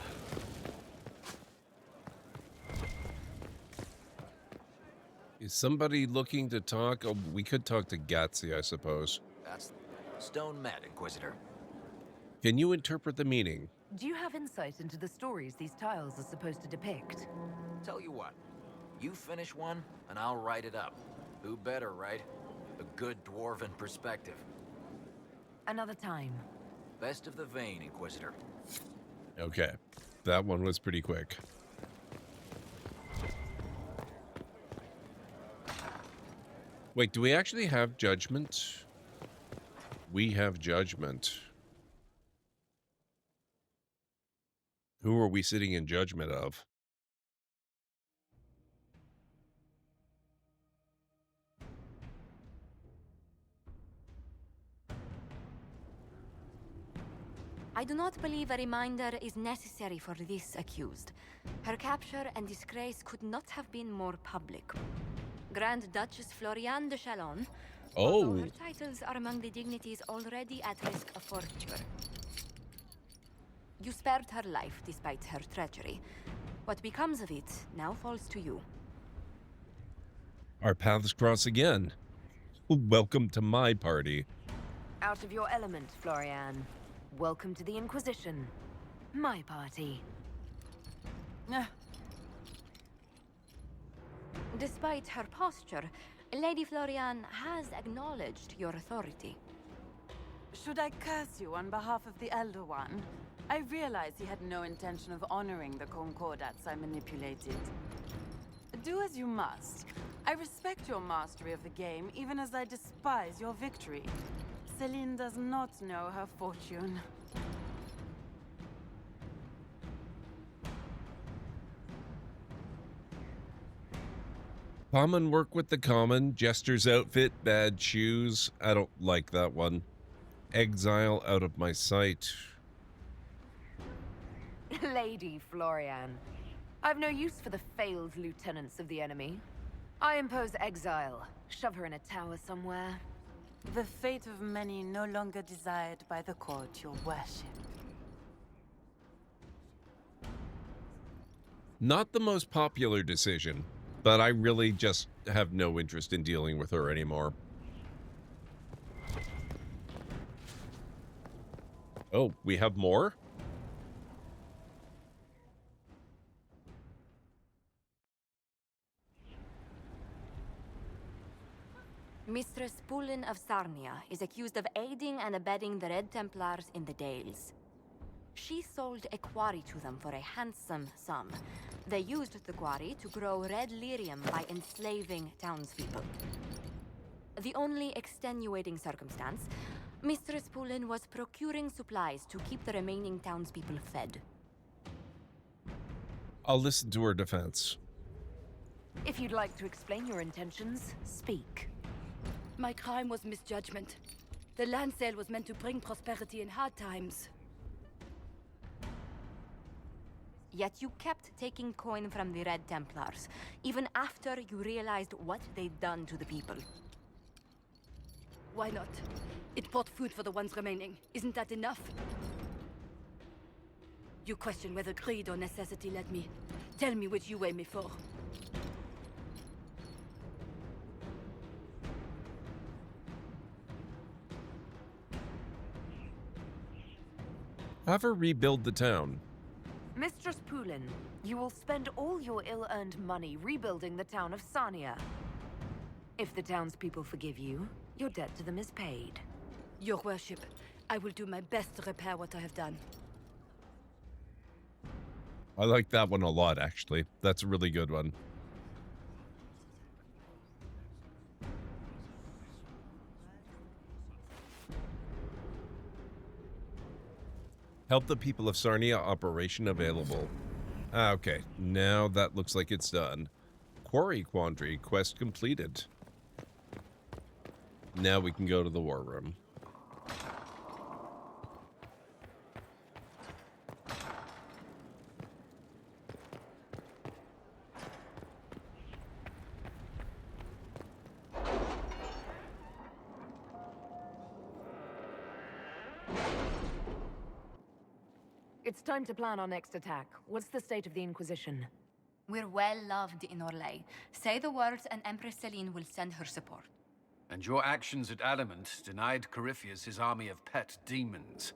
Is somebody looking to talk? Oh, we could talk to Gatsy, I suppose. That's stone mad, Inquisitor. Can you interpret the meaning? Do you have insight into the stories these tiles are supposed to depict? Tell you what, you finish one, and I'll write it up. Who better, right? A good dwarven perspective. Another time. Best of the vein, Inquisitor. Okay. That one was pretty quick. Wait, do we actually have judgment? We have judgment. Who are we sitting in judgment of? I do not believe a reminder is necessary for this accused. Her capture and disgrace could not have been more public. Grand Duchess Floriane de Chalon. Although her titles are among the dignities already at risk of forfeiture. You spared her life despite her treachery. What becomes of it now falls to you. Our paths cross again. Welcome to my party. Out of your element, Floriane. Welcome to the Inquisition. My party. Despite her posture, Lady Floriane has acknowledged your authority. Should I curse you on behalf of the Elder One? I realize he had no intention of honoring the concordats I manipulated. Do as you must. I respect your mastery of the game, even as I despise your victory. Celine does not know her fortune. Common work with the common. Jester's outfit, bad shoes. I don't like that one. Exile out of my sight. Lady Floriane, I've no use for the failed lieutenants of the enemy. I impose exile. Shove her in a tower somewhere. The fate of many no longer desired by the court, your worship. Not the most popular decision, but I really just have no interest in dealing with her anymore. Oh, we have more? Mistress Pulin of Sarnia is accused of aiding and abetting the Red Templars in the Dales. She sold a quarry to them for a handsome sum. They used the quarry to grow red lyrium by enslaving townspeople. The only extenuating circumstance, Mistress Pulin was procuring supplies to keep the remaining townspeople fed. I'll listen to her defense. If you'd like to explain your intentions, speak. My crime was misjudgment. The land sale was meant to bring prosperity in hard times. Yet you kept taking coin from the Red Templars, even after you realized what they'd done to the people. Why not? It bought food for the ones remaining. Isn't that enough? You question whether greed or necessity led me. Tell me which you weigh me for. Have her rebuild the town. Mistress Pulin, you will spend all your ill-earned money rebuilding the town of Sarnia. If the townspeople forgive you, your debt to them is paid. Your worship, I will do my best to repair what I have done. I like that one a lot, actually. That's a really good one. Help the people of Sarnia operation available. Ah, okay, now that looks like it's done. Quarry Quandary quest completed. Now we can go to the war room. It's time to plan our next attack. What's the state of the Inquisition? We're well loved in Orlais. Say the words and Empress Celine will send her support. And your actions at Adamant denied Corypheus his army of pet demons.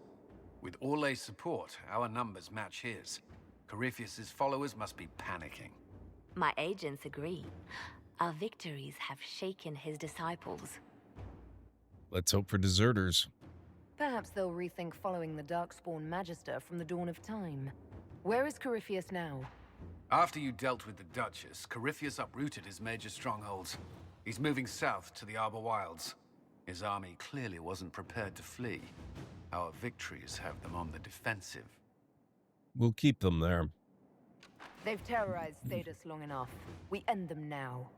With Orlais' support, our numbers match his. Corypheus' followers must be panicking. My agents agree. Our victories have shaken his disciples. Let's hope for deserters. Perhaps they'll rethink following the Darkspawn Magister from the dawn of time. Where is Corypheus now? After you dealt with the Duchess, Corypheus uprooted his major strongholds. He's moving south to the Arbor Wilds. His army clearly wasn't prepared to flee. Our victories have them on the defensive. We'll keep them there. They've terrorized Thedas long enough. We end them now.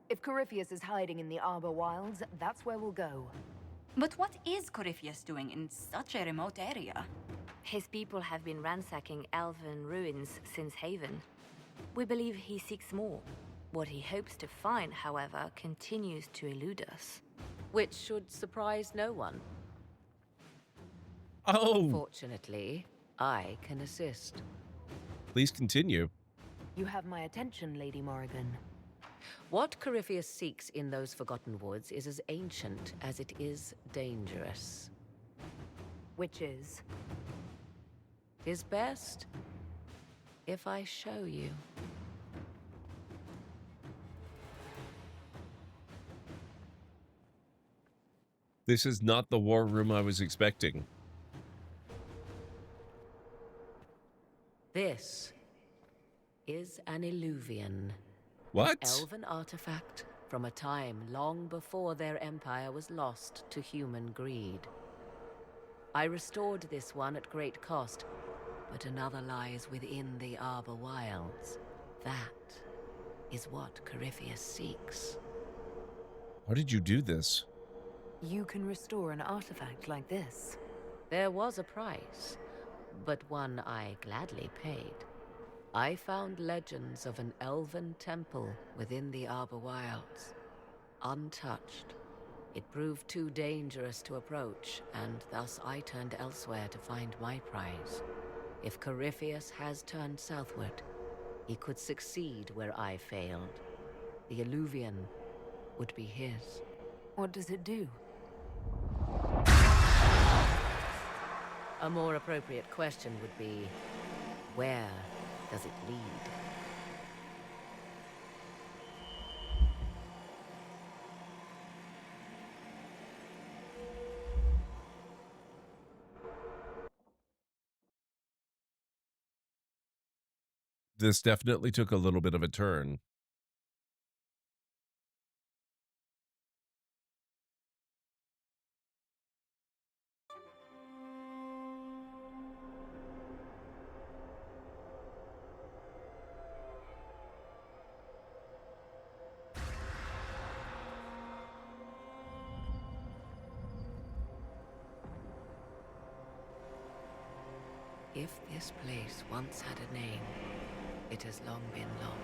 If Corypheus is hiding in the Arbor Wilds, that's where we'll go. But what is Corypheus doing in such a remote area? His people have been ransacking elven ruins since Haven. We believe he seeks more. What he hopes to find, however, continues to elude us. Which should surprise no one. Oh! Fortunately, I can assist. Please continue. You have my attention, Lady Morrigan. What Corypheus seeks in those Forgotten Woods is as ancient as it is dangerous. Which is? Is best if I show you. This is not the war room I was expecting. This is an Illuvian. What? Elven artifact from a time long before their empire was lost to human greed. I restored this one at great cost, but another lies within the Arbor Wilds. That is what Corypheus seeks. How did you do this? You can restore an artifact like this. There was a price, but one I gladly paid. I found legends of an elven temple within the Arbor Wilds, untouched. It proved too dangerous to approach, and thus I turned elsewhere to find my prize. If Corypheus has turned southward, he could succeed where I failed. The Illuvian would be his. What does it do? A more appropriate question would be, where does it lead? This definitely took a little bit of a turn. If this place once had a name, it has long been lost.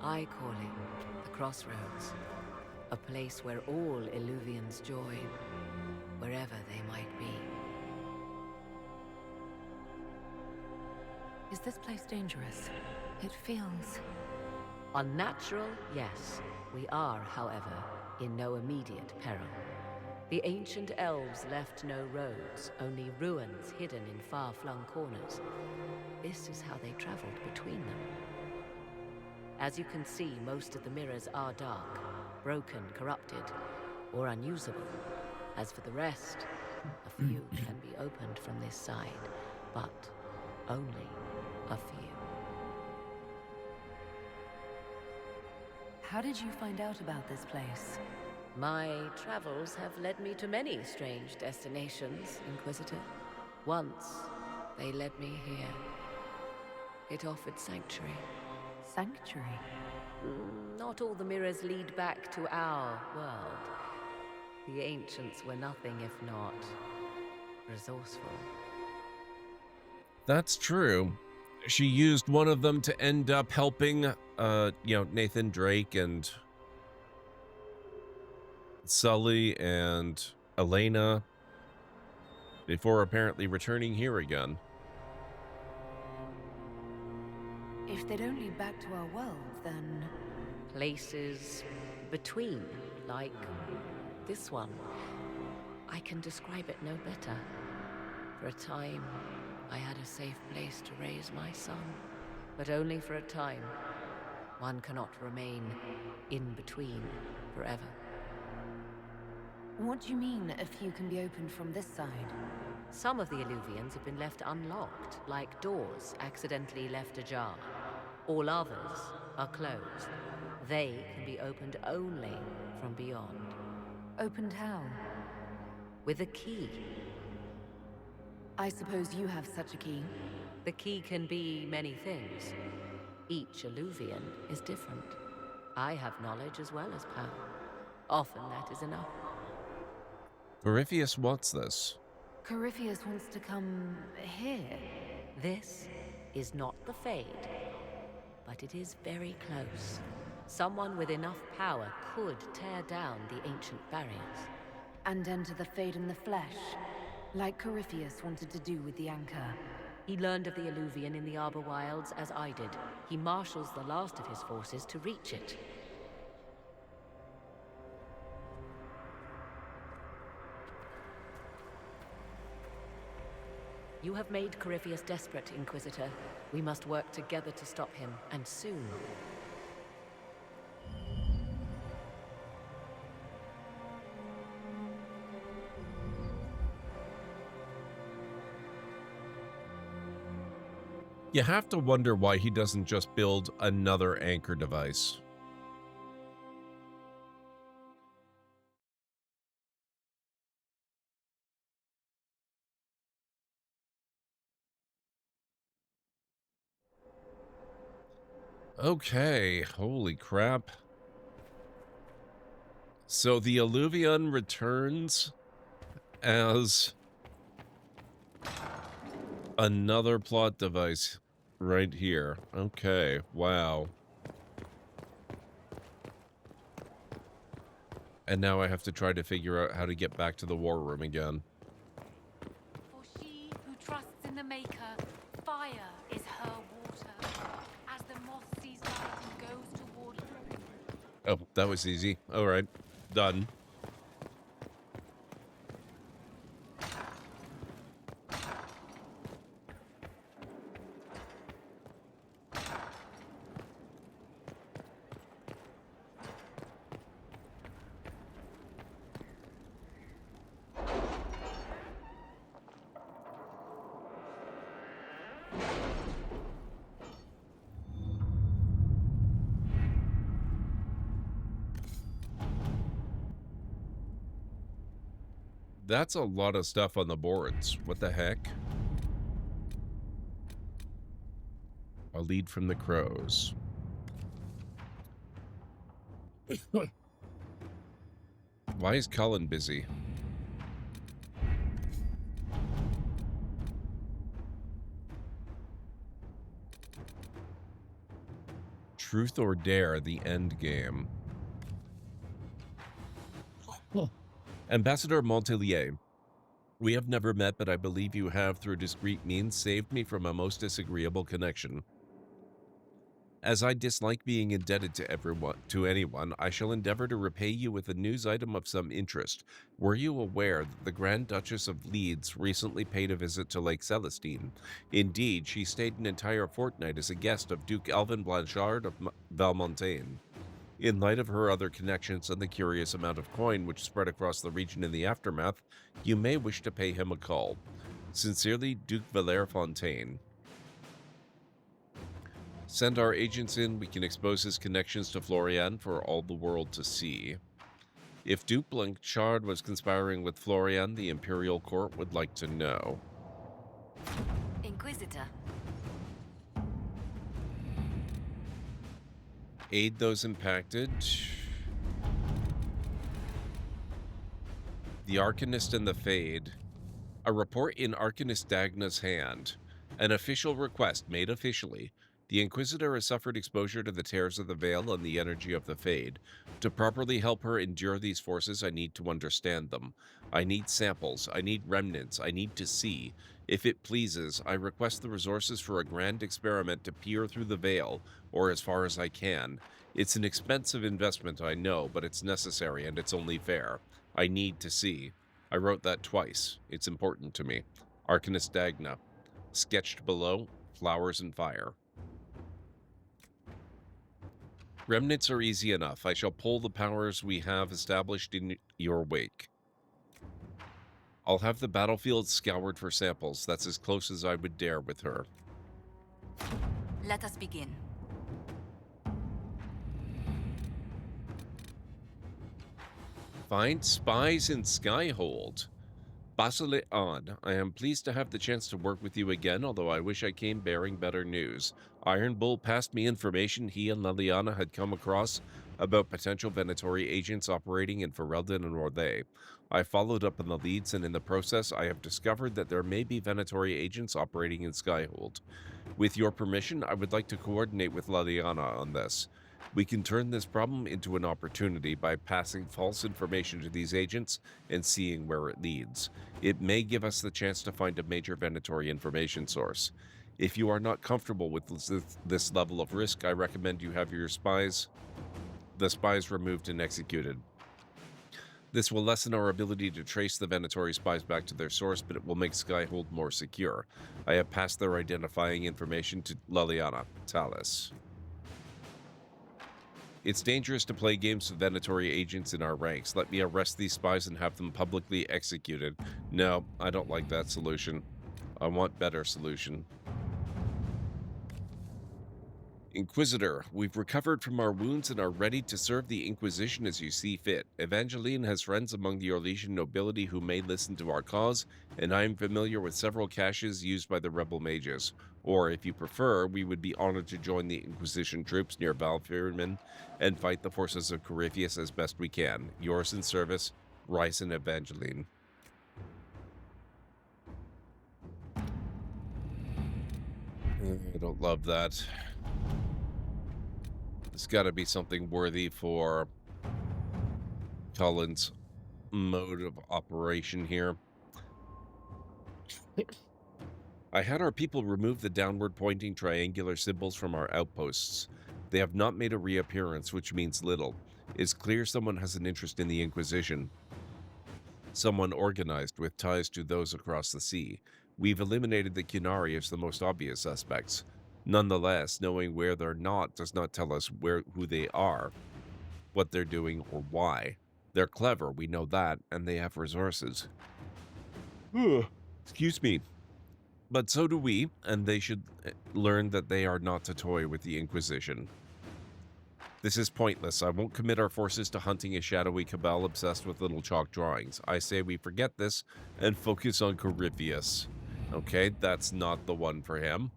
I call it the Crossroads, a place where all Illuvians join, wherever they might be. Is this place dangerous? It feels... Unnatural, yes. We are, however, in no immediate peril. The ancient elves left no roads, only ruins hidden in far-flung corners. This is how they traveled between them. As you can see, most of the mirrors are dark, broken, corrupted, or unusable. As for the rest, a few can be opened from this side, but only a few. How did you find out about this place? My travels have led me to many strange destinations, Inquisitor. Once, they led me here. It offered sanctuary. Sanctuary? Not all the mirrors lead back to our world. The ancients were nothing if not resourceful. That's true. She used one of them to end up helping, Nathan Drake and Sully and Elena before apparently returning here again. If they don't lead back to our world, then... Places between, like this one. I can describe it no better. For a time, I had a safe place to raise my son. But only for a time. One cannot remain in between forever. What do you mean, a few can be opened from this side? Some of the Illuvians have been left unlocked, like doors accidentally left ajar. All others are closed. They can be opened only from beyond. Opened how? With a key. I suppose you have such a key. The key can be many things. Each Illuvian is different. I have knowledge as well as power. Often that is enough. Corypheus wants this. Corypheus wants to come here. This is not the Fade, but it is very close. Someone with enough power could tear down the ancient barriers. And enter the Fade in the flesh, like Corypheus wanted to do with the Anchor. He learned of the Illuvian in the Arbor Wilds as I did. He marshals the last of his forces to reach it. You have made Corypheus desperate, Inquisitor. We must work together to stop him, and soon. You have to wonder why he doesn't just build another anchor device. Okay, holy crap. So the Illuvian returns as another plot device right here. Okay, wow. And now I have to try to figure out how to get back to the war room again. For she who trusts in the Maker, fire is her water. As the moth sees light and goes toward... Oh, that was easy. All right, done. That's a lot of stuff on the boards. What the heck? A lead from the crows. Why is Cullen busy? Truth or Dare, the end game. Ambassador Montelier, we have never met, but I believe you have, through discreet means, saved me from a most disagreeable connection. As I dislike being indebted to anyone, I shall endeavor to repay you with a news item of some interest. Were you aware that the Grand Duchess of Leeds recently paid a visit to Lake Celestine? Indeed, she stayed an entire fortnight as a guest of Duke Alvin Blanchard of Valmontaigne. In light of her other connections and the curious amount of coin which spread across the region in the aftermath, you may wish to pay him a call. Sincerely, Duke Valère Fontaine. Send our agents in, we can expose his connections to Florian for all the world to see. If Duke Blanchard was conspiring with Florian, the Imperial Court would like to know. Inquisitor. Aid those impacted. The Arcanist and the Fade. A report in Arcanist Dagna's hand. An official request made officially. The Inquisitor has suffered exposure to the tears of the veil and the energy of the Fade. To properly help her endure these forces, I need to understand them. I need samples. I need remnants. I need to see. If it pleases, I request the resources for a grand experiment to peer through the veil, or as far as I can. It's an expensive investment, I know, but it's necessary and it's only fair. I need to see. I wrote that twice. It's important to me. Arcanist Dagna. Sketched below, flowers and fire. Remnants are easy enough. I shall pull the powers we have established in your wake. I'll have the battlefield scoured for samples. That's as close as I would dare with her. Let us begin. Find spies in Skyhold. Basile on. I am pleased to have the chance to work with you again, although I wish I came bearing better news. Iron Bull passed me information he and Leliana had come across about potential Venatori agents operating in Ferelden and Orthe. I followed up on the leads, and in the process, I have discovered that there may be Venatori agents operating in Skyhold. With your permission, I would like to coordinate with Leliana on this. We can turn this problem into an opportunity by passing false information to these agents and seeing where it leads. It may give us the chance to find a major Venatori information source. If you are not comfortable with this level of risk, I recommend you have the spies removed and executed. This will lessen our ability to trace the Venatori spies back to their source, but it will make Skyhold more secure. I have passed their identifying information to Leliana, Talis. It's dangerous to play games with Venatori agents in our ranks. Let me arrest these spies and have them publicly executed. No, I don't like that solution. I want better solution. Inquisitor, we've recovered from our wounds and are ready to serve the Inquisition as you see fit. Evangeline has friends among the Orlesian nobility who may listen to our cause, and I am familiar with several caches used by the rebel mages. Or, if you prefer, we would be honored to join the Inquisition troops near Valfirman and fight the forces of Corypheus as best we can. Yours in service, Rice and Evangeline. I don't love that. It's got to be something worthy for Cullen's mode of operation here. I had our people remove the downward pointing triangular symbols from our outposts. They have not made a reappearance, which means little. It's clear someone has an interest in the Inquisition. Someone organized with ties to those across the sea. We've eliminated the Qunari as the most obvious suspects. Nonetheless, knowing where they're not does not tell us who they are, what they're doing, or why. They're clever, we know that, and they have resources. Excuse me. But so do we, and they should learn that they are not to toy with the Inquisition. This is pointless. I won't commit our forces to hunting a shadowy cabal obsessed with little chalk drawings. I say we forget this and focus on Corypheus. Okay, that's not the one for him.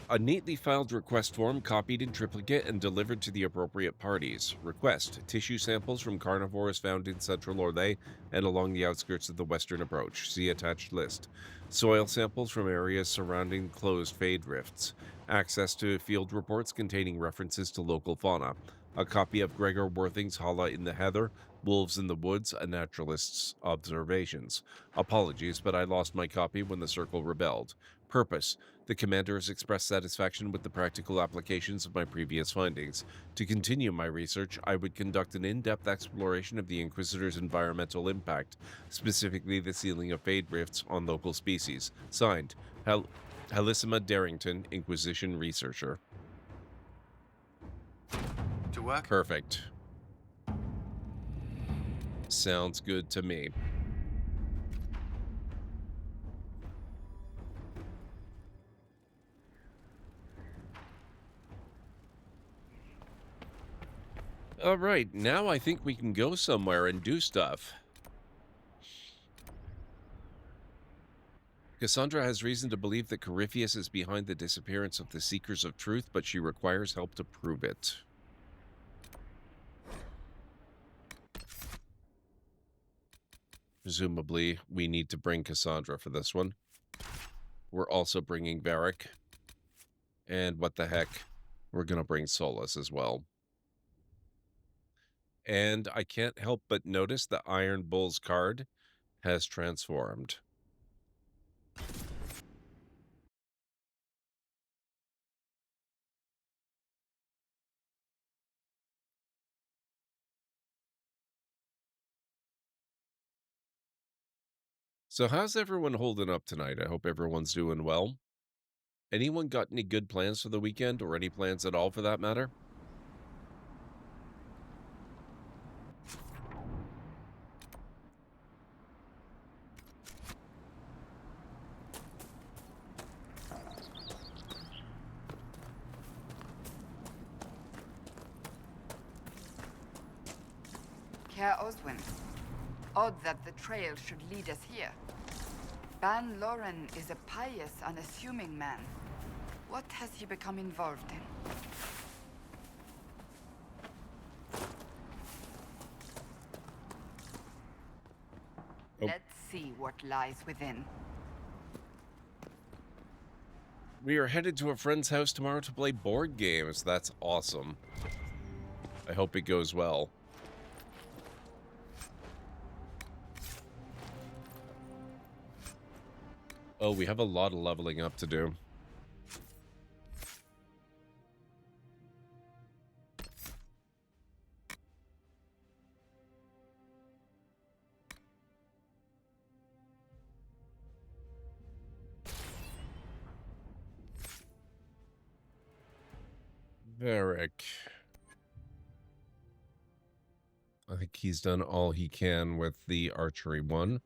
A neatly filed request form copied in triplicate and delivered to the appropriate parties. Request: tissue samples from carnivores found in Central Orlais and along the outskirts of the western approach. See attached list. Soil samples from areas surrounding closed fade rifts. Access to field reports containing references to local fauna. A copy of Gregor Worthing's Hala in the Heather, Wolves in the Woods, a naturalist's observations. Apologies, but I lost my copy when the Circle rebelled. Purpose: the commander has expressed satisfaction with the practical applications of my previous findings. To continue my research, I would conduct an in-depth exploration of the Inquisitor's environmental impact, specifically the sealing of fade rifts on local species. Signed, Helissima Darrington, Inquisition Researcher. To work? Perfect. Sounds good to me. All right, now I think we can go somewhere and do stuff. Cassandra has reason to believe that Corypheus is behind the disappearance of the Seekers of Truth, but she requires help to prove it. Presumably, we need to bring Cassandra for this one. We're also bringing Varric. And what the heck, we're going to bring Solus as well. And I can't help but notice the Iron Bull's card has transformed. So how's everyone holding up tonight? I hope everyone's doing well. Anyone got any good plans for the weekend, or any plans at all for that matter? Care Oswin, odd that the trail should lead us here. Ban Loren is a pious, unassuming man. What has he become involved in? Let's see what lies within. We are headed to a friend's house tomorrow to play board games. That's awesome. I hope it goes well. Oh, we have a lot of leveling up to do. Varric. I think he's done all he can with the archery one.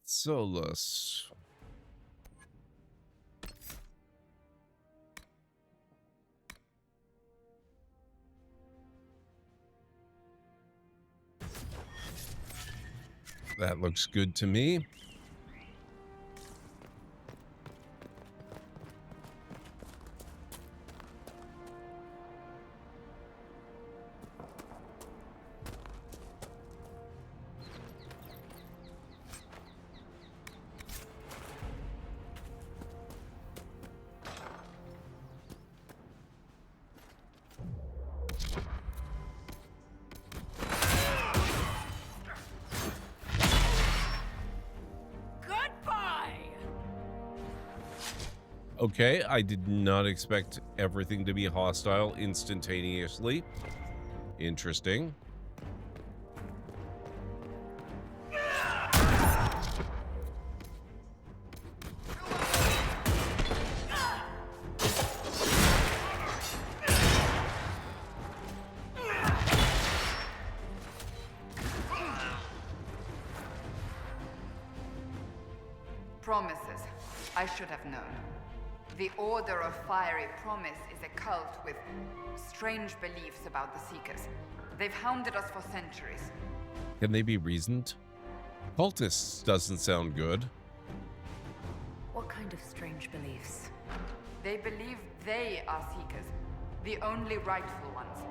Solus. That looks good to me. Okay, I did not expect everything to be hostile instantaneously. Interesting. Promises. I should have known. The Order of Fiery Promise is a cult with strange beliefs about the Seekers. They've hounded us for centuries. Can they be reasoned? Cultists doesn't sound good. What kind of strange beliefs? They believe they are Seekers, the only rightful ones.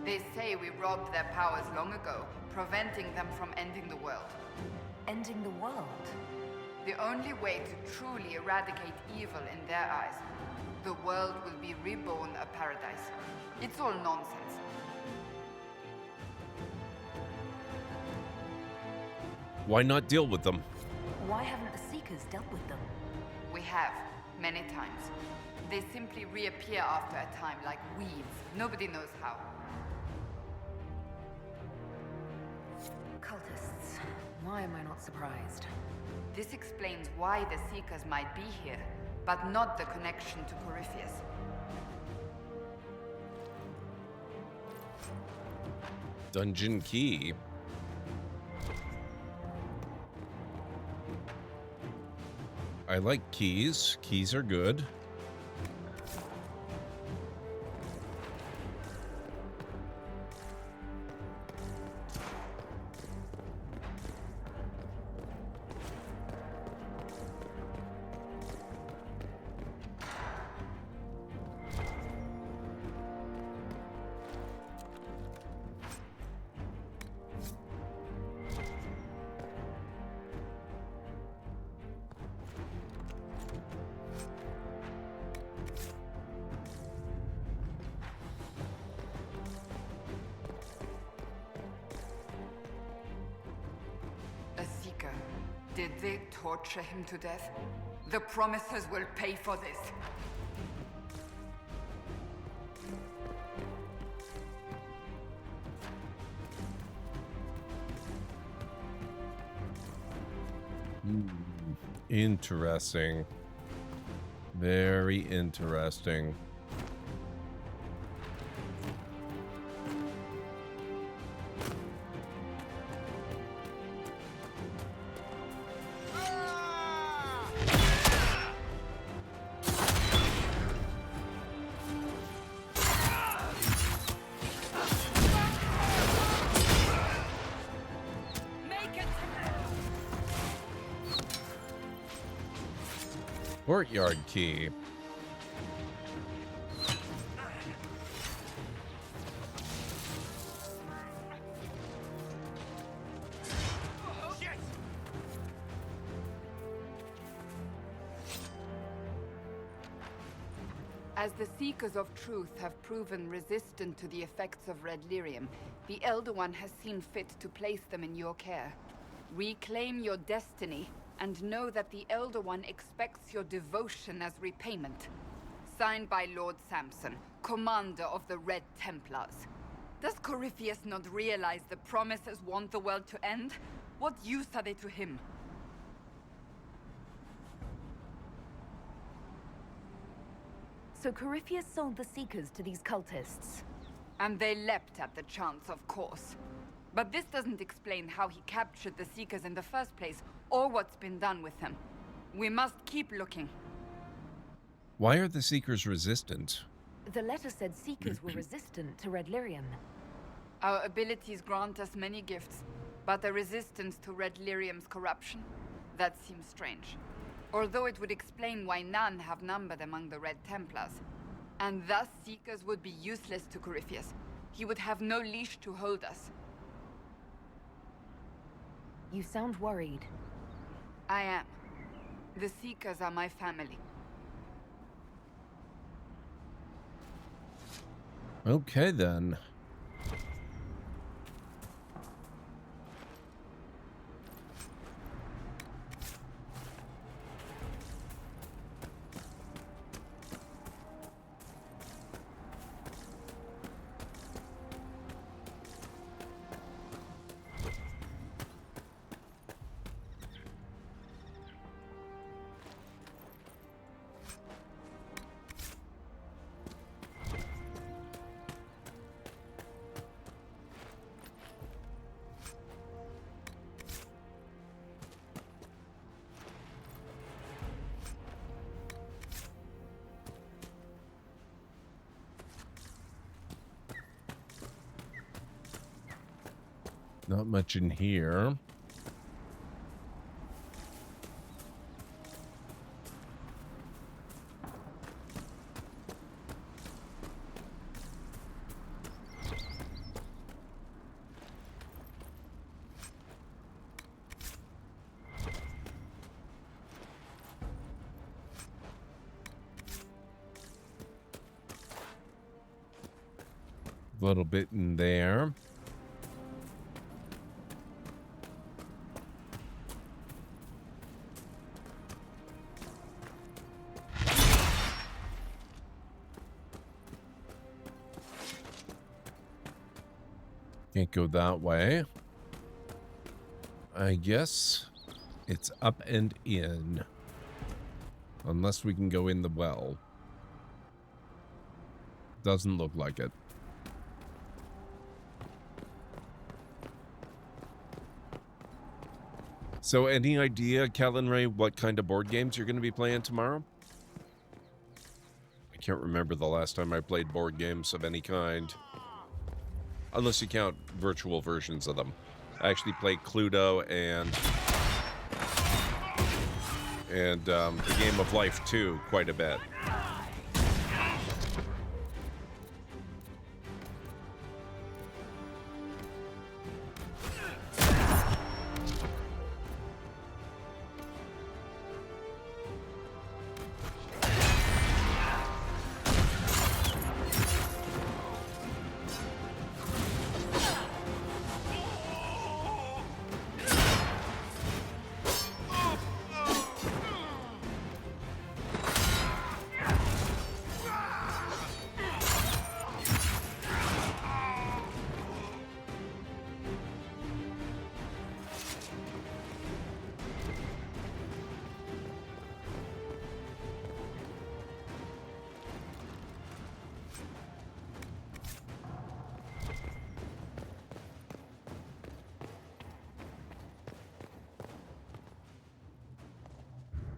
They say we robbed their powers long ago, preventing them from ending the world. Ending the world? The only way to truly eradicate evil in their eyes, the world will be reborn a paradise. It's all nonsense. Why not deal with them? Why haven't the Seekers dealt with them? We have, many times. They simply reappear after a time like weeds. Nobody knows how. Cultists. Why am I not surprised? This explains why the Seekers might be here, but not the connection to Corypheus. Dungeon key. I like keys. Keys are good. Did they torture him to death? The Promisers will pay for this. Interesting. Very interesting. Courtyard key. As the Seekers of Truth have proven resistant to the effects of red lyrium, the Elder One has seen fit to place them in your care. Reclaim your destiny, and know that the Elder One expects your devotion as repayment. Signed by Lord Samson, commander of the Red Templars. Does Corypheus not realize the Promisers want the world to end? What use are they to him? So Corypheus sold the Seekers to these cultists. And they leapt at the chance, of course. But this doesn't explain how he captured the Seekers in the first place, or what's been done with them. We must keep looking. Why are the Seekers resistant? The letter said Seekers were resistant to red lyrium. Our abilities grant us many gifts, but a resistance to red lyrium's corruption? That seems strange. Although it would explain why none have numbered among the Red Templars. And thus Seekers would be useless to Corypheus. He would have no leash to hold us. You sound worried. I am. The Seekers are my family. Okay, then. Not much in here. A little bit in there. Can't go that way. I guess it's up and in. Unless we can go in the well. Doesn't look like it. So any idea, Callan Ray, what kind of board games you're going to be playing tomorrow? I can't remember the last time I played board games of any kind. Unless you count virtual versions of them. I actually played Cluedo and the Game of Life 2 quite a bit.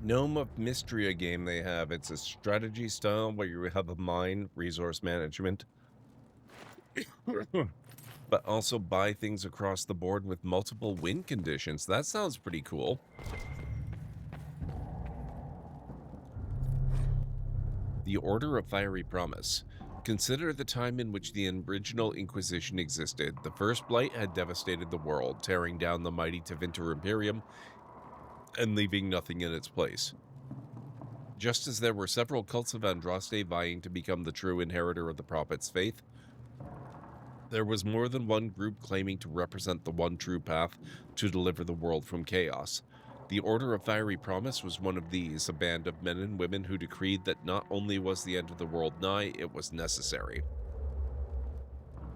Gnome of Mystery game they have. It's a strategy style where you have a mine, resource management, but also buy things across the board with multiple win conditions. That sounds pretty cool. The Order of Fiery Promise. Consider the time in which the original Inquisition existed. The First Blight had devastated the world, tearing down the mighty Tevinter Imperium and leaving nothing in its place. Just as there were several cults of Andraste vying to become the true inheritor of the Prophet's faith, there was more than one group claiming to represent the one true path to deliver the world from chaos. The Order of Fiery Promise was one of these, a band of men and women who decreed that not only was the end of the world nigh, it was necessary.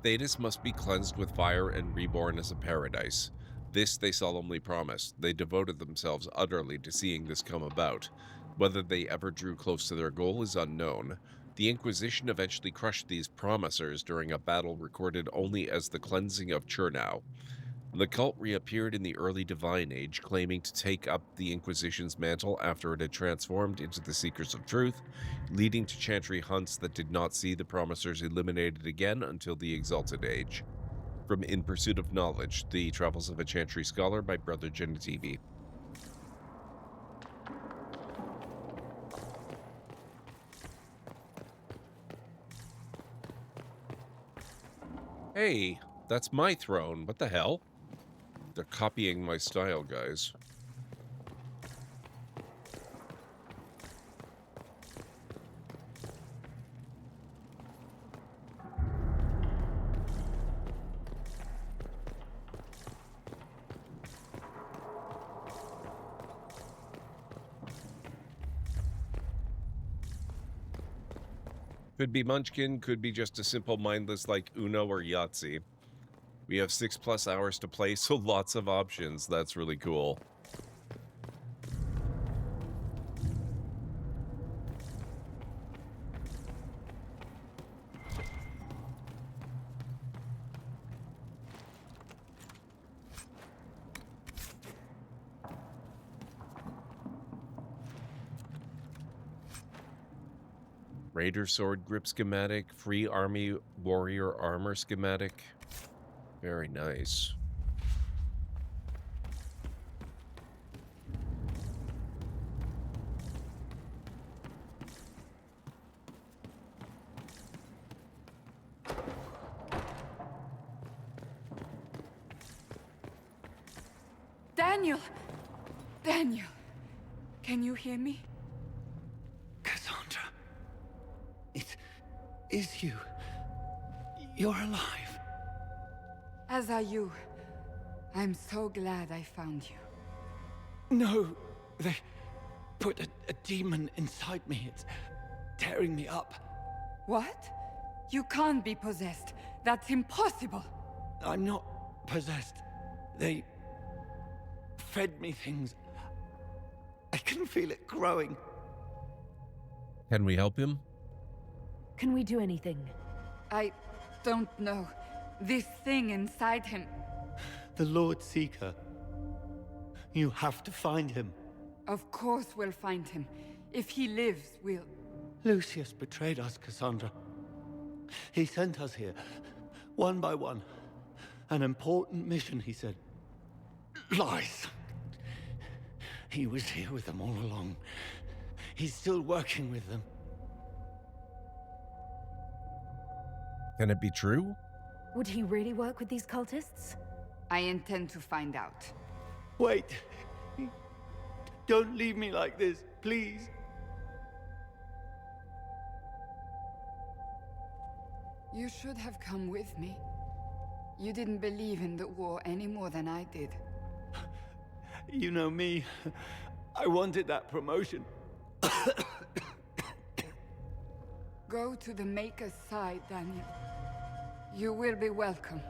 Thedas must be cleansed with fire and reborn as a paradise. This they solemnly promised. They devoted themselves utterly to seeing this come about. Whether they ever drew close to their goal is unknown. The Inquisition eventually crushed these promisers during a battle recorded only as the cleansing of Chernau. The cult reappeared in the early Divine Age, claiming to take up the Inquisition's mantle after it had transformed into the Seekers of Truth, leading to chantry hunts that did not see the promisers eliminated again until the Exalted Age. From In Pursuit of Knowledge, The Travels of a Chantry Scholar by Brother Genetivi. Hey, that's my throne. What the hell? They're copying my style, guys. Could be Munchkin, could be just a simple mindless like Uno or Yahtzee. We have 6+ hours to play, so lots of options. That's really cool. Raider sword grip schematic, free army warrior armor schematic. Very nice. Daniel! Daniel! Can you hear me? Cassandra. It is you. You're alive. As are you. I'm so glad I found you. No, they put a demon inside me. It's tearing me up. What? You can't be possessed. That's impossible. I'm not possessed. They fed me things. I can feel it growing. Can we help him? Can we do anything? I don't know. This thing inside him. The Lord Seeker. You have to find him. Of course we'll find him. If he lives, we'll... Lucius betrayed us, Cassandra. He sent us here, one by one. An important mission, he said. Lies. He was here with them all along. He's still working with them. Can it be true? Would he really work with these cultists? I intend to find out. Wait. Don't leave me like this, please. You should have come with me. You didn't believe in the war any more than I did. You know me. I wanted that promotion. Go to the Maker's side, Daniel. You will be welcome.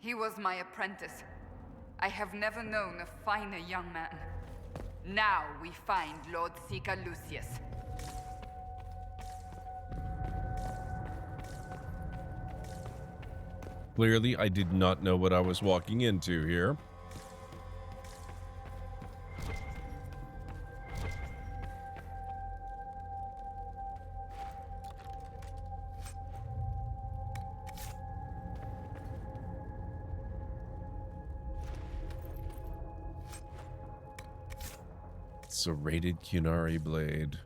He was my apprentice. I have never known a finer young man. Now we find Lord Seeker Lucius. Clearly, I did not know what I was walking into here. Serrated Kunari blade.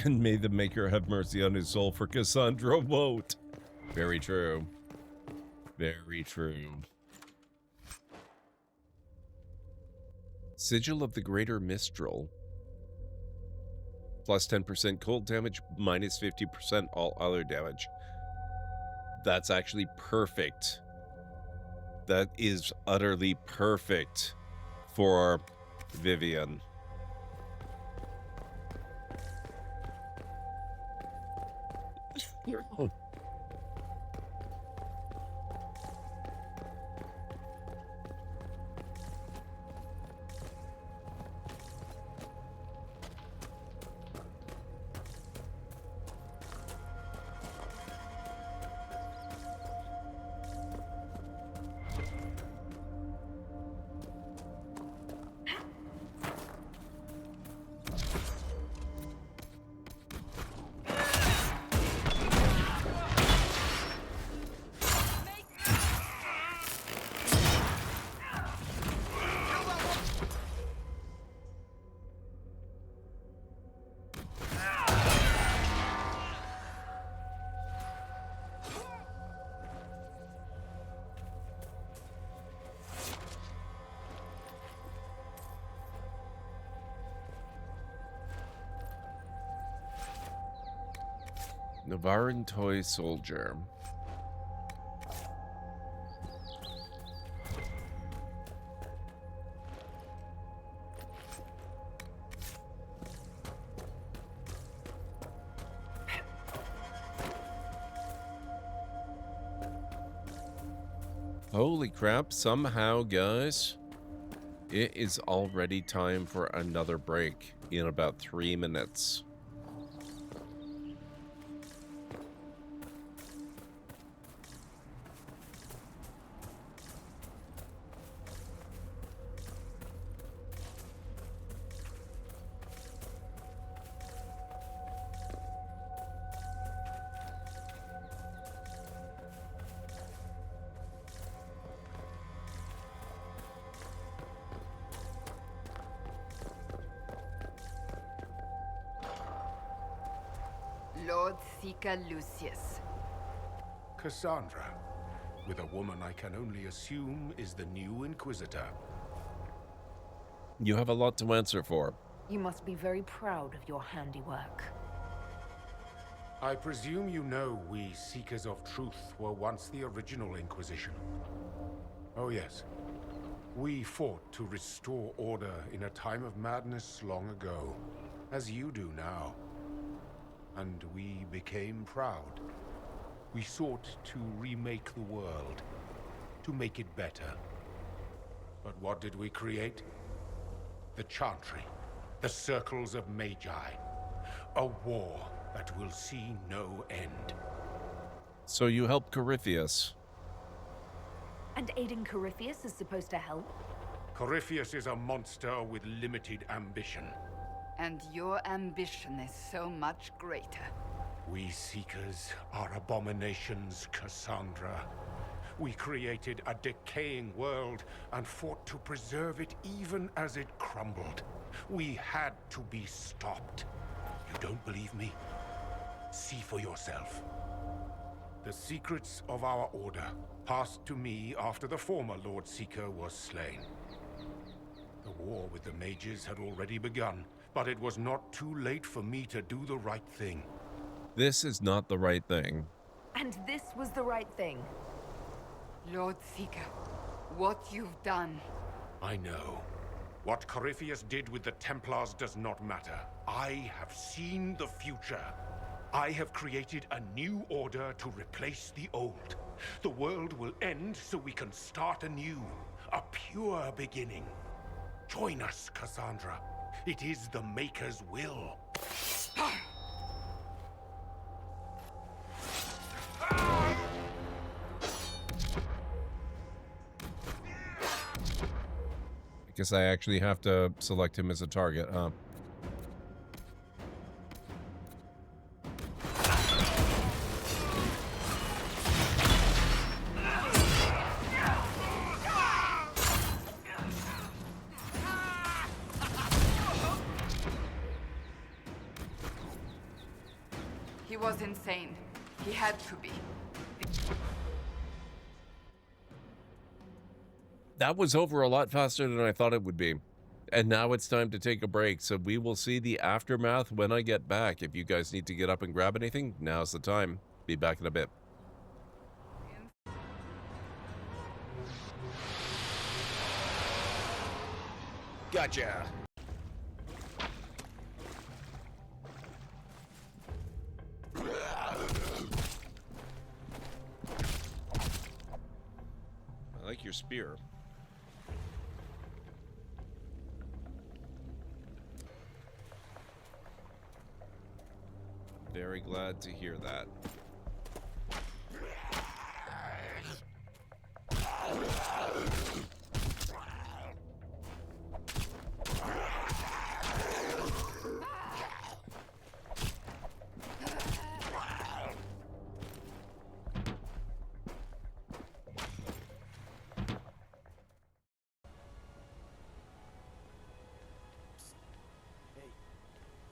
And may the Maker have mercy on his soul, for Cassandra won't. Very true. Very true. Sigil of the Greater Mistral. Plus 10% cold damage, minus 50% all other damage. That's actually perfect. That is utterly perfect for Vivian. Oh. Navaran toy soldier. Holy crap, somehow, guys, it is already time for another break in about 3 minutes. Lord Seeker Lucius. Cassandra, with a woman I can only assume is the new Inquisitor. You have a lot to answer for. You must be very proud of your handiwork. I presume you know we Seekers of Truth were once the original Inquisition. Oh yes. We fought to restore order in a time of madness long ago, as you do now. And we became proud. We sought to remake the world, to make it better. But what did we create? The Chantry, the Circles of Magi. A war that will see no end. So you helped Corypheus. And aiding Corypheus is supposed to help? Corypheus is a monster with limited ambition. And your ambition is so much greater. We Seekers are abominations, Cassandra. We created a decaying world and fought to preserve it even as it crumbled. We had to be stopped. You don't believe me? See for yourself. The secrets of our order passed to me after the former Lord Seeker was slain. The war with the mages had already begun, but it was not too late for me to do the right thing. This is not the right thing. And this was the right thing. Lord Seeker, what you've done. I know. What Corypheus did with the Templars does not matter. I have seen the future. I have created a new order to replace the old. The world will end so we can start anew. A pure beginning. Join us, Cassandra. It is the Maker's will. I guess I actually have to select him as a target, huh? He was insane. He had to be. That was over a lot faster than I thought it would be. And now it's time to take a break, so we will see the aftermath when I get back. If you guys need to get up and grab anything, now's the time. Be back in a bit. Gotcha! I like your spear. Very glad to hear that.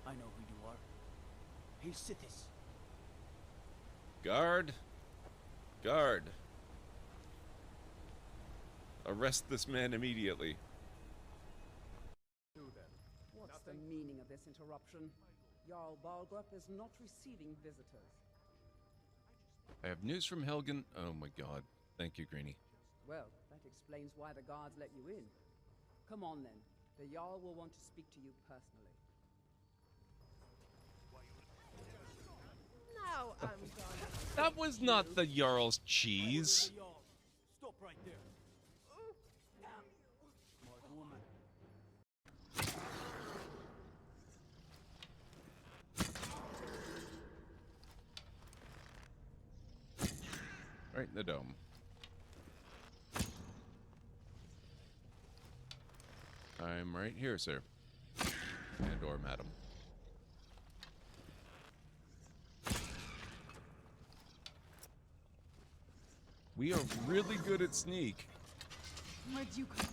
I know who you are. Hey, Sithis. Guard! Guard! Arrest this man immediately. What's the meaning of this interruption? Jarl Balgrup is not receiving visitors. I have news from Helgen. Oh my god. Thank you, Greenie. Well, that explains why the guards let you in. Come on then. The Jarl will want to speak to you personally. Now I'm gone. That was not the Jarl's cheese. Stop right there. Smart woman. Right in the dome. I'm right here, sir. And or madam. We are really good at sneak. Where'd you go?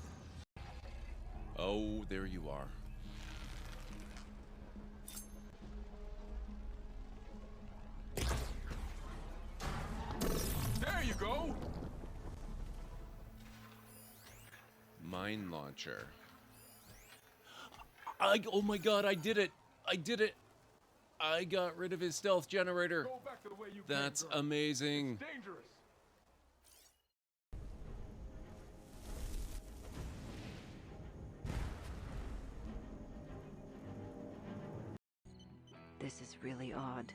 Oh, there you are. mine launcher. Oh my god, I did it! I did it! I got rid of his stealth generator. That's amazing. It's dangerous. This is really odd.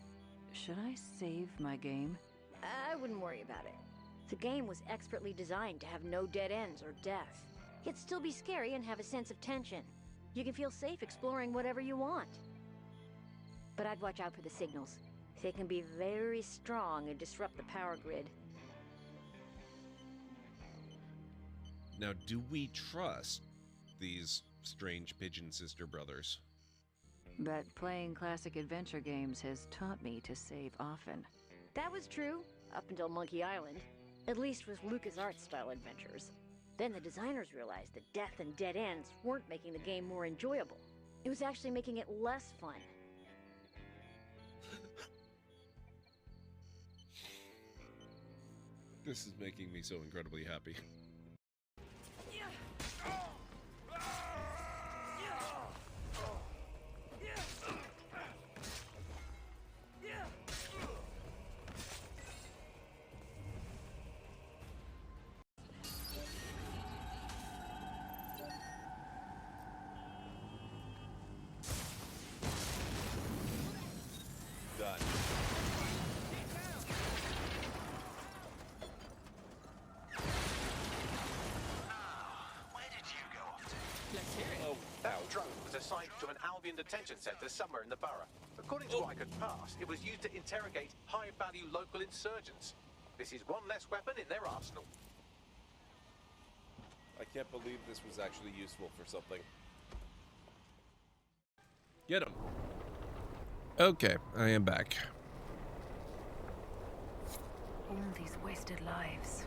Should I save my game? I wouldn't worry about it. The game was expertly designed to have no dead ends or death. Yet still be scary and have a sense of tension. You can feel safe exploring whatever you want. But I'd watch out for the signals. They can be very strong and disrupt the power grid. Now, do we trust these strange pigeon sister brothers? But playing classic adventure games has taught me to save often. That was true, up until Monkey Island. At least with LucasArts-style adventures. Then the designers realized that death and dead ends weren't making the game more enjoyable. It was actually making it less fun. This is making me so incredibly happy. Done. That drone was assigned to an Albion detention center somewhere in the borough. According to what I could pass, it was used to interrogate high-value local insurgents. This is one less weapon in their arsenal. I can't believe this was actually useful for something. Get him. Okay, I am back. All these wasted lives.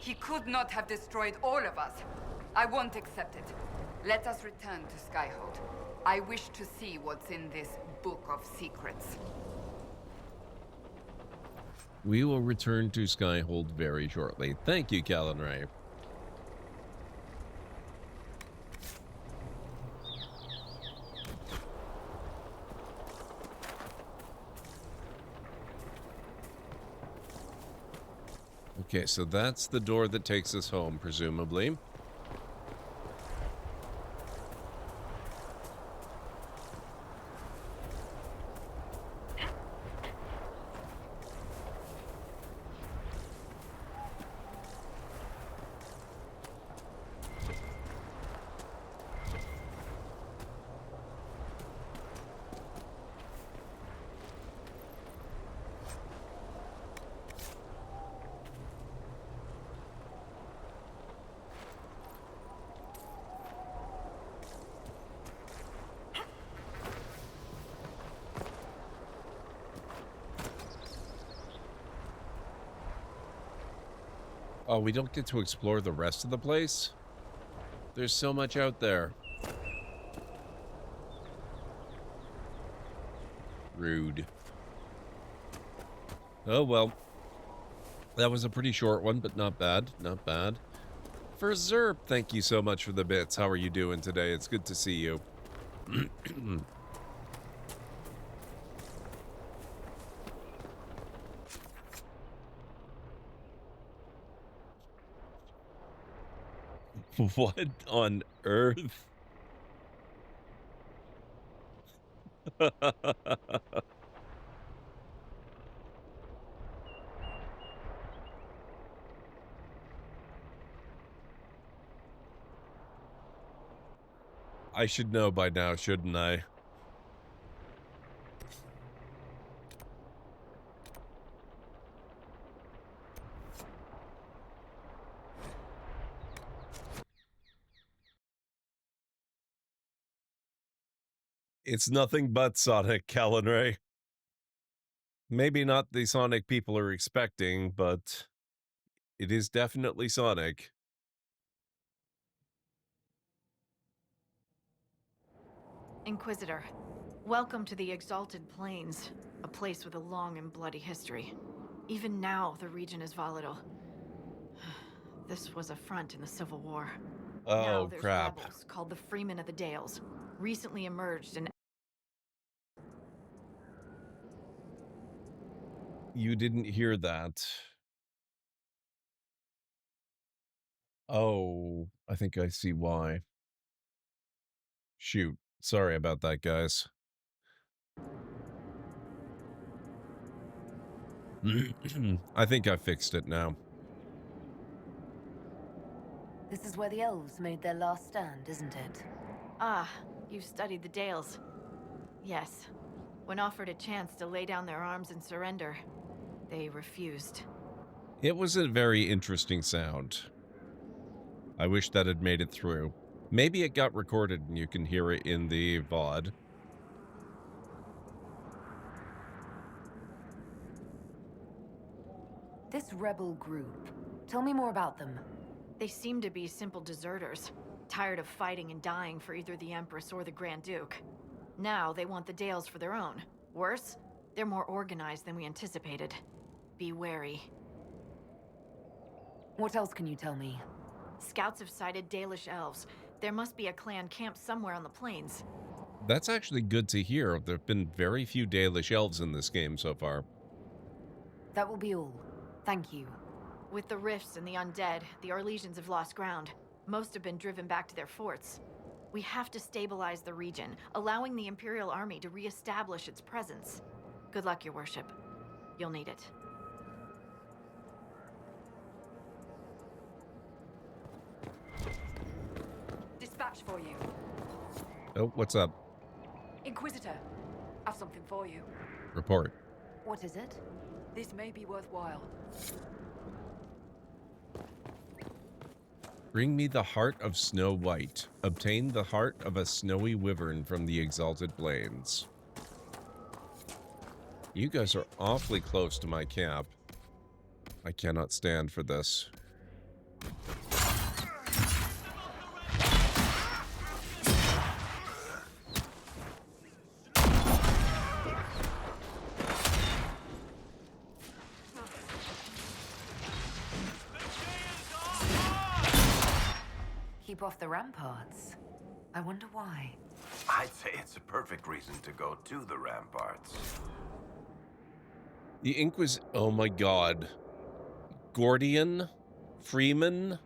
He could not have destroyed all of us. I won't accept it. Let us return to Skyhold. I wish to see what's in this book of secrets. We will return to Skyhold very shortly. Thank you, Callan Ray. Okay, so that's the door that takes us home, presumably. Oh, we don't get to explore the rest of the place? There's so much out there. Rude. Oh, well. That was a pretty short one, but not bad. Not bad. For Zerp, thank you so much for the bits. How are you doing today? It's good to see you. What on earth? I should know by now, shouldn't I? It's nothing but Sonic, Callan Ray. Maybe not the Sonic people are expecting, but it is definitely Sonic. Inquisitor, welcome to the Exalted Plains, a place with a long and bloody history. Even now, the region is volatile. This was a front in the Civil War. Now Oh, there's crap. rebels called the Freemen of the Dales, recently emerged and... You didn't hear that. Oh, I think I see why. Shoot. Sorry about that, guys. I think I fixed it now. This is where the elves made their last stand, isn't it? Ah, you've studied the Dales. Yes. When offered a chance to lay down their arms and surrender, they refused. It was a very interesting sound. I wish that had made it through. Maybe it got recorded and you can hear it in the VOD. This rebel group. Tell me more about them. They seem to be simple deserters, tired of fighting and dying for either the Empress or the Grand Duke. Now they want the Dales for their own. Worse, they're more organized than we anticipated. Be wary. What else can you tell me? Scouts have sighted Dalish elves. There must be a clan camped somewhere on the plains. That's actually good to hear. There have been very few Dalish elves in this game so far. That will be all. Thank you. With the rifts and the undead, the Orlesians have lost ground. Most have been driven back to their forts. We have to stabilize the region, allowing the Imperial Army to re-establish its presence. Good luck, Your Worship. You'll need it. Dispatch for you. Oh, what's up? Inquisitor, I've something for you. Report. What is it? This may be worthwhile. Bring me the heart of Snow White. Obtain the heart of a snowy wyvern from the exalted plains. You guys are awfully close to my camp. I cannot stand for this. Keep off the ramparts. I wonder why. I'd say it's a perfect reason to go to the ramparts. The Inquisition. Oh my god. Gordian? Freeman?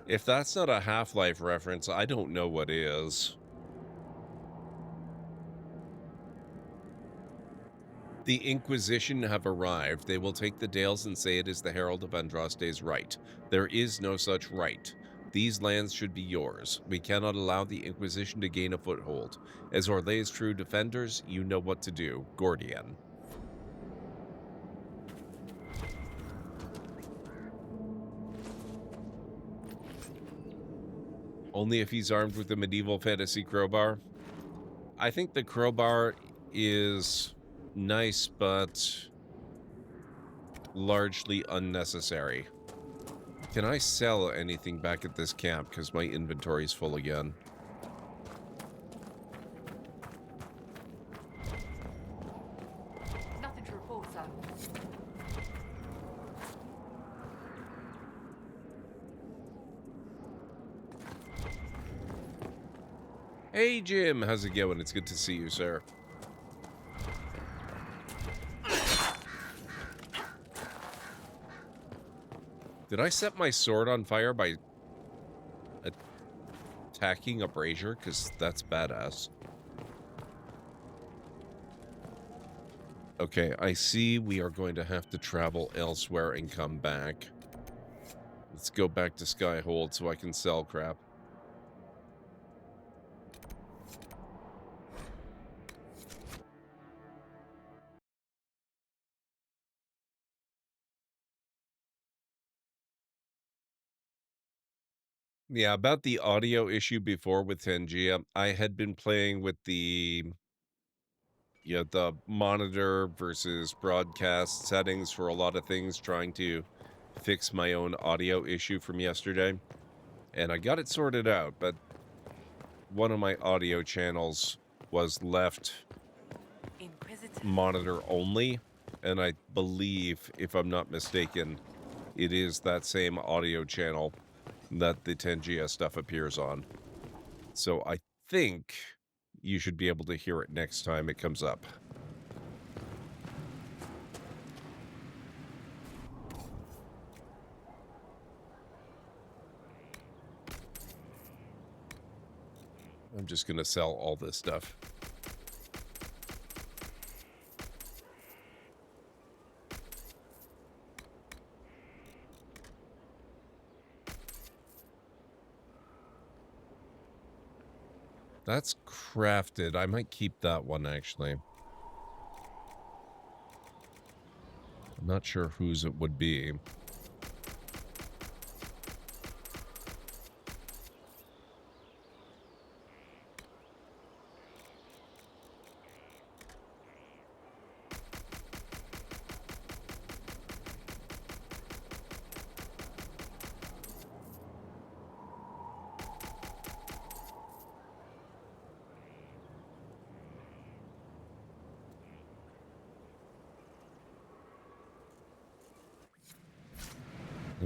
If that's not a Half-Life reference, I don't know what is. The Inquisition have arrived. They will take the Dales and say it is the Herald of Andraste's right. There is no such right. These lands should be yours. We cannot allow the Inquisition to gain a foothold. As Orlay's true defenders, you know what to do. Gordian. Only if he's armed with a medieval fantasy crowbar. I think the crowbar is nice, but largely unnecessary. Can I sell anything back at this camp? Because my inventory's full again. Nothing to report, sir. Hey, Jim. How's it going? It's good to see you, sir. Did I set my sword on fire by attacking a brazier? Because that's badass. Okay, I see we are going to have to travel elsewhere and come back. Let's go back to Skyhold so I can sell crap. Yeah, about the audio issue before with 10G, I had been playing with the monitor versus broadcast settings for a lot of things, trying to fix my own audio issue from yesterday. And I got it sorted out, but one of my audio channels was left monitor only. And I believe, if I'm not mistaken, it is that same audio channel that the Tangia stuff appears on. So I think you should be able to hear it next time it comes up. I'm just going to sell all this stuff. That's crafted. I might keep that one, actually. I'm not sure whose it would be.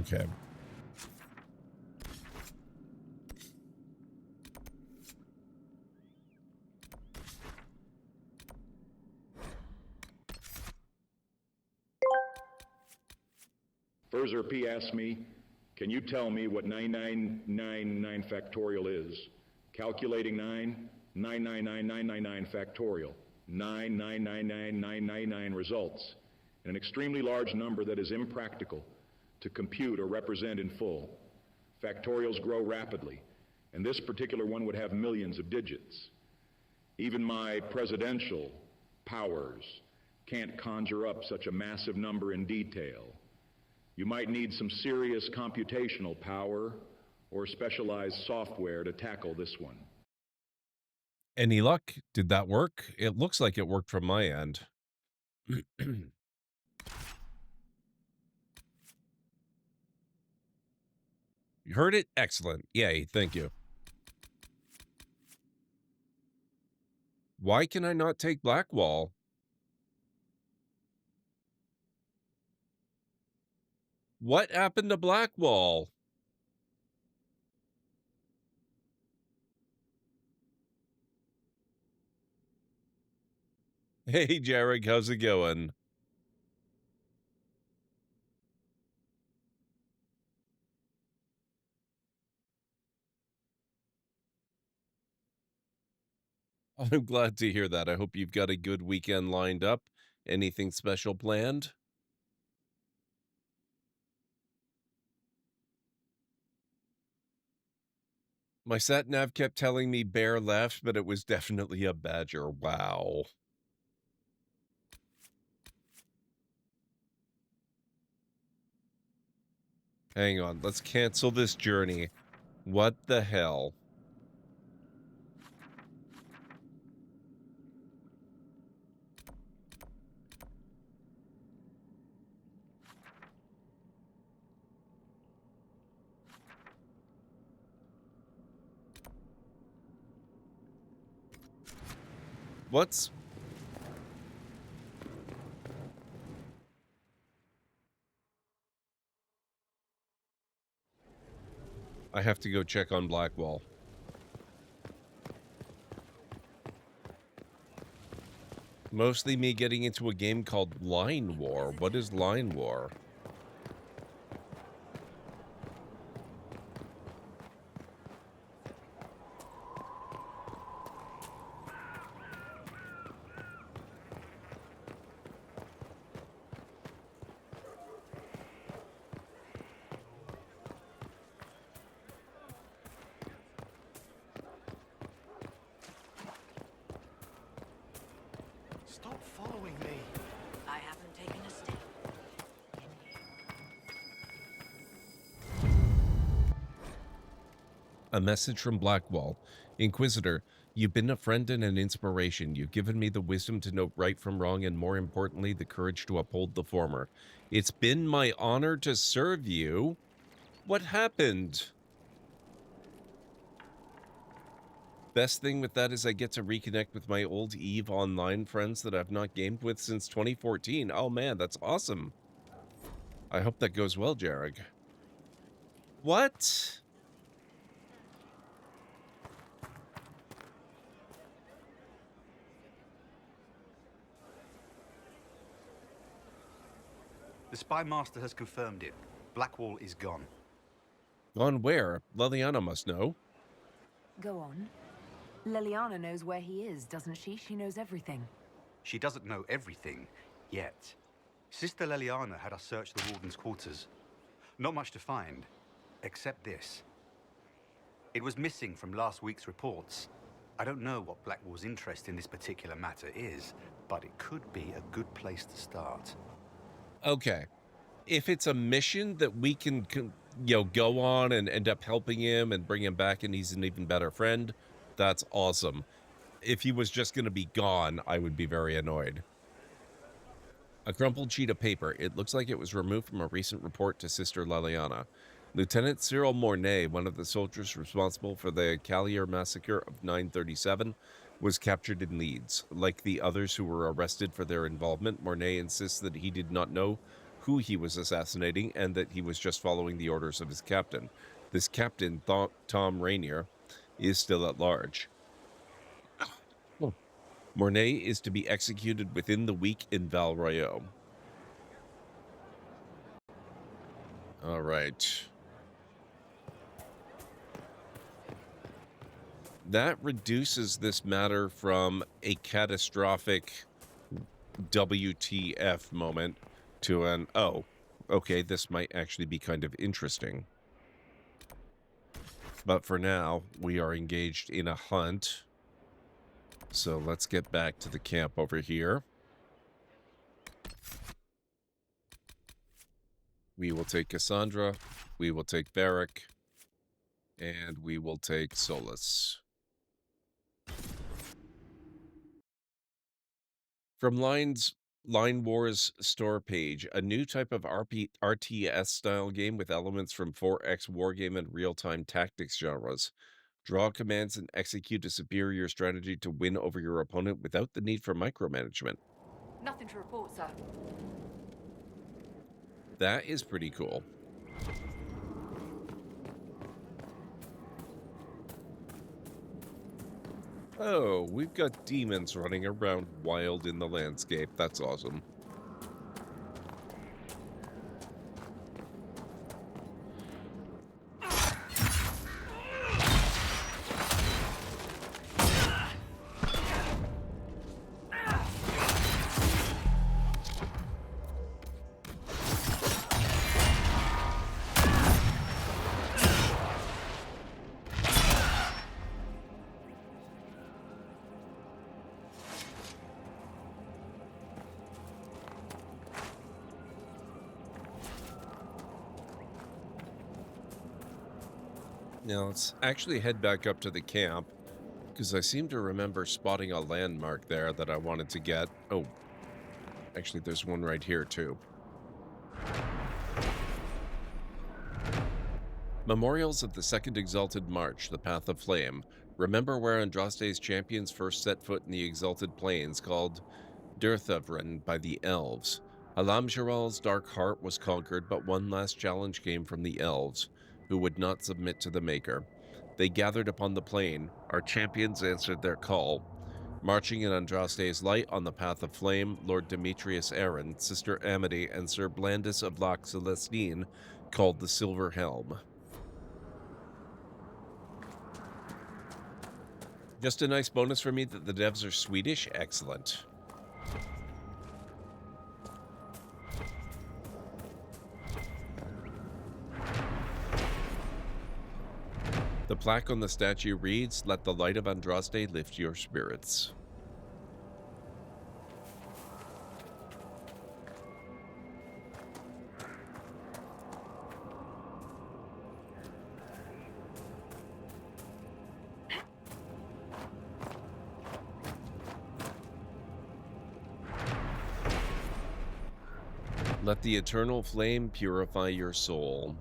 Okay. Furzer P asks me, can you tell me what 9999 factorial is? Calculating 9999999 factorial. 9999999 results in an extremely large number that is impractical to compute or represent in full. Factorials grow rapidly, and this particular one would have millions of digits. Even my presidential powers can't conjure up such a massive number in detail. You might need some serious computational power or specialized software to tackle this one. Any luck? Did that work? It looks like it worked from my end. You heard it? Excellent. Yay, thank you. Why can I not take Blackwall? What happened to Blackwall? Hey, Jarek, how's it going? I'm glad to hear that. I hope you've got a good weekend lined up. Anything special planned? My sat-nav kept telling me bear left, but it was definitely a badger. Wow. Hang on, let's cancel this journey. What the hell? What's... I have to go check on Blackwall. Mostly me getting into a game called Line War. What is Line War? Stop following me. I haven't taken a step. A message from Blackwall. Inquisitor, you've been a friend and an inspiration. You've given me the wisdom to know right from wrong and, more importantly, the courage to uphold the former. It's been my honor to serve you. What happened? Best thing with that is I get to reconnect with my old EVE Online friends that I've not gamed with since 2014. Oh man, that's awesome. I hope that goes well, Jarek. What? The spy master has confirmed it. Blackwall is gone. Gone where? Leliana must know. Go on. Leliana knows where he is, doesn't she? She knows everything. She doesn't know everything, yet. Sister Leliana had us search the Warden's quarters. Not much to find, except this. It was missing from last week's reports. I don't know what Blackwall's interest in this particular matter is, but it could be a good place to start. Okay. If it's a mission that we can go on and end up helping him and bring him back and he's an even better friend, that's awesome. If he was just going to be gone, I would be very annoyed. A crumpled sheet of paper. It looks like it was removed from a recent report to Sister Leliana. Lieutenant Cyril Mornay, one of the soldiers responsible for the Callier massacre of 937, was captured in Leeds. Like the others who were arrested for their involvement, Mornay insists that he did not know who he was assassinating and that he was just following the orders of his captain. This captain, Tom Rainier, is still at large. Mornay is to be executed within the week in Val Royeaux. All right. That reduces this matter from a catastrophic WTF moment to an, oh, okay, this might actually be kind of interesting. But for now, we are engaged in a hunt. So let's get back to the camp over here. We will take Cassandra, we will take Varric, and we will take Solus. From Line Wars store page, a new type of RTS-style game with elements from 4X wargame and real-time tactics genres. Draw commands and execute a superior strategy to win over your opponent without the need for micromanagement. Nothing to report, sir. That is pretty cool. Oh, we've got demons running around wild in the landscape. That's awesome. Now let's actually head back up to the camp, because I seem to remember spotting a landmark there that I wanted to get. Oh, actually there's one right here too. Memorials of the Second Exalted March, the Path of Flame. Remember where Andraste's champions first set foot in the Exalted Plains, called Durthavren by the Elves. Halamjaral's dark heart was conquered, but one last challenge came from the Elves, who would not submit to the Maker. They gathered upon the plain. Our champions answered their call. Marching in Andraste's light on the Path of Flame, Lord Demetrius Aaron, Sister Amity, and Sir Blandis of Loch Celestine called the Silver Helm. Just a nice bonus for me that the devs are Swedish? Excellent. The plaque on the statue reads, "Let the light of Andraste lift your spirits." Let the eternal flame purify your soul.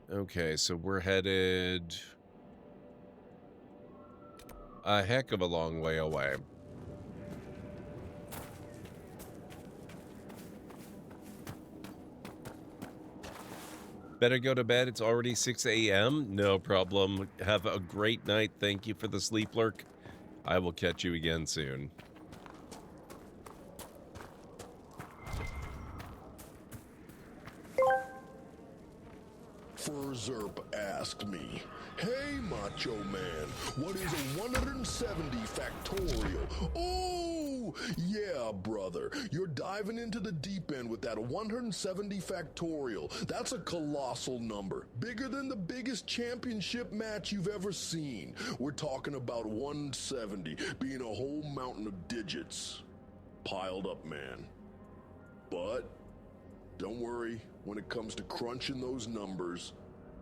Okay, so we're headed a heck of a long way away. Better go to bed. It's already 6 a.m. No problem. Have a great night. Thank you for the sleep lurk. I will catch you again soon. Zerp asked me, "Hey, Macho Man, what is a 170 factorial?" Oh, yeah, brother. You're diving into the deep end with that 170 factorial. That's a colossal number. Bigger than the biggest championship match you've ever seen. We're talking about 170 being a whole mountain of digits. Piled up, man. But don't worry, when it comes to crunching those numbers,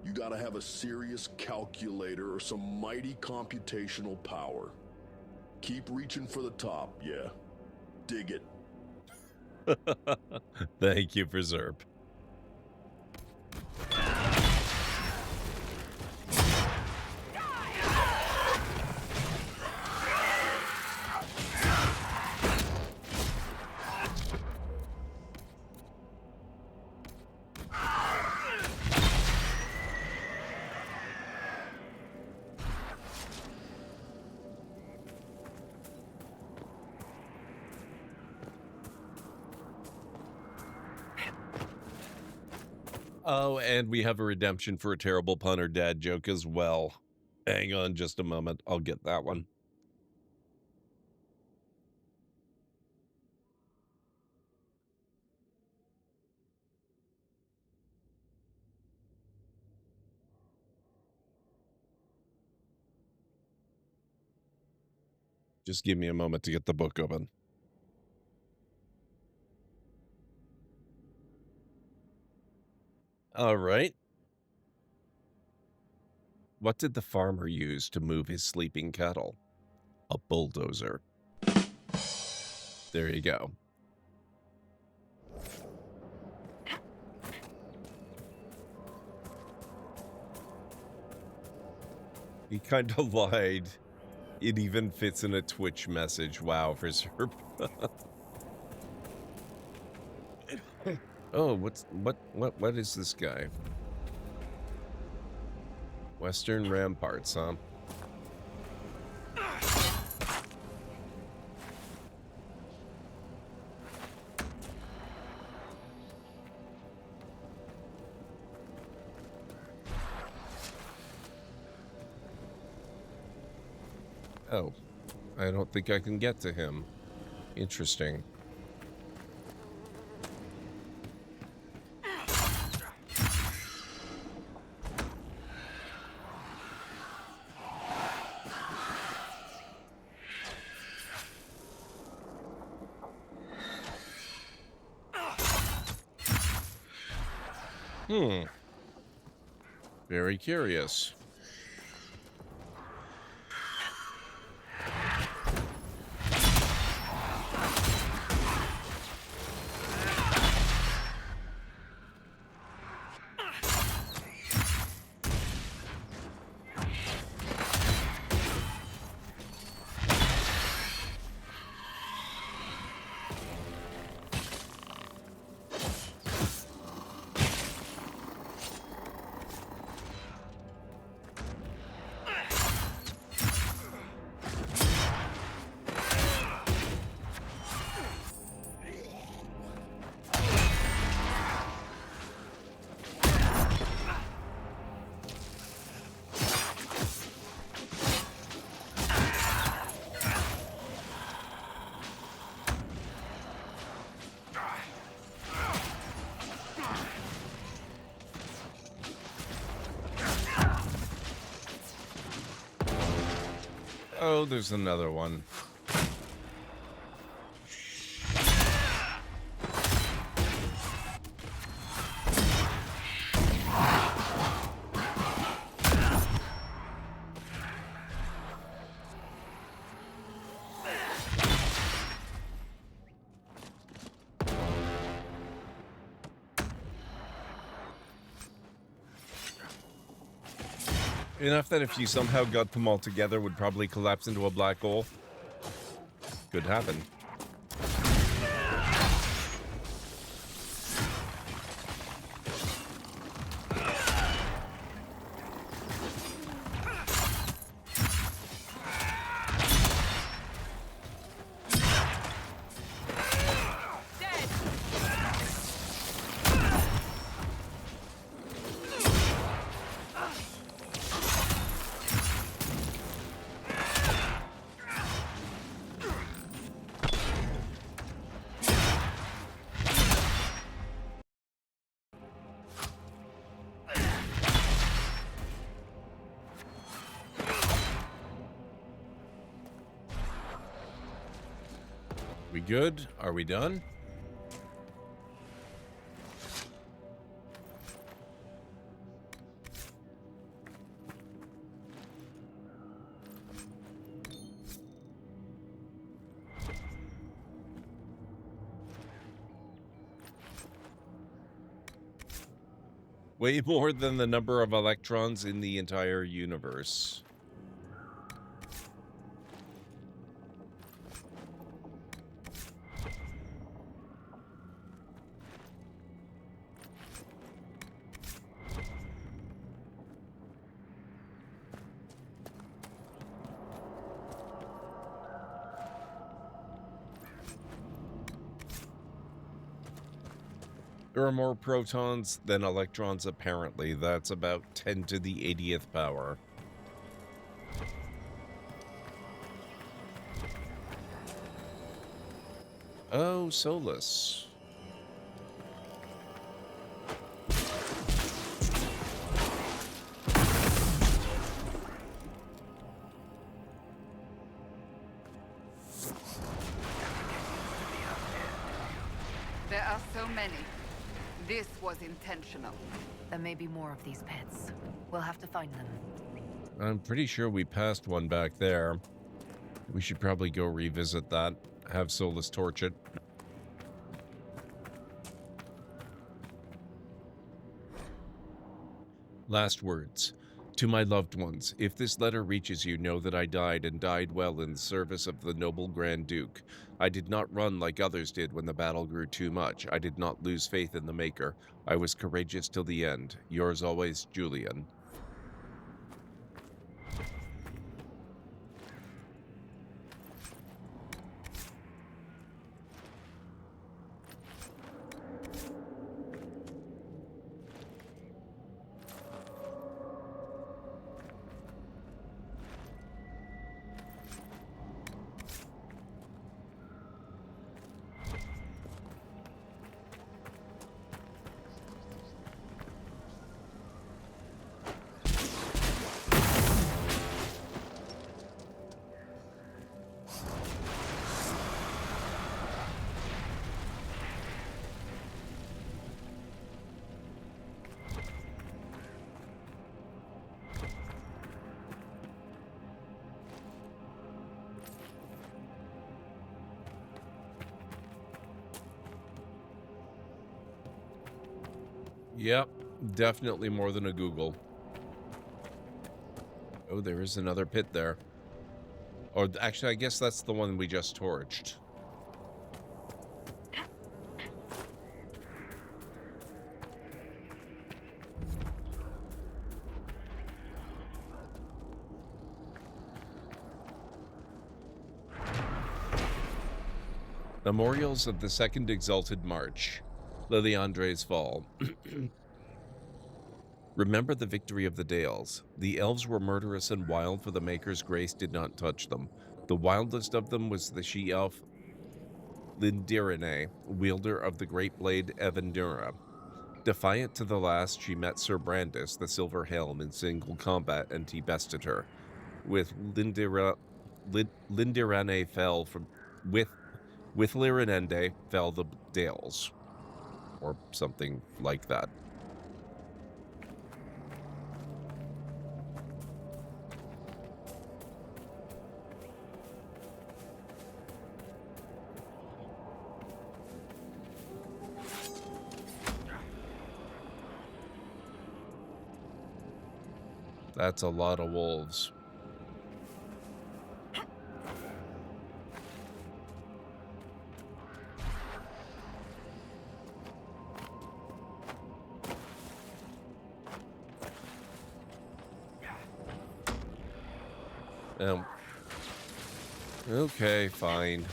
you gotta have a serious calculator or some mighty computational power. Keep reaching for the top, yeah. Dig it. Thank you for Zerp. Oh, and we have a redemption for a terrible pun or dad joke as well. Hang on just a moment. I'll get that one. Just give me a moment to get the book open. All right. What did the farmer use to move his sleeping cattle? A bulldozer. There you go. He kind of lied. It even fits in a Twitch message. Wow, for sure. Oh, what is this guy? Western Ramparts, huh? Oh, I don't think I can get to him. Interesting. Very curious. Oh, there's another one. Enough that if you somehow got them all together, would probably collapse into a black hole. Could happen. We good? Are we done? Way more than the number of electrons in the entire universe. There are more protons than electrons, apparently. That's about 10 to the 80th power. Oh, Solus. There are so many. This was intentional. There may be more of these pets. We'll have to find them. I'm pretty sure we passed one back there. We should probably go revisit that. Have Solus torch it. Last words. To my loved ones, if this letter reaches you, know that I died, and died well in the service of the noble Grand Duke. I did not run like others did when the battle grew too much. I did not lose faith in the Maker. I was courageous till the end. Yours always, Julian. Yep, definitely more than a Google. Oh, there is another pit there. Or actually, I guess that's the one we just torched. Memorials of the Second Exalted March. Liliandre's Fall. Remember the victory of the Dales. The elves were murderous and wild, for the Maker's grace did not touch them. The wildest of them was the she-elf Lindirine, wielder of the great blade Evandura. Defiant to the last, she met Sir Brandis, the Silver Helm, in single combat, and he bested her. With Lindirane fell from... With Lirinende fell the Dales. Or something like that. That's a lot of wolves. Okay, fine.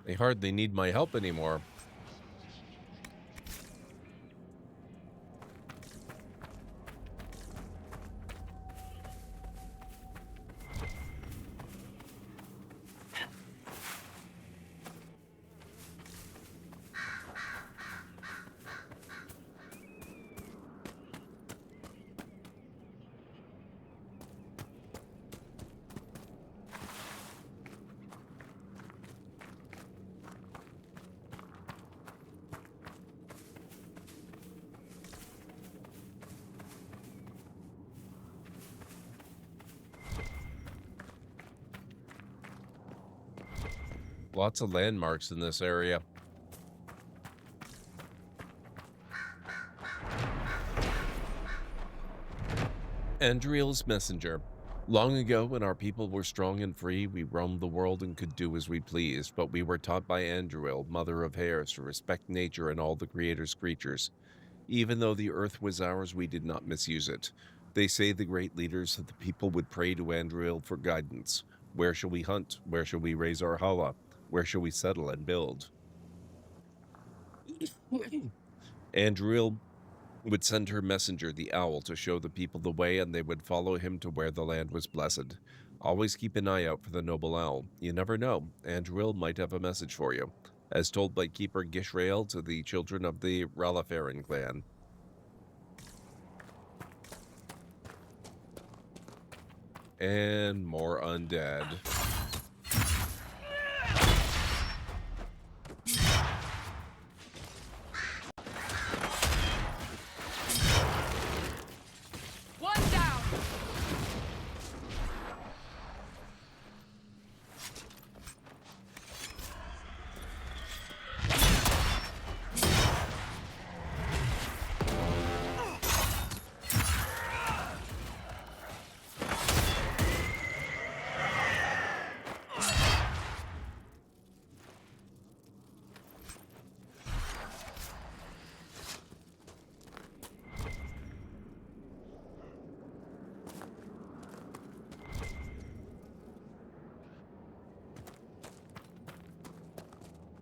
They hardly need my help anymore. Lots of landmarks in this area. Andriel's messenger. Long ago, when our people were strong and free, we roamed the world and could do as we pleased, but we were taught by Andriel, mother of hares, to respect nature and all the Creator's creatures. Even though the earth was ours, we did not misuse it. They say the great leaders of the people would pray to Andriel for guidance. Where shall we hunt? Where shall we raise our hala? Where shall we settle and build? Andriel would send her messenger, the owl, to show the people the way, and they would follow him to where the land was blessed. Always keep an eye out for the noble owl. You never know, Andriel might have a message for you, as told by Keeper Gishrael to the children of the Ralafarin clan. And more undead.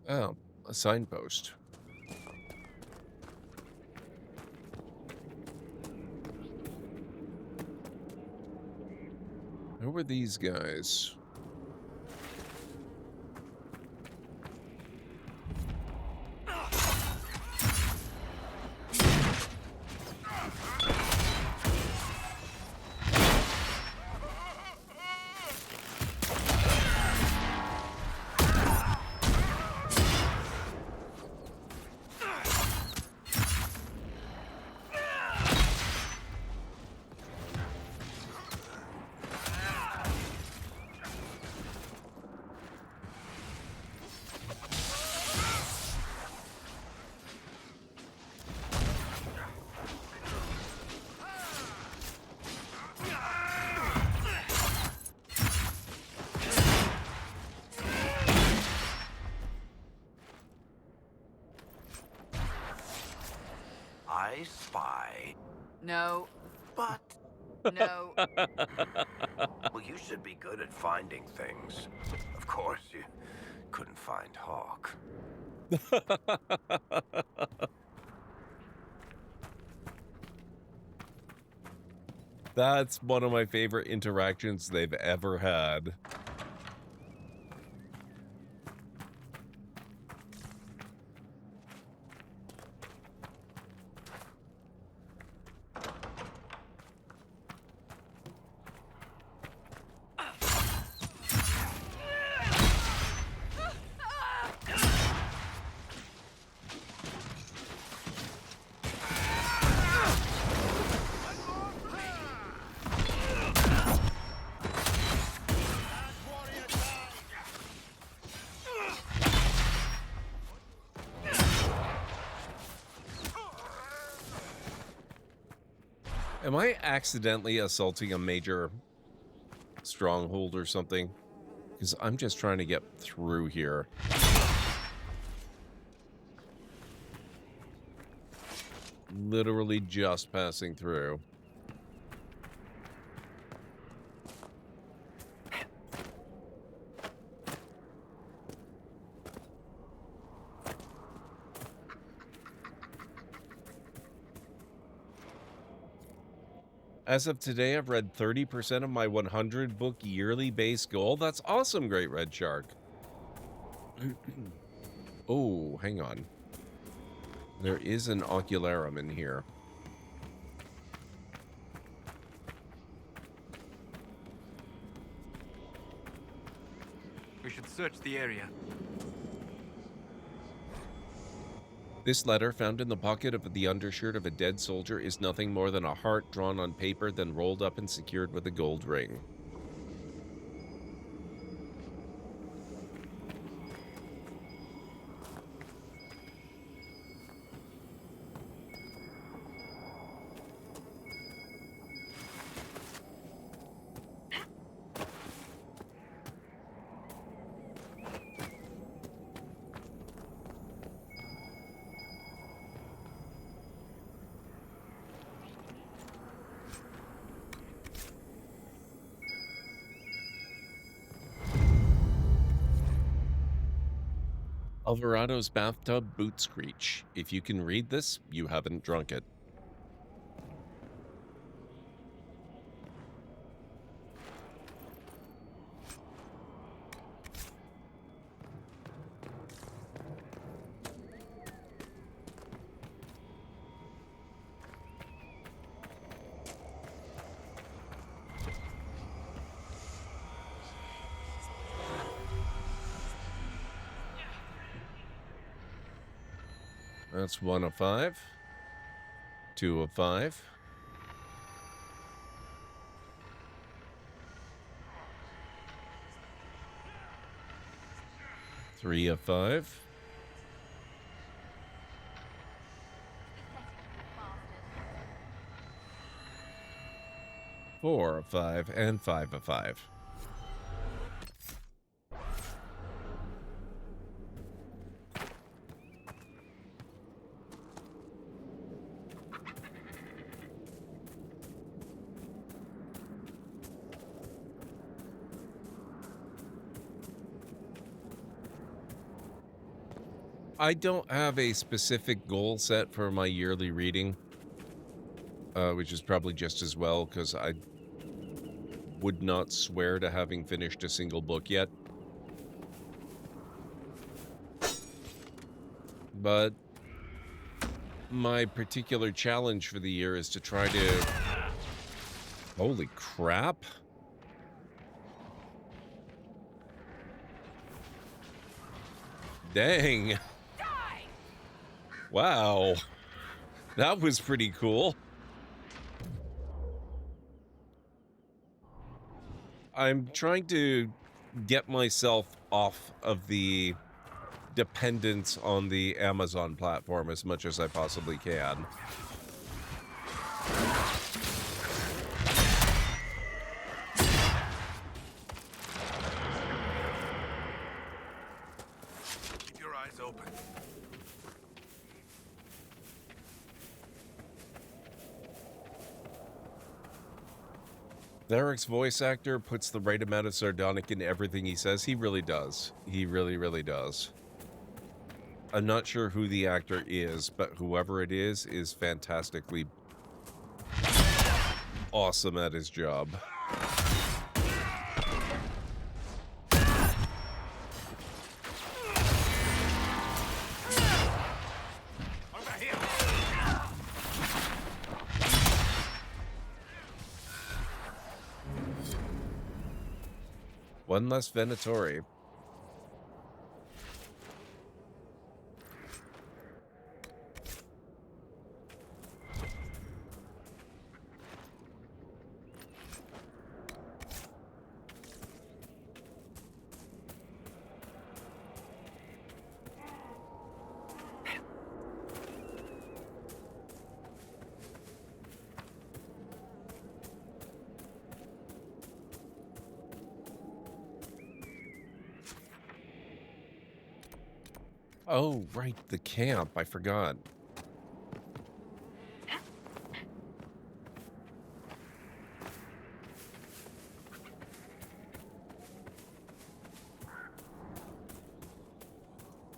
Oh, a signpost. Who are these guys? I spy. No. But... No. Well, you should be good at finding things. Of course, you couldn't find Hawk. That's one of my favorite interactions they've ever had. Am I accidentally assaulting a major stronghold or something? Because I'm just trying to get through here. Literally just passing through. As of today, I've read 30% of my 100 book yearly base goal. That's awesome, Great Red Shark. Oh, hang on. There is an ocularum in here. We should search the area. This letter, found in the pocket of the undershirt of a dead soldier, is nothing more than a heart drawn on paper, then rolled up and secured with a gold ring. Alvarado's bathtub boot screech. If you can read this, you haven't drunk it. That's 1 of 5. 2 of 5. 3 of 5. 4 of 5 and 5 of 5. I don't have a specific goal set for my yearly reading, which is probably just as well, because I would not swear to having finished a single book yet. But my particular challenge for the year is to try to... Holy crap. Dang. Wow. That was pretty cool. I'm trying to get myself off of the dependence on the Amazon platform as much as I possibly can. Keep your eyes open. Derek's voice actor puts the right amount of sardonic in everything he says. He really does. He really, really does. I'm not sure who the actor is, but whoever it is fantastically awesome at his job. One less Venatori. Oh, right, the camp. I forgot.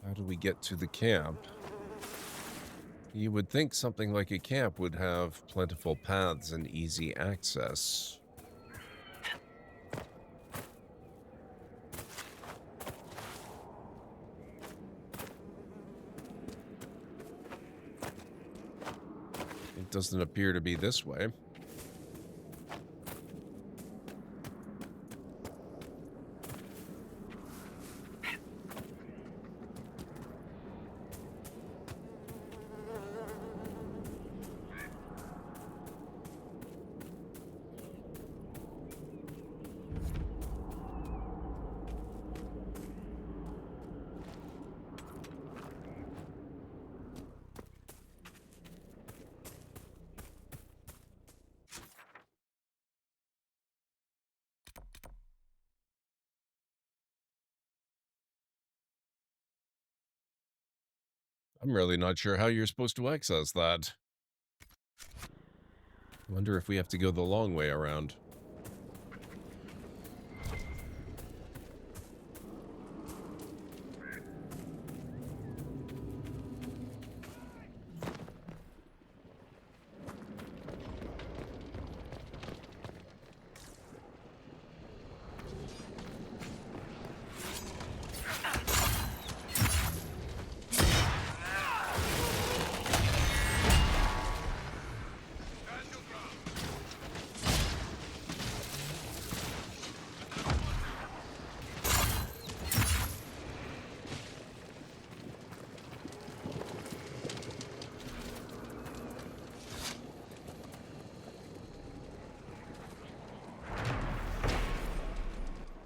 How do we get to the camp? You would think something like a camp would have plentiful paths and easy access. It doesn't appear to be this way. I'm really not sure how you're supposed to access that. I wonder if we have to go the long way around.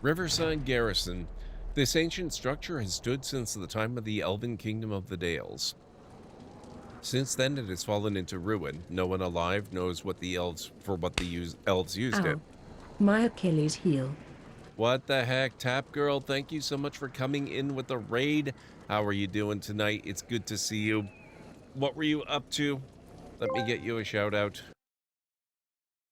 Riverside Garrison. This ancient structure has stood since the time of the Elven Kingdom of the Dales. Since then, it has fallen into ruin. No one alive knows what the elves used it. My Achilles heel. What the heck, Tap Girl? Thank you so much for coming in with the raid. How are you doing tonight? It's good to see you. What were you up to? Let me get you a shout out.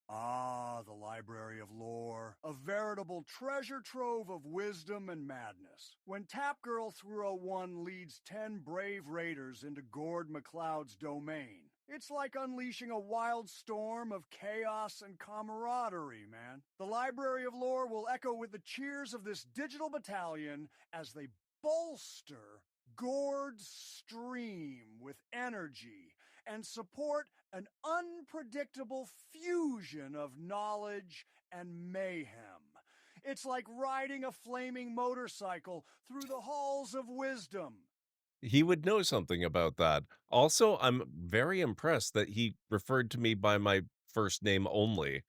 Ah, the Library of Lore. A veritable treasure trove of wisdom and madness. When Tap Girl 301 leads 10 brave raiders into GordMcLeod's domain, it's like unleashing a wild storm of chaos and camaraderie, man. The Library of Lore will echo with the cheers of this digital battalion as they bolster Gord's stream with energy and support an unpredictable fusion of knowledge and mayhem. It's like riding a flaming motorcycle through the halls of wisdom. He would know something about that. Also, I'm very impressed that he referred to me by my first name only.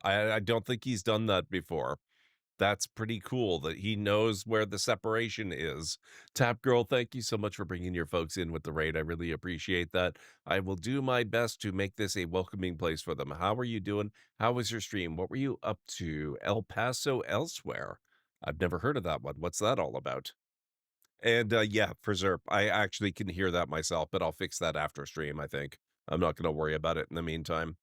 I don't think he's done that before. That's pretty cool that he knows where the separation is. Tap Girl, thank you so much for bringing your folks in with the raid. I really appreciate that. I will do my best to make this a welcoming place for them. How are you doing? How was your stream? What were you up to? El Paso Elsewhere. I've never heard of that one. What's that all about? And yeah, Preserve. I actually can hear that myself, but I'll fix that after stream, I think. I'm not going to worry about it in the meantime.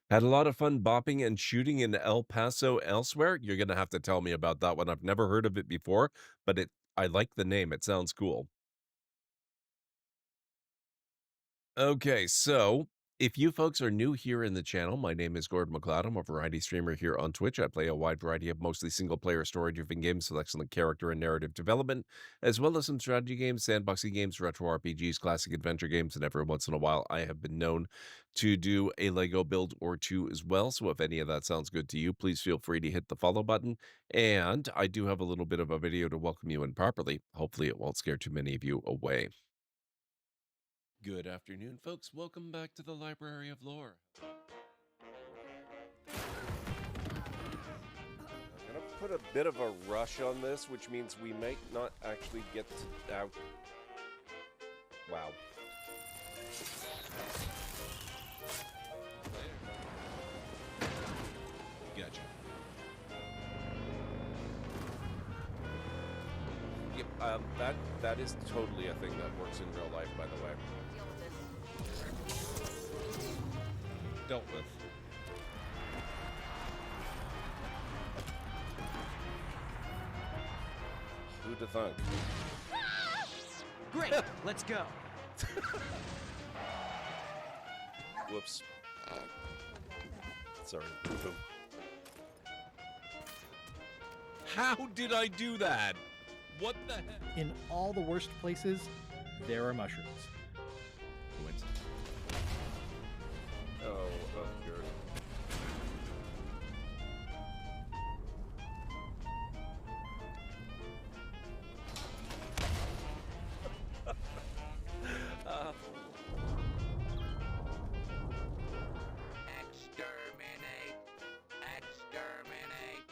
Had a lot of fun bopping and shooting in El Paso Elsewhere. You're going to have to tell me about that one. I've never heard of it before, but I like the name. It sounds cool. Okay, so if you folks are new here in the channel, my name is GordMcLeod. I'm a variety streamer here on Twitch. I play a wide variety of mostly single-player story-driven games with excellent character and narrative development, as well as some strategy games, sandboxing games, retro RPGs, classic adventure games, and every once in a while I have been known to do a Lego build or two as well. So if any of that sounds good to you, please feel free to hit the follow button. And I do have a little bit of a video to welcome you in properly. Hopefully it won't scare too many of you away. Good afternoon, folks. Welcome back to the Library of Lore. I'm going to put a bit of a rush on this, which means we might not actually get to out. Wow. Gotcha. Yep, that is totally a thing that works in real life, by the way. Dealt with. Who'd have thunk? Great, let's go. Whoops. Sorry. Boom. How did I do that? What the heck? In all the worst places, there are mushrooms. Coincidence. Oh, good.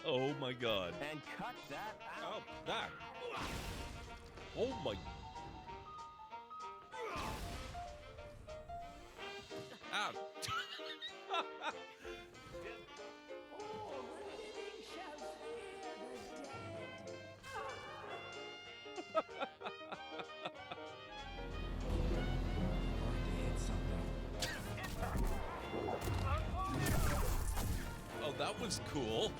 Oh my god. And cut that out. Oh, that. Oh my. Ow. Oh, that was cool.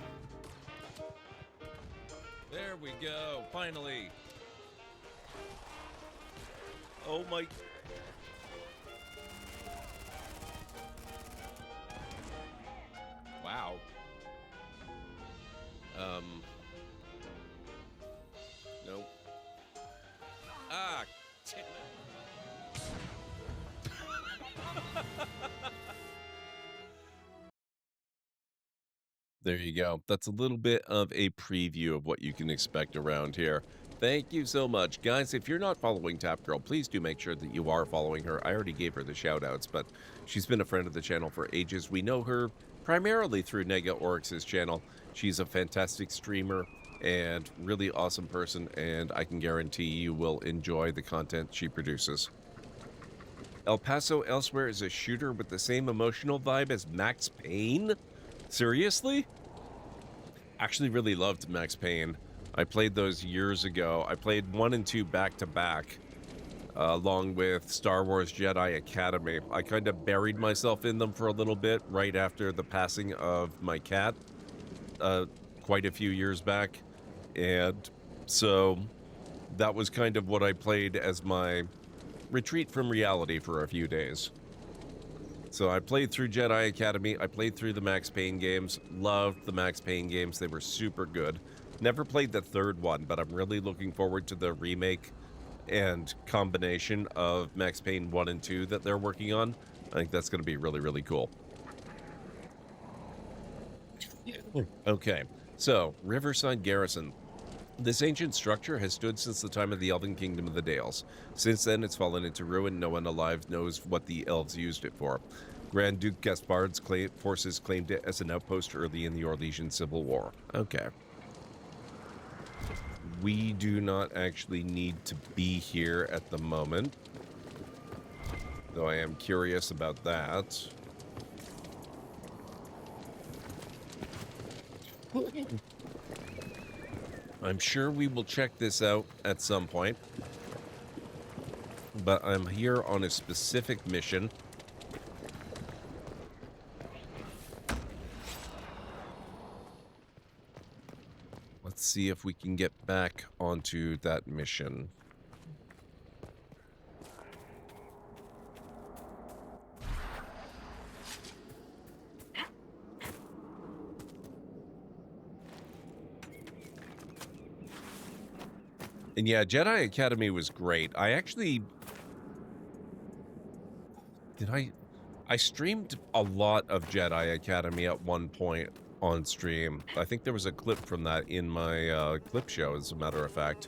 There we go, finally. Oh my. Wow. Nope. Ah, damn it. There you go. That's a little bit of a preview of what you can expect around here. Thank you so much. Guys, if you're not following Tap Girl, please do make sure that you are following her. I already gave her the shout-outs, but she's been a friend of the channel for ages. We know her primarily through Nega Oryx's channel. She's a fantastic streamer and really awesome person, and I can guarantee you will enjoy the content she produces. El Paso Elsewhere is a shooter with the same emotional vibe as Max Payne? Seriously? Actually really loved Max Payne. I played those years ago. I played 1 and 2 back to back, along with Star Wars Jedi Academy. I kind of buried myself in them for a little bit right after the passing of my cat, quite a few years back. And so that was kind of what I played as my retreat from reality for a few days. So I played through Jedi Academy, I played through the Max Payne games, loved the Max Payne games, they were super good. Never played the third one, but I'm really looking forward to the remake and combination of Max Payne 1 and 2 that they're working on. I think that's going to be really, really cool. Okay, so Riverside Garrison. This ancient structure has stood since the time of the Elven Kingdom of the Dales. Since then, it's fallen into ruin. No one alive knows what the elves used it for. Grand Duke Gaspard's forces claimed it as an outpost early in the Orlesian Civil War. Okay. We do not actually need to be here at the moment, though I am curious about that. I'm sure we will check this out at some point, but I'm here on a specific mission. Let's see if we can get back onto that mission. And yeah, Jedi Academy was great. I actually... I streamed a lot of Jedi Academy at one point on stream. I think there was a clip from that in my clip show, as a matter of fact.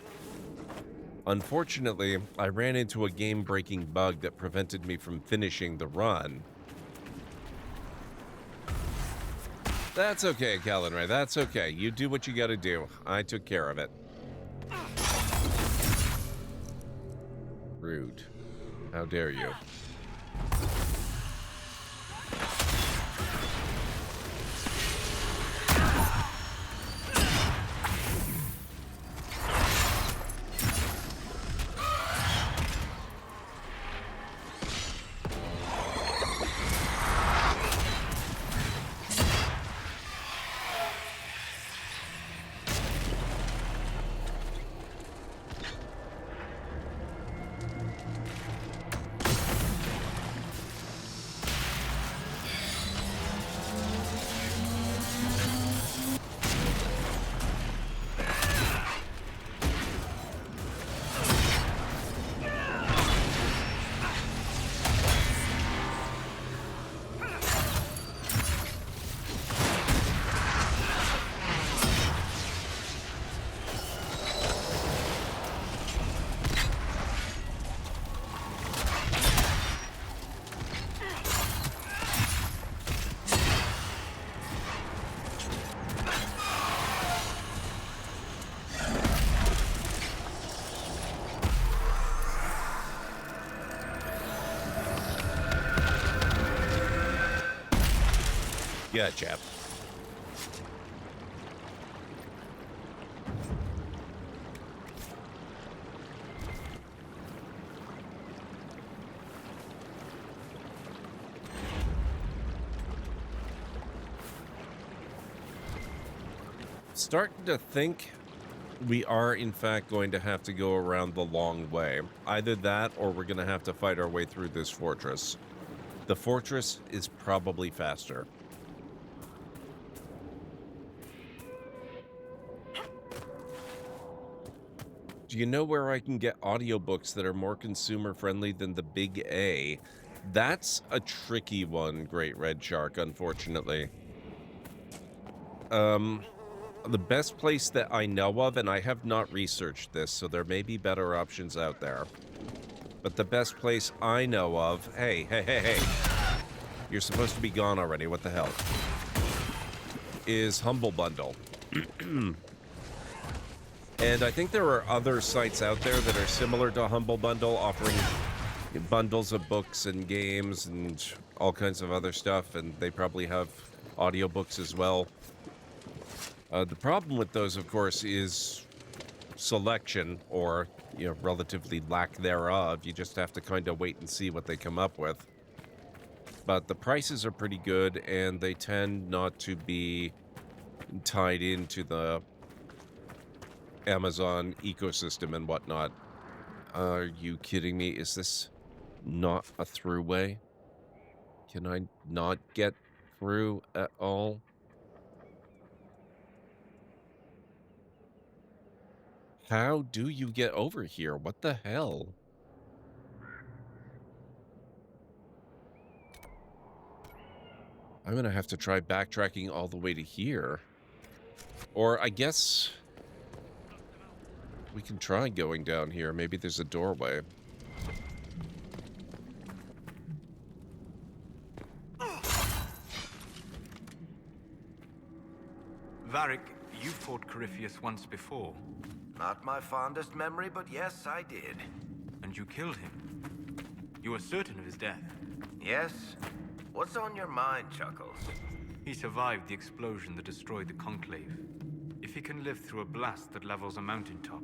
Unfortunately, I ran into a game-breaking bug that prevented me from finishing the run. That's okay, Callan Ray. That's okay. You do what you gotta do. I took care of it. Rude. How dare you? Yeah, chap. Starting to think we are, in fact, going to have to go around the long way. Either that, or we're going to have to fight our way through this fortress. The fortress is probably faster. Do you know where I can get audiobooks that are more consumer-friendly than the Big A? That's a tricky one, Great Red Shark, unfortunately. The best place that I know of, and I have not researched this, so there may be better options out there. But the best place I know of... Hey. You're supposed to be gone already, what the hell? Is Humble Bundle. And I think there are other sites out there that are similar to Humble Bundle, offering bundles of books and games and all kinds of other stuff, and they probably have audiobooks as well. The problem with those, of course, is selection, or, you know, relatively lack thereof. You just have to kind of wait and see what they come up with. But the prices are pretty good, and they tend not to be tied into the Amazon ecosystem and whatnot. Are you kidding me? Is this not a throughway? Can I not get through at all? How do you get over here? What the hell? I'm gonna have to try backtracking all the way to here. Or I guess we can try going down here. Maybe there's a doorway. Varric, you fought Corypheus once before. Not my fondest memory, but yes, I did. And you killed him. You were certain of his death. Yes? What's on your mind, Chuckles? He survived the explosion that destroyed the Conclave. If he can live through a blast that levels a mountaintop,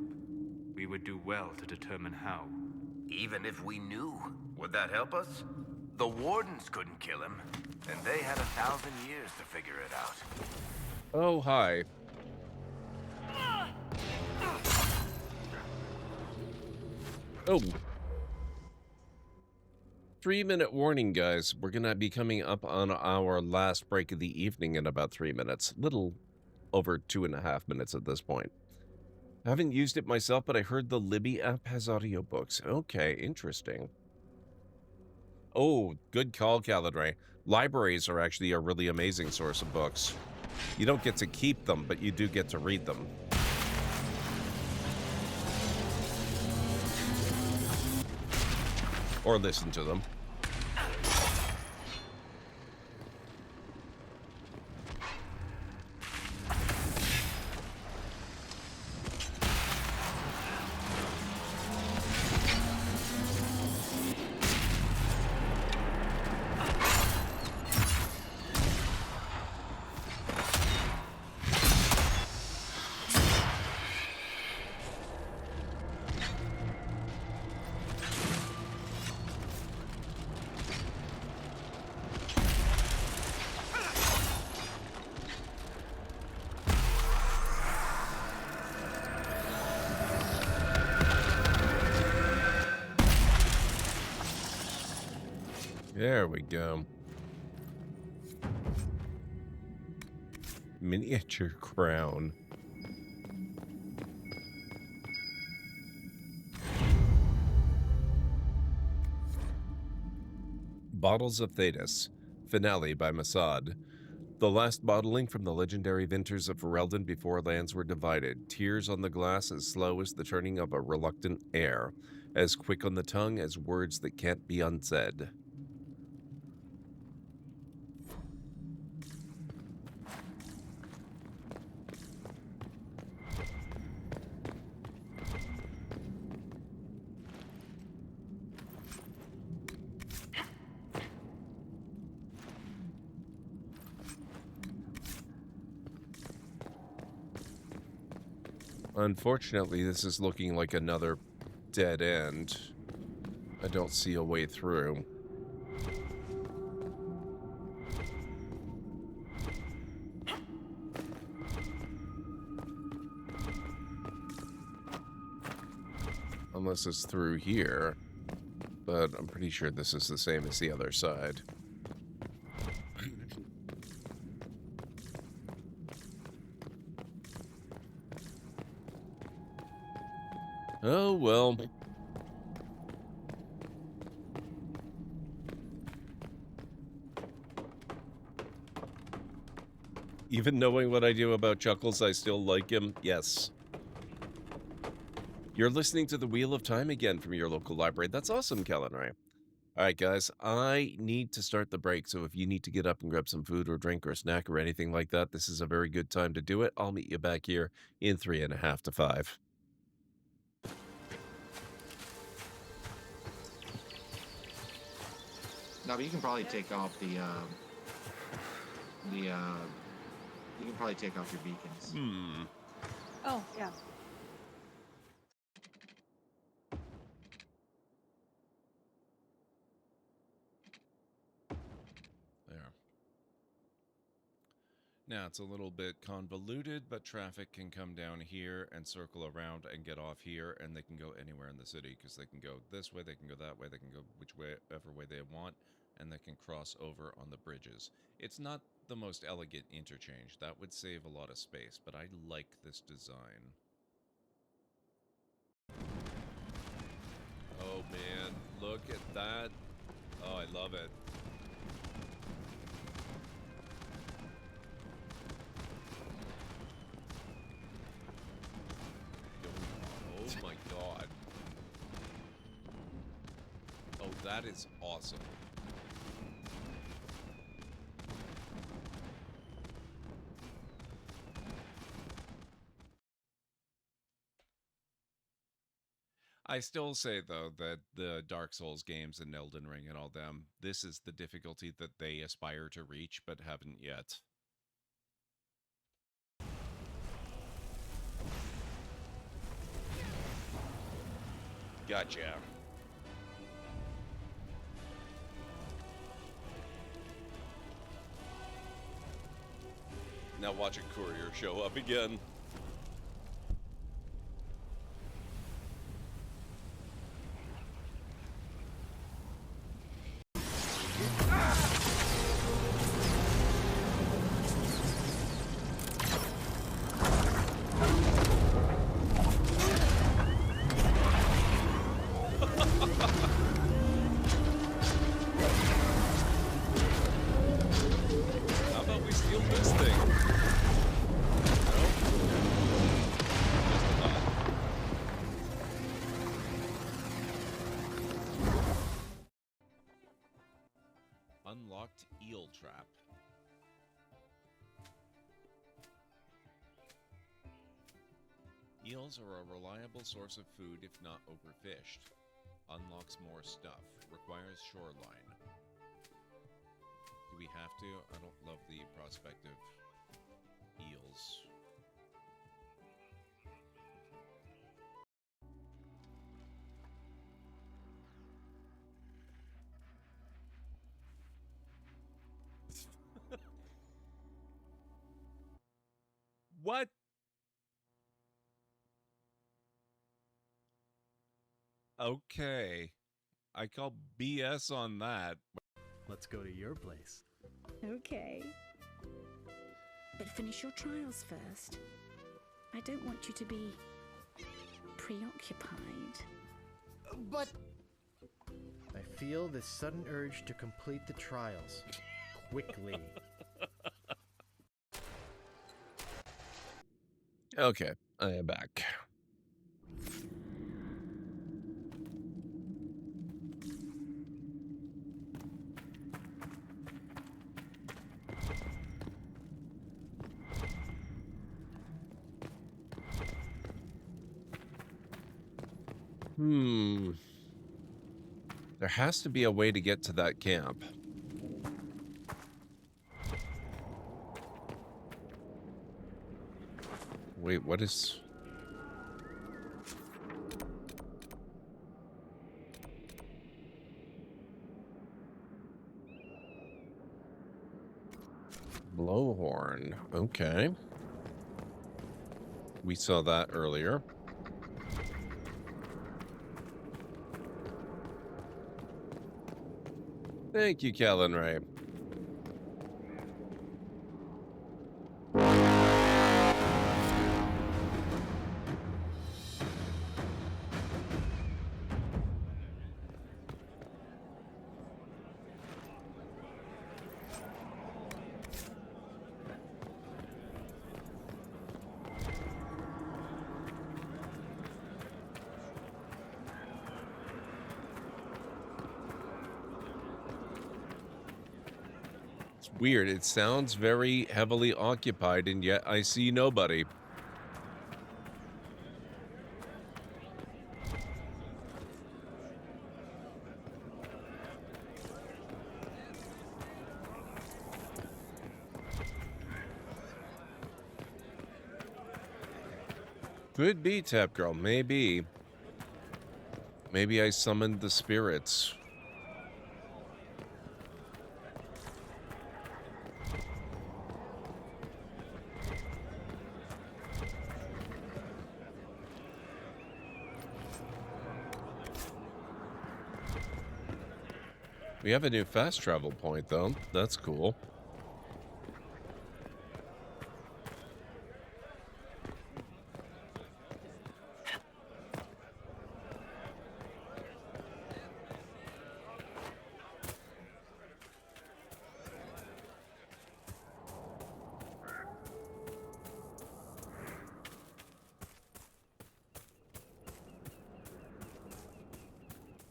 we would do well to determine how. Even if we knew, would that help us? The Wardens couldn't kill him, and they had 1,000 years to figure it out. Oh, hi. Oh. 3-minute warning, guys. We're going to be coming up on our last break of the evening in about 3 minutes. Little over 2.5 minutes at this point. I haven't used it myself, but I heard the Libby app has audiobooks. Okay, interesting. Oh, good call, Calidre. Libraries are actually a really amazing source of books. You don't get to keep them, but you do get to read them. Or listen to them. There we go. Miniature crown. Bottles of Thetis. Finale by Masad. The last bottling from the legendary vintners of Ferelden before lands were divided. Tears on the glass as slow as the turning of a reluctant air. As quick on the tongue as words that can't be unsaid. Unfortunately, this is looking like another dead end. I don't see a way through. Unless it's through here. But I'm pretty sure this is the same as the other side. Oh, well. Even knowing what I do about Chuckles, I still like him. Yes. You're listening to the Wheel of Time again from your local library. That's awesome, Kellen Ray. All right, guys, I need to start the break. So if you need to get up and grab some food or drink or snack or anything like that, this is a very good time to do it. I'll meet you back here in 3.5 to 5. No, but you can probably take off you can probably take off your beacons. Oh, yeah. There. Now, it's a little bit convoluted, but traffic can come down here and circle around and get off here, and they can go anywhere in the city, because they can go this way, they can go that way, they can go whichever way they want, and they can cross over on the bridges. It's not the most elegant interchange. That would save a lot of space, but I like this design. Oh, man. Look at that. Oh, I love it. Oh my god. Oh, that is awesome. I still say, though, that the Dark Souls games and Elden Ring and all them, this is the difficulty that they aspire to reach, but haven't yet. Gotcha. Now watch a courier show up again. How about we steal this thing? Unlocked eel trap. Eels are a reliable source of food if not overfished. Unlocks more stuff. Requires shoreline. Do we have to? I don't love the prospect of eels. What? Okay. I call BS on that. Let's go to your place. Okay. But finish your trials first. I don't want you to be preoccupied. But I feel this sudden urge to complete the trials quickly. Okay, I am back. There has to be a way to get to that camp. Wait, what is... Blowhorn. Okay. We saw that earlier. Thank you, Callan Ray. Weird. It sounds very heavily occupied, and yet I see nobody. Could be, Tap Girl. Maybe. Maybe I summoned the spirits. We have a new fast travel point, though. That's cool.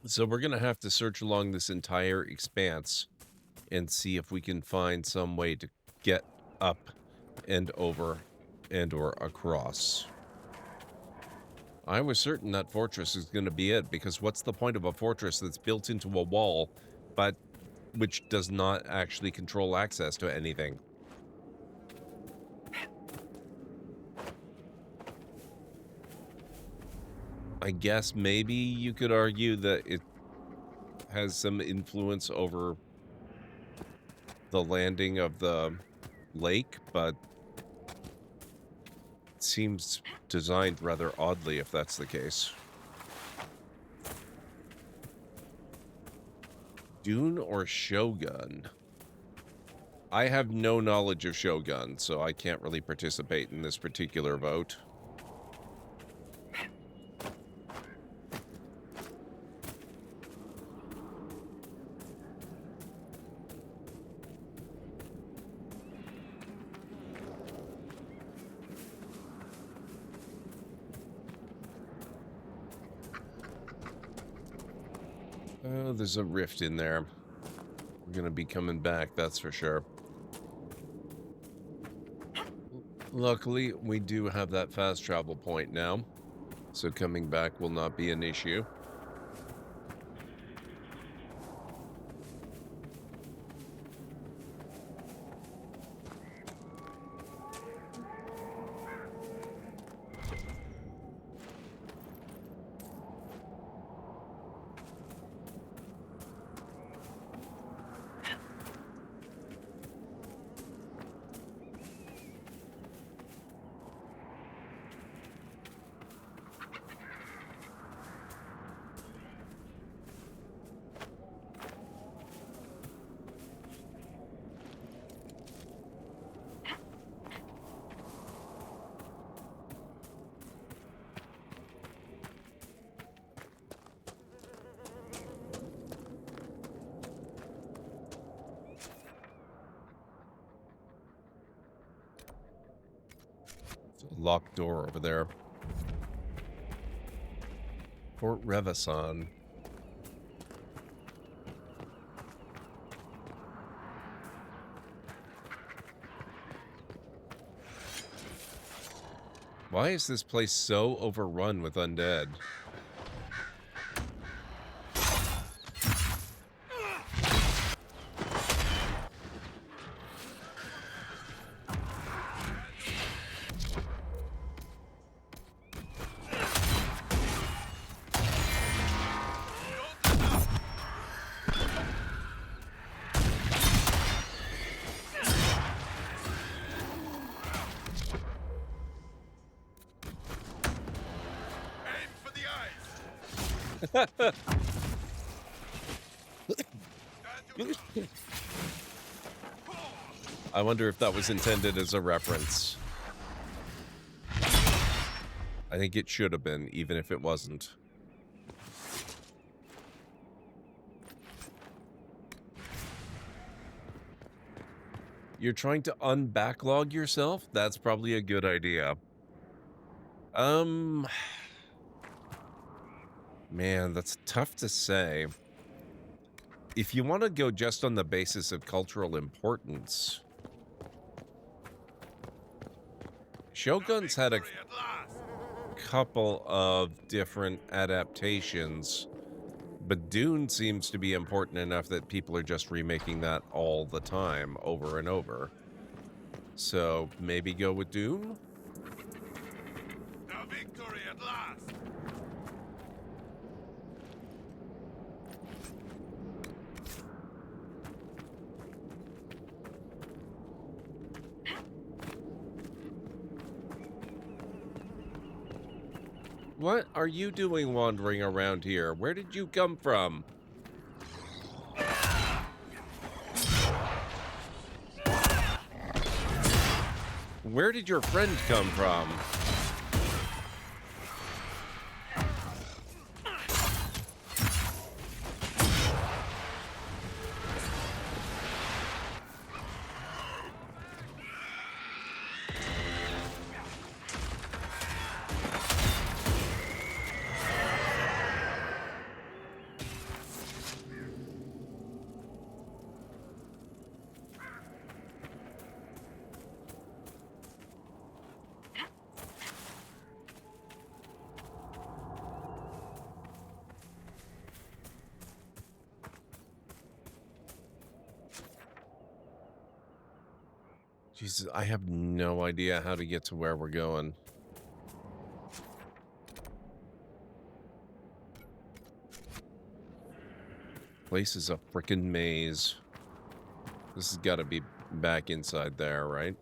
So we're going to have to search along this entire expanse and see if we can find some way to get up and over and or across. I was certain that fortress is going to be it, because what's the point of a fortress that's built into a wall, but which does not actually control access to anything? I guess maybe you could argue that it has some influence over the landing of the lake, but it seems designed rather oddly if that's the case. Dune or Shogun? I have no knowledge of Shogun, so I can't really participate in this particular vote. Oh, there's a rift in there. We're gonna be coming back, that's for sure. Luckily, we do have that fast travel point now, so coming back will not be an issue. Locked door over there. Fort Revasan. Why is this place so overrun with undead? I wonder if that was intended as a reference. I think it should have been, even if it wasn't. You're trying to unbacklog yourself? That's probably a good idea. Man, that's tough to say. If you want to go just on the basis of cultural importance, Shogun's had a couple of different adaptations, but Dune seems to be important enough that people are just remaking that all the time, over and over. So maybe go with Dune? The victory at last! What are you doing wandering around here? Where did you come from? Where did your friend come from? Jesus, I have no idea how to get to where we're going. Place is a frickin' maze. This has got to be back inside there, right?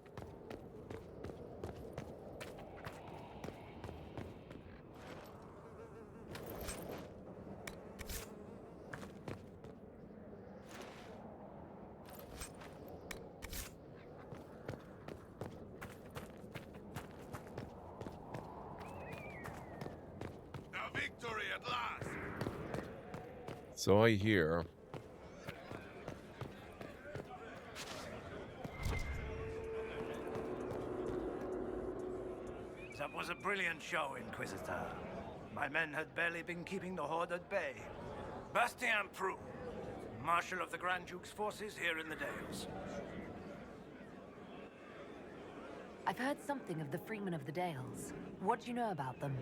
So I hear. That was a brilliant show, Inquisitor. My men had barely been keeping the Horde at bay. Bastien Prou, Marshal of the Grand Duke's forces here in the Dales. I've heard something of the Freemen of the Dales. What do you know about them?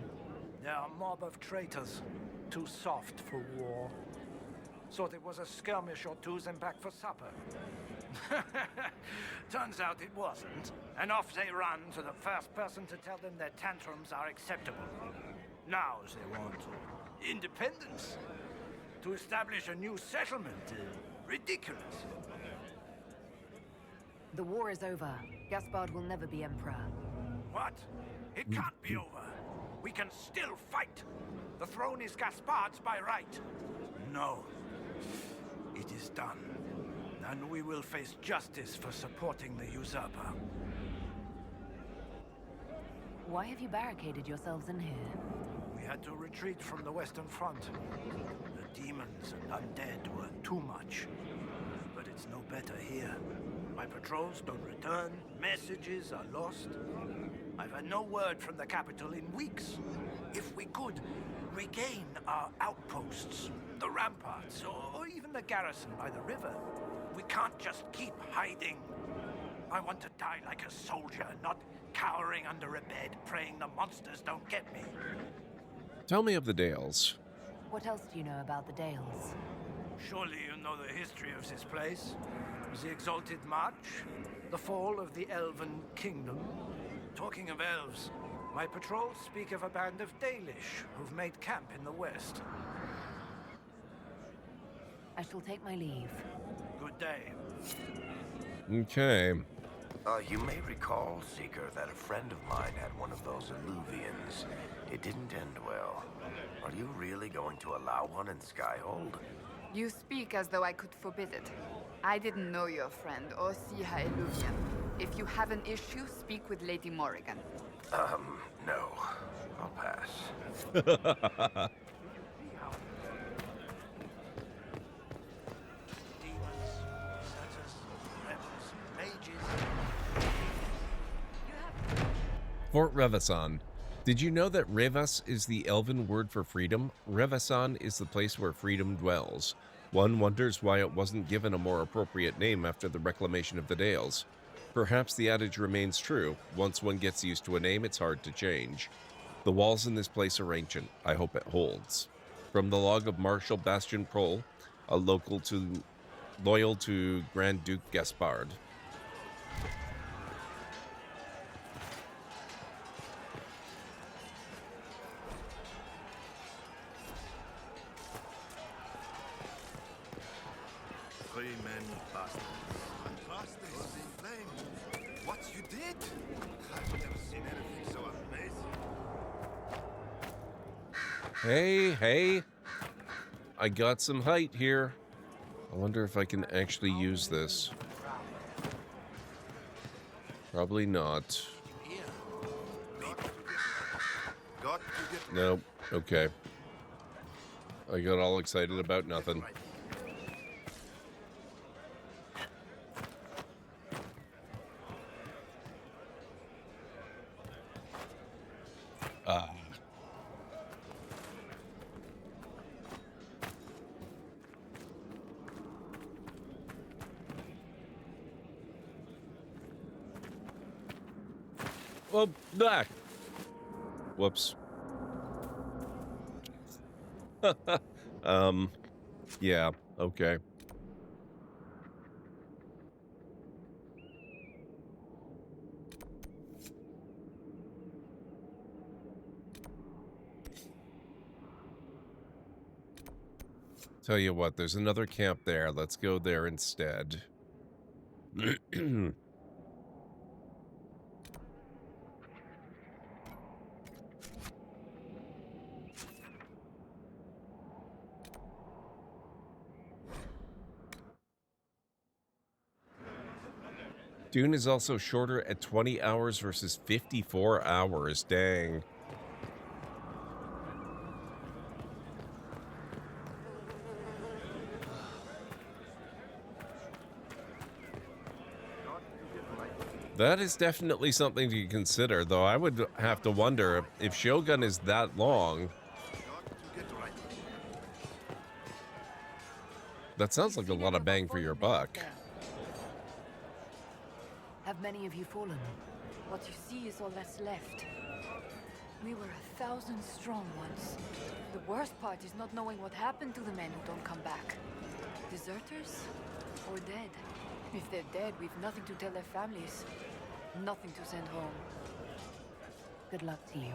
They're a mob of traitors. Too soft for war. Thought it was a skirmish or two, then back for supper. Turns out it wasn't. And off they run to the first person to tell them their tantrums are acceptable. Now they want independence. To establish a new settlement. Ridiculous. The war is over. Gaspard will never be Emperor. What? It can't be over. We can still fight. The throne is Gaspard's by right. No. It is done. And we will face justice for supporting the usurper. Why have you barricaded yourselves in here? We had to retreat from the Western Front. The demons and undead were too much. But it's no better here. My patrols don't return, messages are lost. I've had no word from the capital in weeks. If we could regain our outposts, the ramparts, or even the garrison by the river, we can't just keep hiding. I want to die like a soldier, not cowering under a bed, praying the monsters don't get me. Tell me of the Dales. What else do you know about the Dales? Surely you know the history of this place. The Exalted March, the fall of the Elven Kingdom. Talking of elves, my patrols speak of a band of Dalish who've made camp in the west. I shall take my leave. Good day. Okay. You may recall, Seeker, that a friend of mine had one of those illuvians. It didn't end well. Are you really going to allow one in Skyhold? You speak as though I could forbid it. I didn't know your friend, or see her illusion. If you have an issue, speak with Lady Morrigan. No. I'll pass. Fort Revasan. Did you know that Revas is the elven word for freedom? Revasan is the place where freedom dwells. One wonders why it wasn't given a more appropriate name after the reclamation of the Dales. Perhaps the adage remains true. Once one gets used to a name, it's hard to change. The walls in this place are ancient. I hope it holds. From the log of Marshal Bastian Prol, a loyal to Grand Duke Gaspard. Three men bastards. Bastards in flames. What you did? I've never seen anything so amazing. Hey. I got some height here. I wonder if I can actually use this. Probably not. Nope. Okay. I got all excited about nothing. Well, back. Whoops. Yeah, okay. Tell you what, there's another camp there. Let's go there instead. Dune is also shorter at 20 hours versus 54 hours. Dang. That is definitely something to consider, though I would have to wonder if Shogun is that long. That sounds like a lot of bang for your buck. Have many of you fallen? What you see is all that's left. We were 1,000 strong once. The worst part is not knowing what happened to the men who don't come back. Deserters? Or dead? If they're dead, we've nothing to tell their families. Nothing to send home. Good luck to you.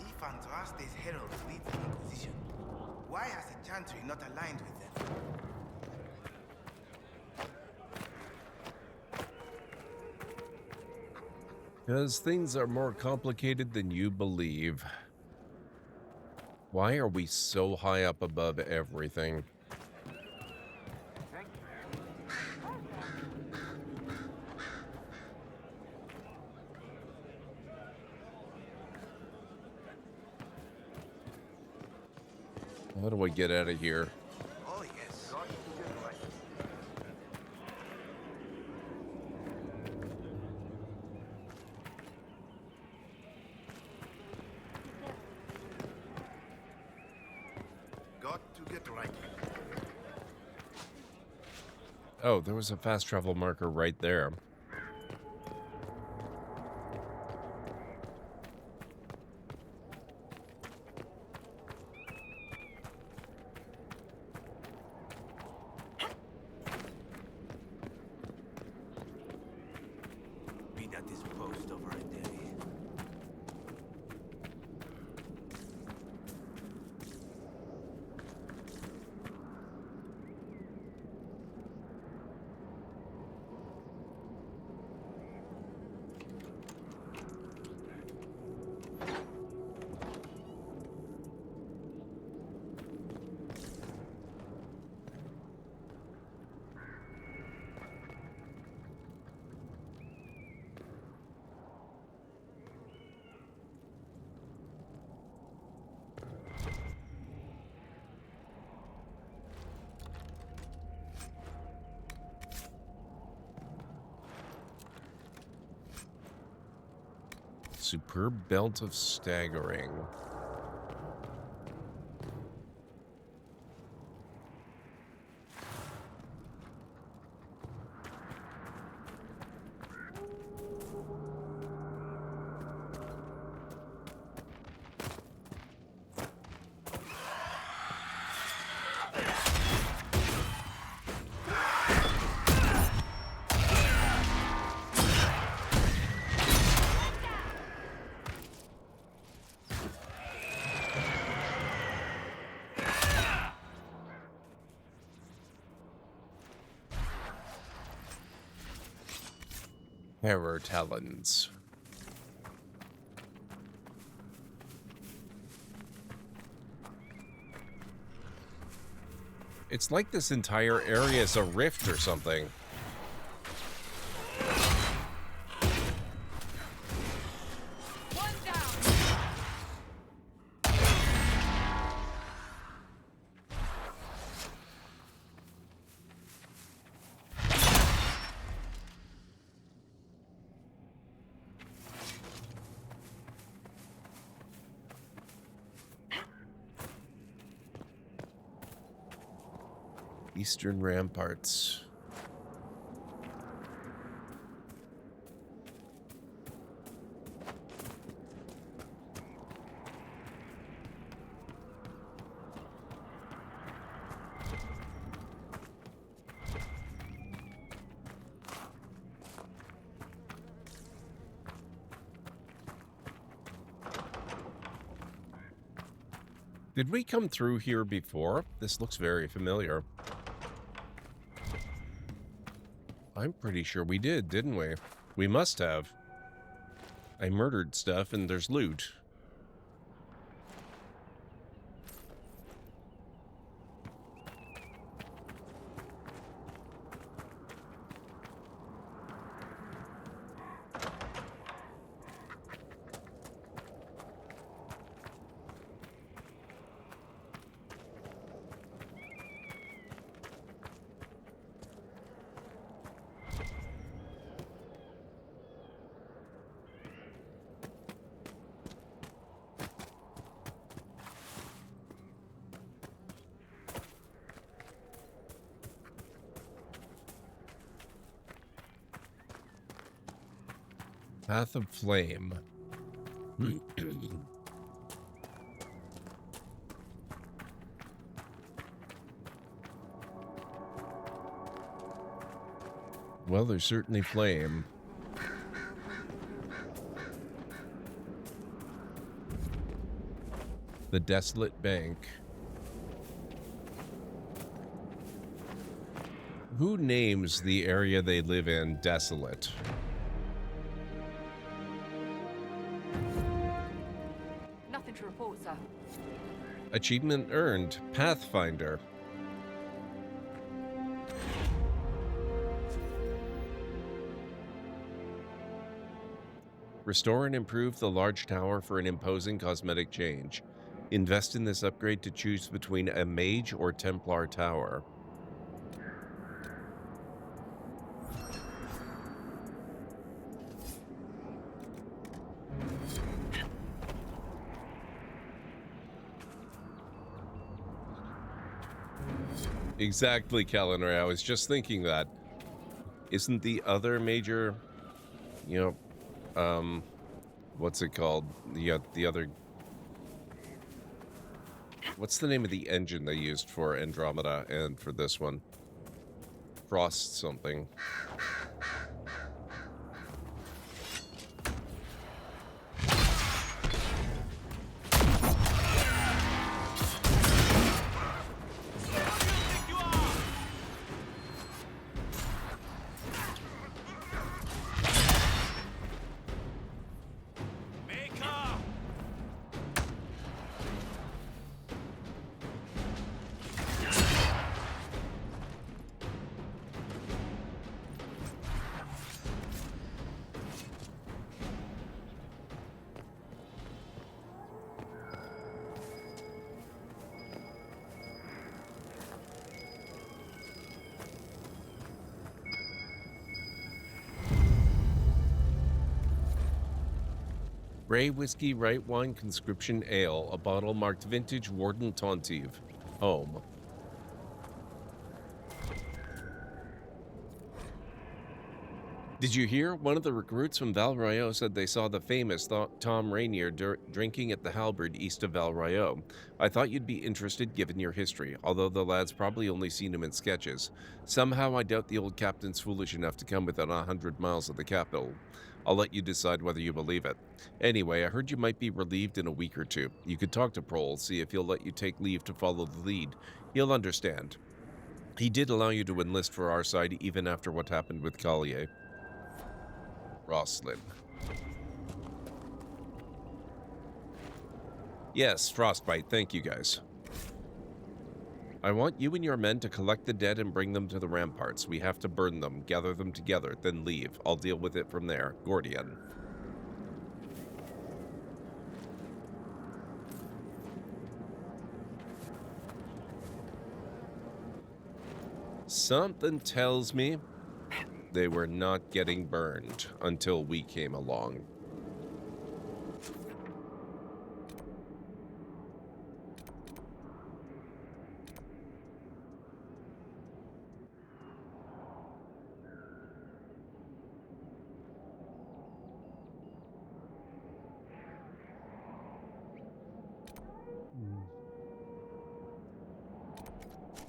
If Andraste's heralds lead the Inquisition, why has the Chantry not aligned with them? Because things are more complicated than you believe. Why are we so high up above everything? How do I get out of here? Oh, yes. Got to get right. Oh, there was a fast travel marker right there. Been at this post over a day. Superb belt of staggering. Terror talons. It's like this entire area is a rift or something. Eastern ramparts. Did we come through here before? This looks very familiar. I'm pretty sure we did, didn't we? We must have. I murdered stuff and there's loot. Path of Flame. Well, there's certainly flame. The Desolate Bank. Who names the area they live in desolate? Nothing to report, sir. Achievement earned. Pathfinder. Restore and improve the large tower for an imposing cosmetic change. Invest in this upgrade to choose between a mage or Templar tower. Exactly, Kalinor. I was just thinking that. Isn't the other major, what's it called? The other... What's the name of the engine they used for Andromeda and for this one? Frost something. Grey whiskey, right wine, conscription ale. A bottle marked vintage Warden Tontive. Home. Did you hear? One of the recruits from Val Royeaux said they saw the famous Tom Rainier drinking at the Halberd east of Val Royeaux. I thought you'd be interested given your history, although the lad's probably only seen him in sketches. Somehow I doubt the old captain's foolish enough to come within 100 miles of the capital. I'll let you decide whether you believe it. Anyway, I heard you might be relieved in a week or two. You could talk to Prohl, see if he'll let you take leave to follow the lead. He'll understand. He did allow you to enlist for our side even after what happened with Collier. Roslin. Yes, frostbite. Thank you, guys. I want you and your men to collect the dead and bring them to the ramparts. We have to burn them, gather them together, then leave. I'll deal with it from there. Gordian. Something tells me they were not getting burned until we came along.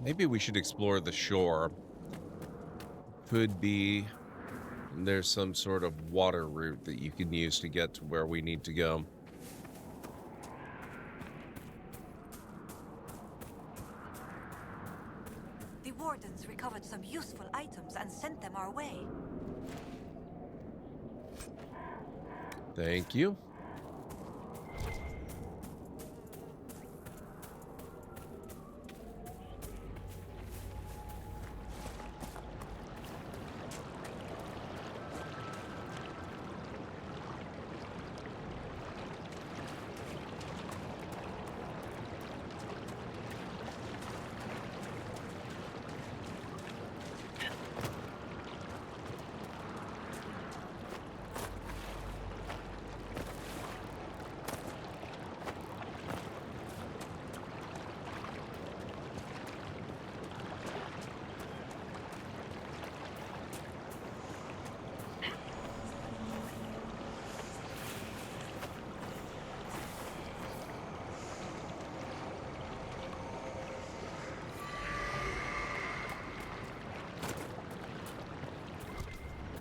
Maybe we should explore the shore. Could be there's some sort of water route that you can use to get to where we need to go. The wardens recovered some useful items and sent them our way. Thank you.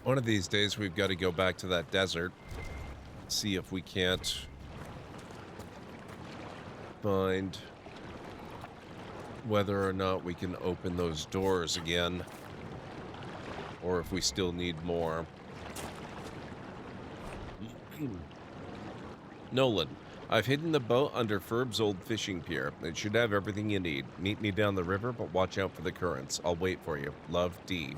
One of these days, we've got to go back to that desert, see if we can't find whether or not we can open those doors again, or if we still need more. Nolan, I've hidden the boat under Ferb's old fishing pier. It should have everything you need. Meet me down the river, but watch out for the currents. I'll wait for you. Love, D.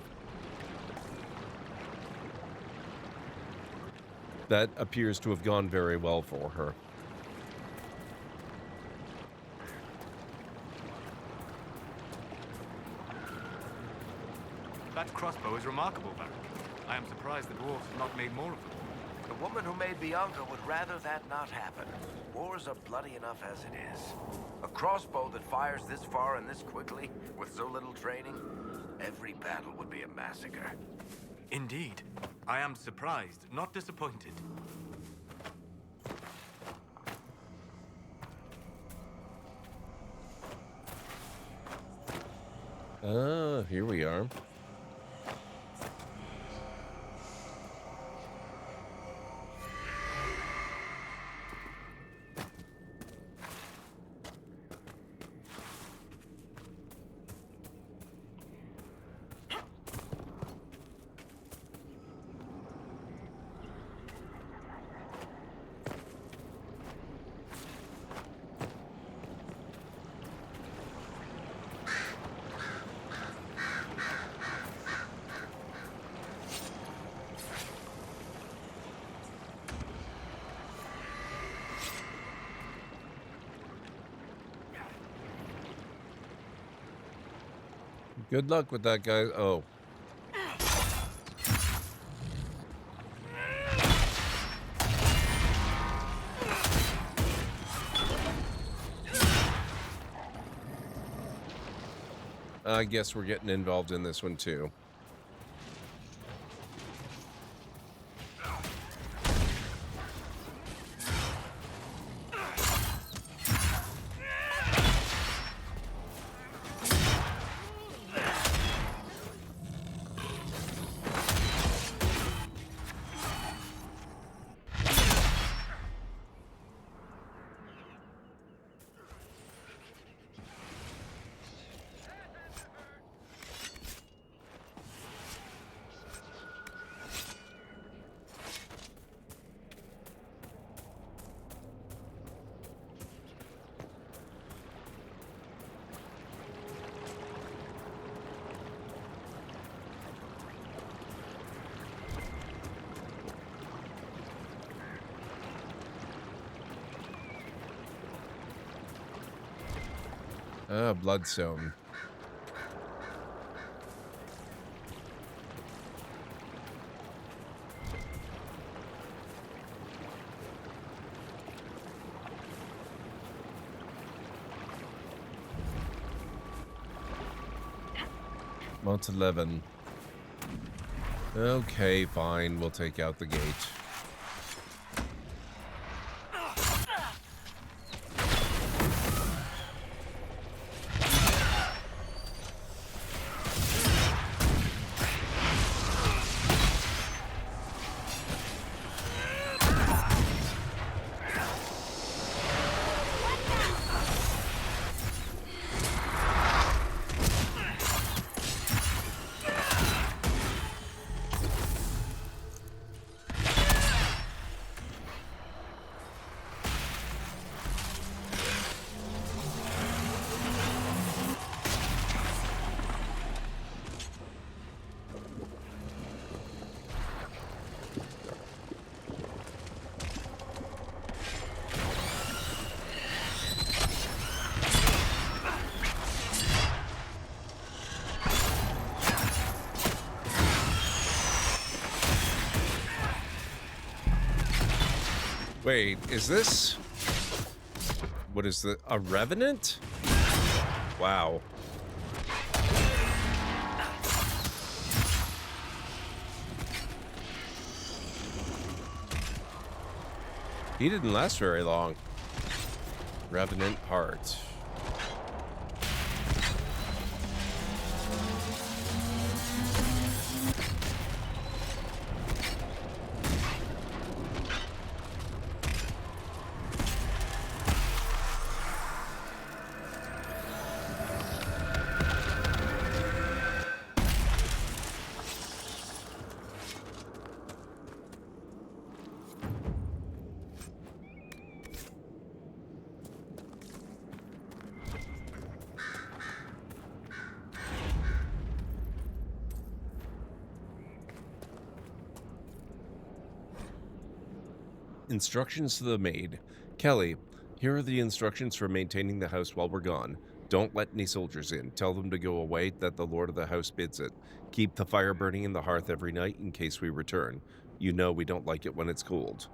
That appears to have gone very well for her. That crossbow is remarkable, Baron. I am surprised the dwarves have not made more of them. The woman who made Bianca would rather that not happen. Wars are bloody enough as it is. A crossbow that fires this far and this quickly, with so little training, every battle would be a massacre. Indeed. I am surprised, not disappointed. Ah, here we are. Good luck with that, guy. Oh. I guess we're getting involved in this one too. Bloodstone. Month 11. Okay, fine. We'll take out the gate. Wait, is this... What is the... A revenant? Wow. He didn't last very long. Revenant heart. Instructions to the maid. Kelly, here are the instructions for maintaining the house while we're gone. Don't let any soldiers in. Tell them to go away, that the lord of the house bids it. Keep the fire burning in the hearth every night in case we return. You know we don't like it when it's cold.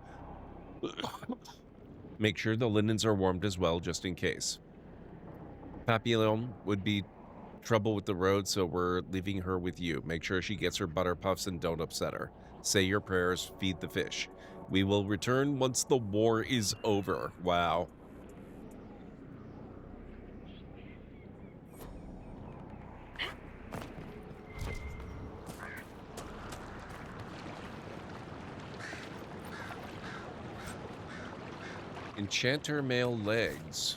Make sure the linens are warmed as well, just in case. Papillon would be trouble with the road, so we're leaving her with you. Make sure she gets her butter puffs and don't upset her. Say your prayers, feed the fish. We will return once the war is over. Wow. Enchanter male legs.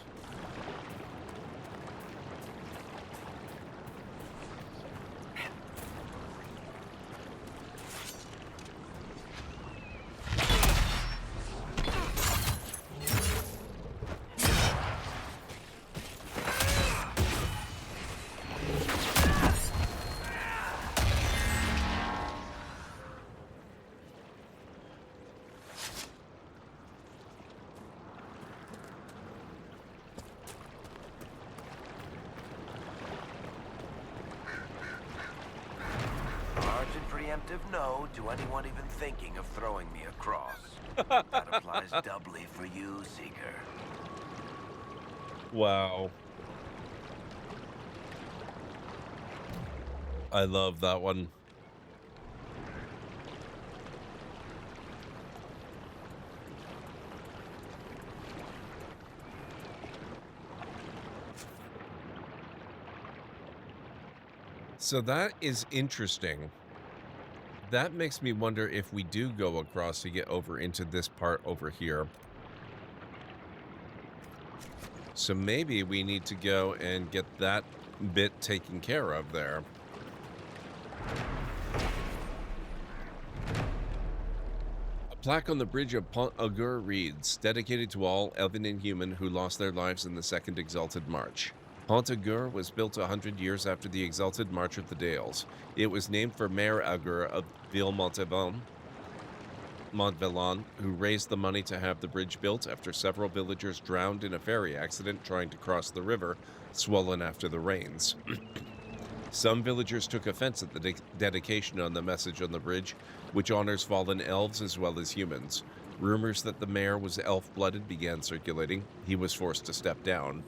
No to anyone even thinking of throwing me across. That applies doubly for you, Seeker. Wow. I love that one. So that is interesting. That makes me wonder if we do go across to get over into this part over here. So maybe we need to go and get that bit taken care of there. A plaque on the bridge of Pont Augur reads, dedicated to all elven and human who lost their lives in the Second Exalted March. Pont Augur was built 100 years after the Exalted March of the Dales. It was named for Mayor Augur of Ville-Montauban, who raised the money to have the bridge built after several villagers drowned in a ferry accident trying to cross the river, swollen after the rains. Some villagers took offense at the dedication on the message on the bridge, which honors fallen elves as well as humans. Rumors that the mayor was elf-blooded began circulating. He was forced to step down.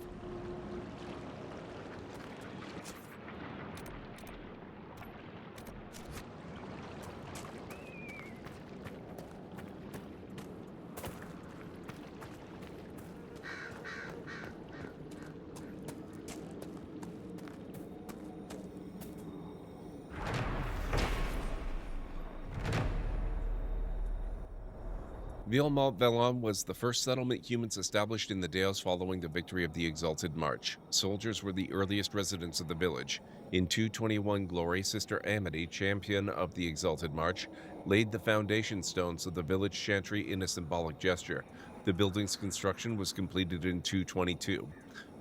Ville-Montauban was the first settlement humans established in the Dales following the victory of the Exalted March. Soldiers were the earliest residents of the village. In 221 Glory, Sister Amity, champion of the Exalted March, laid the foundation stones of the village chantry in a symbolic gesture. The building's construction was completed in 222.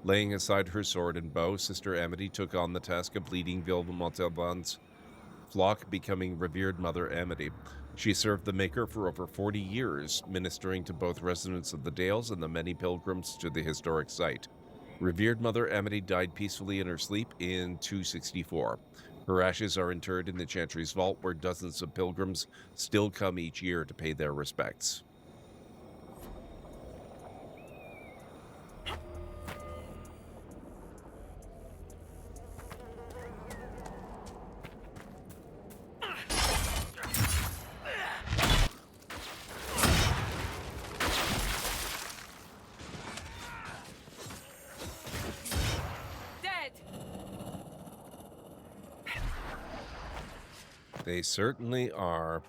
Laying aside her sword and bow, Sister Amity took on the task of leading Ville-Montauban's flock, becoming revered Mother Amity. She served the Maker for over 40 years, ministering to both residents of the Dales and the many pilgrims to the historic site. Revered Mother Amity died peacefully in her sleep in 264. Her ashes are interred in the Chantry's vault, where dozens of pilgrims still come each year to pay their respects. They certainly are.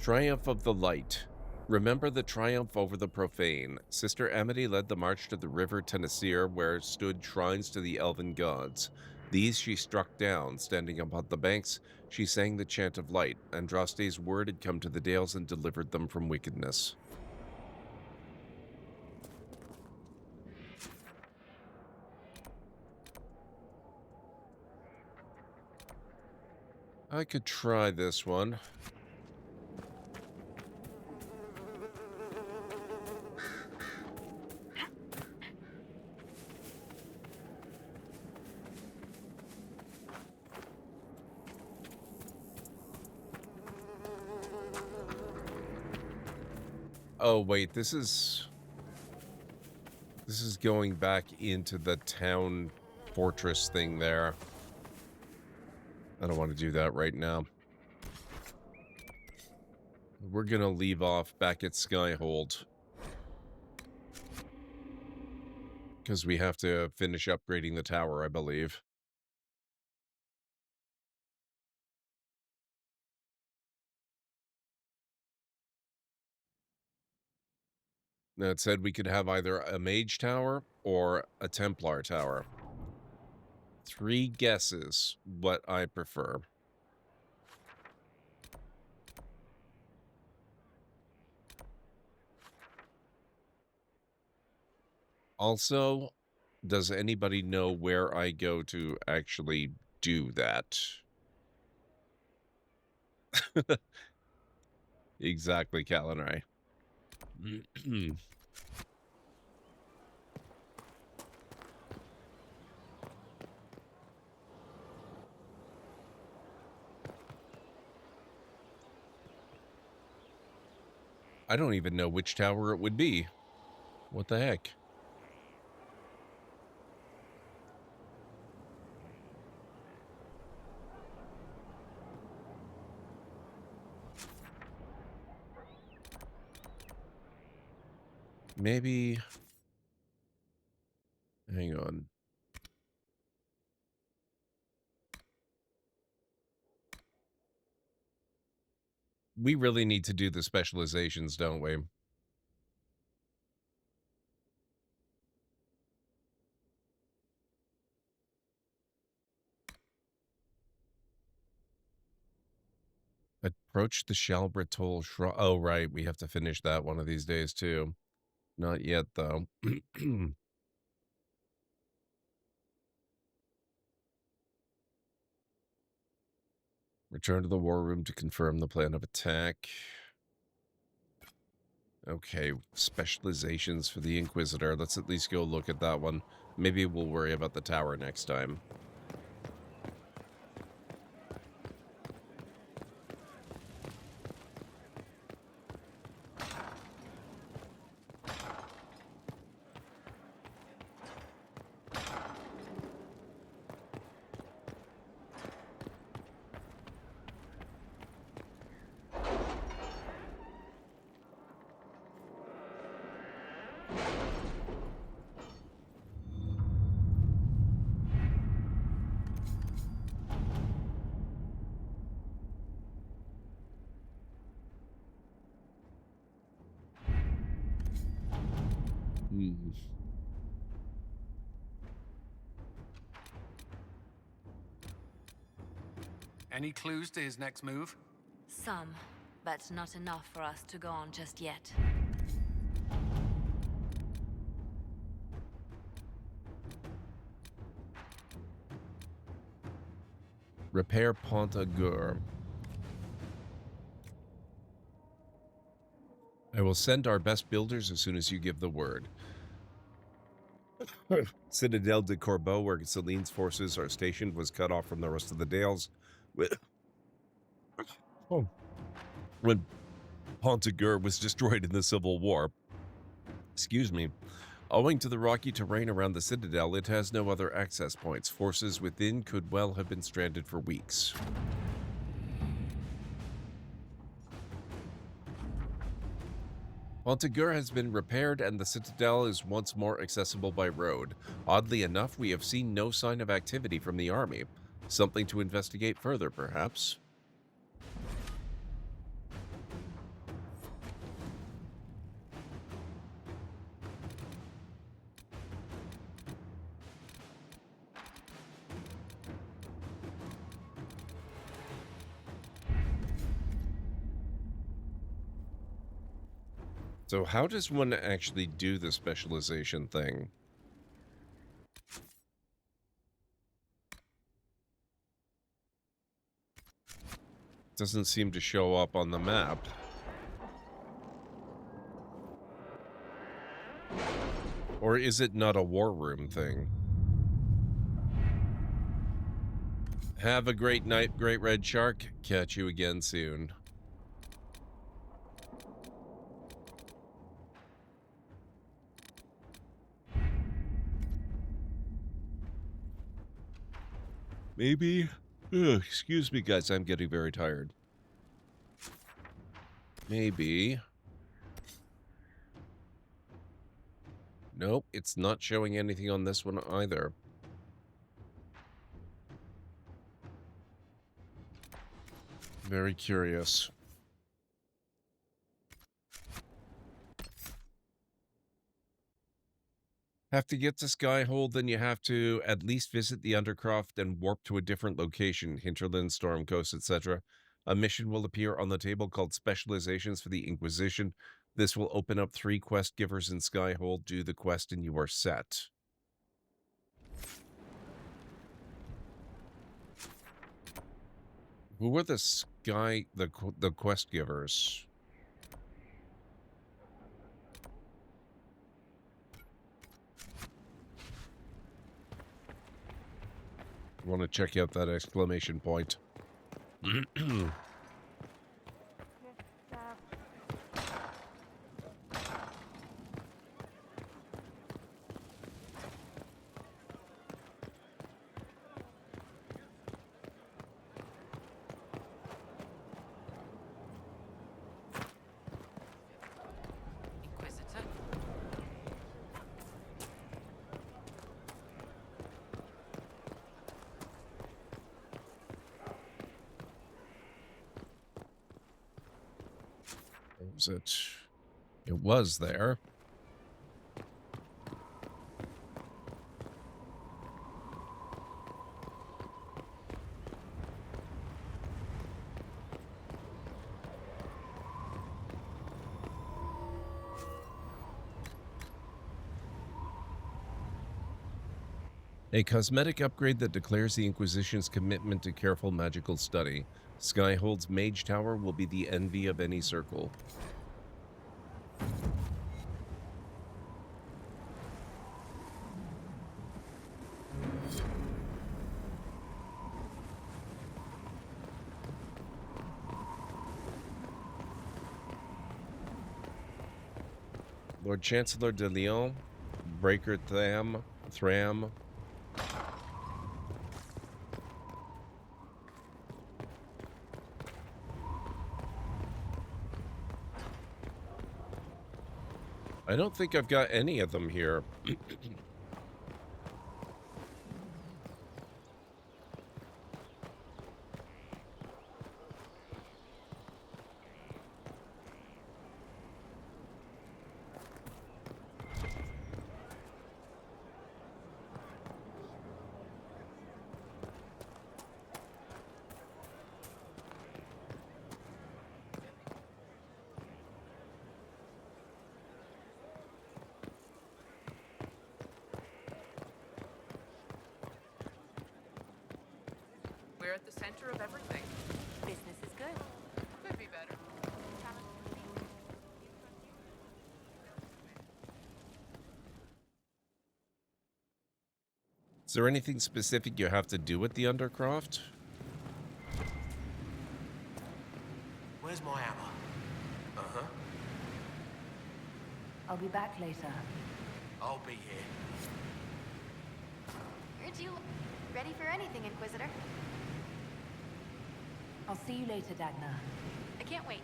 Triumph of the Light. Remember the triumph over the profane. Sister Amity led the march to the river Tenasseer, where stood shrines to the elven gods. These she struck down. Standing upon the banks, she sang the chant of light. Andraste's word had come to the Dales and delivered them from wickedness. I could try this one. Oh, wait, this is going back into the town fortress thing there. I don't want to do that right now. We're going to leave off back at Skyhold, because we have to finish upgrading the tower, I believe. Now, it said we could have either a mage tower or a Templar tower. 3 guesses what I prefer. Also, does anybody know where I go to actually do that? Exactly, Cal and I. I don't even know which tower it would be. What the heck? Maybe... Hang on. We really need to do the specializations, don't we? Approach the Shalbritol Shrine. Oh, right. We have to finish that one of these days, too. Not yet, though. Return to the war room to confirm the plan of attack. Okay, specializations for the Inquisitor. Let's at least go look at that one. Maybe we'll worry about the tower next time. Any clues to his next move? Some, but not enough for us to go on just yet. Repair Ponta Gur. I will send our best builders as soon as you give the word. Citadel de Corbeau, where Celine's forces are stationed, was cut off from the rest of the Dales. When Pontagur was destroyed in the Civil War. Excuse me. Owing to the rocky terrain around the Citadel, it has no other access points. Forces within could well have been stranded for weeks. Pontagur has been repaired and the Citadel is once more accessible by road. Oddly enough, we have seen no sign of activity from the army. Something to investigate further, perhaps. So how does one actually do the specialization thing? Doesn't seem to show up on the map. Or is it not a war room thing? Have a great night, Great Red Shark. Catch you again soon. Maybe. Ugh, excuse me, guys. I'm getting very tired. Maybe. Nope, it's not showing anything on this one either. Very curious. Have to get to Skyhold, then you have to at least visit the Undercroft and warp to a different location, Hinterland, Storm Coast, etc. A mission will appear on the table called Specializations for the Inquisition. This will open up 3 quest givers in Skyhold. Do the quest and you are set. Who are the quest givers? I want to check out that exclamation point. Is it? It was there. A cosmetic upgrade that declares the Inquisition's commitment to careful magical study. Skyhold's Mage Tower will be the envy of any circle. Lord Chancellor de Lyon, Breaker Thram. I don't think I've got any of them here. We're at the center of everything. Business is good. Could be better. Is there anything specific you have to do with the Undercroft? Where's my hammer? Uh-huh. I'll be back later. I'll be here. Aren't you ready for anything, Inquisitor? I'll see you later, Dagna. I can't wait.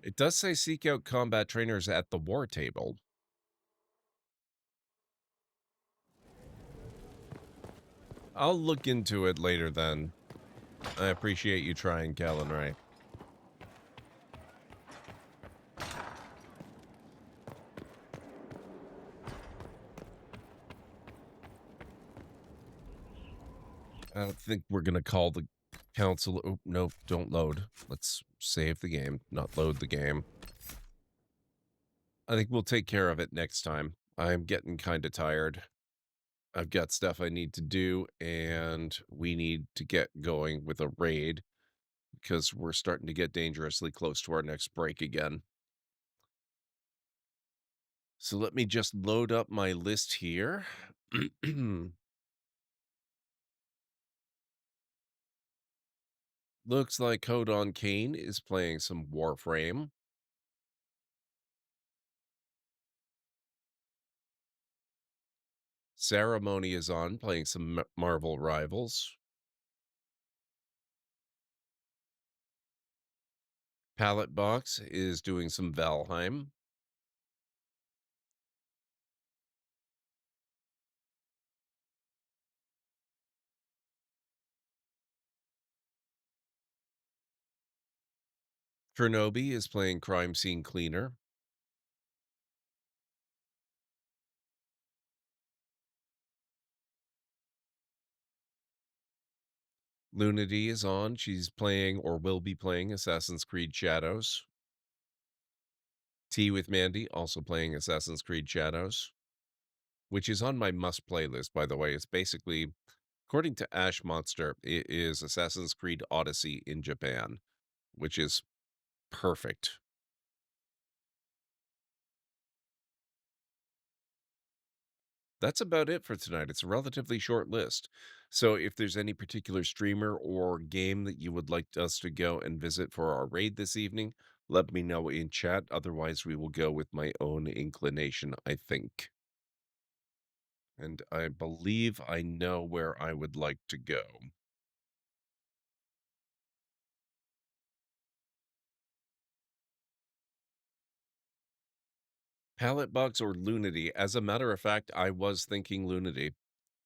It does say seek out combat trainers at the war table. I'll look into it later then. I appreciate you trying, Callan Ray. I don't think we're going to call the council. Oh, no, don't load. Let's save the game, not load the game. I think we'll take care of it next time. I'm getting kind of tired. I've got stuff I need to do, and we need to get going with a raid because we're starting to get dangerously close to our next break again. So let me just load up my list here. Looks like Code on Kane is playing some Warframe. Ceremony is on, playing some Marvel Rivals. Pallet Box is doing some Valheim. Chernobyl is playing Crime Scene Cleaner. Lunity is on. She's playing or will be playing Assassin's Creed Shadows. Tea with Mandy, also playing Assassin's Creed Shadows, which is on my must playlist, by the way. It's basically, according to Ash Monster, it is Assassin's Creed Odyssey in Japan, which is perfect. That's about it for tonight. It's a relatively short list. So if there's any particular streamer or game that you would like us to go and visit for our raid this evening, let me know in chat. Otherwise, we will go with my own inclination, I think. And I believe I know where I would like to go. Pallet Box or Lunity? As a matter of fact, I was thinking Lunity.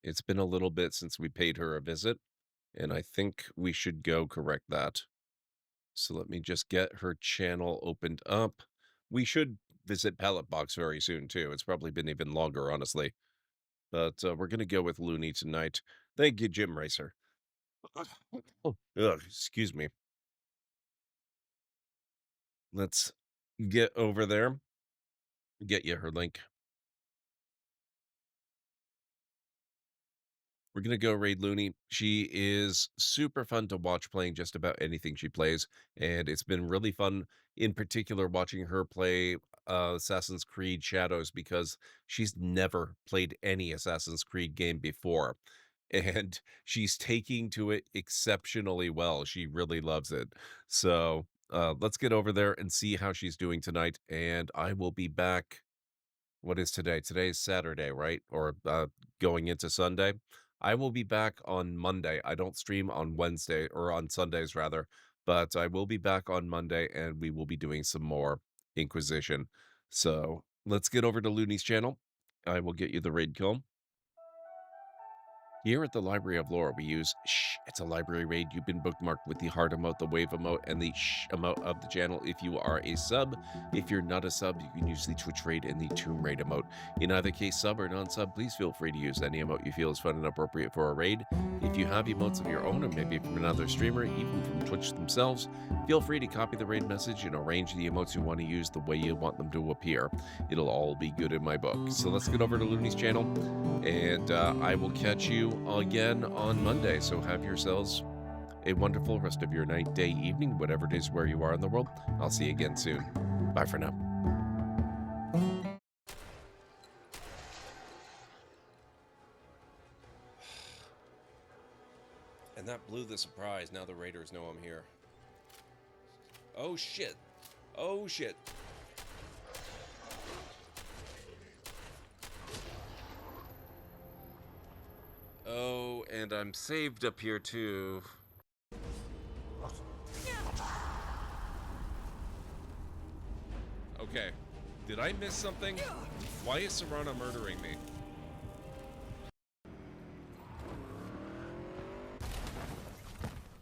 It's been a little bit since we paid her a visit. And I think we should go correct that. So let me just get her channel opened up. We should visit Pallet Box very soon, too. It's probably been even longer, honestly. But we're going to go with Looney tonight. Thank you, Jim Racer. Ugh, excuse me. Let's get over there. Get you her link. We're going to go raid Looney. She is super fun to watch playing just about anything she plays. And it's been really fun, in particular, watching her play Assassin's Creed Shadows because she's never played any Assassin's Creed game before. And she's taking to it exceptionally well. She really loves it. So let's get over there and see how she's doing tonight. And I will be back. What is today? Today is Saturday, right? Or going into Sunday. I will be back on Monday. I don't stream on Wednesday or on Sundays rather, but I will be back on Monday and we will be doing some more Inquisition. So let's get over to Looney's channel. I will get you the raid kill. Here at the Library of Lore, we use shh. It's a library raid. You've been bookmarked with the heart emote, the wave emote, and the shh emote of the channel if you are a sub. If you're not a sub, you can use the Twitch raid and the Tomb Raid emote. In either case, sub or non-sub, please feel free to use any emote you feel is fun and appropriate for a raid. If you have emotes of your own, or maybe from another streamer, even from Twitch themselves, feel free to copy the raid message and arrange the emotes you want to use the way you want them to appear. It'll all be good in my book. So let's get over to Looney's channel, and I will catch you again on Monday. So have yourselves a wonderful rest of your night, day, evening, whatever it is where you are in the world. I'll see you again soon. Bye for now. And that blew the surprise. Now the raiders know I'm here. Oh shit. Oh shit. Oh, and I'm saved up here too. Okay. Did I miss something? Why is Serrano murdering me?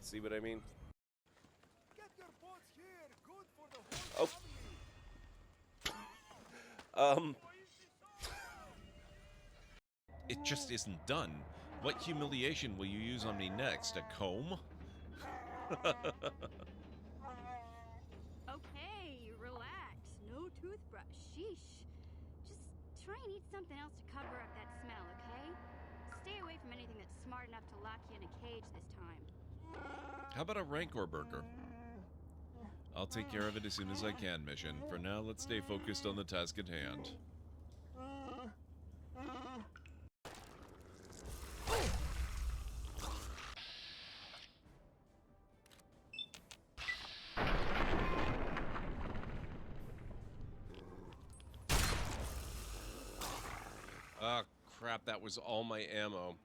See what I mean? Oh. It just isn't done. What humiliation will you use on me next? A comb? Okay, relax. No toothbrush. Sheesh. Just try and eat something else to cover up that smell, okay? Stay away from anything that's smart enough to lock you in a cage this time. How about a Rancor burger? I'll take care of it as soon as I can, mission. For now, let's stay focused on the task at hand. Ah, crap, that was all my ammo.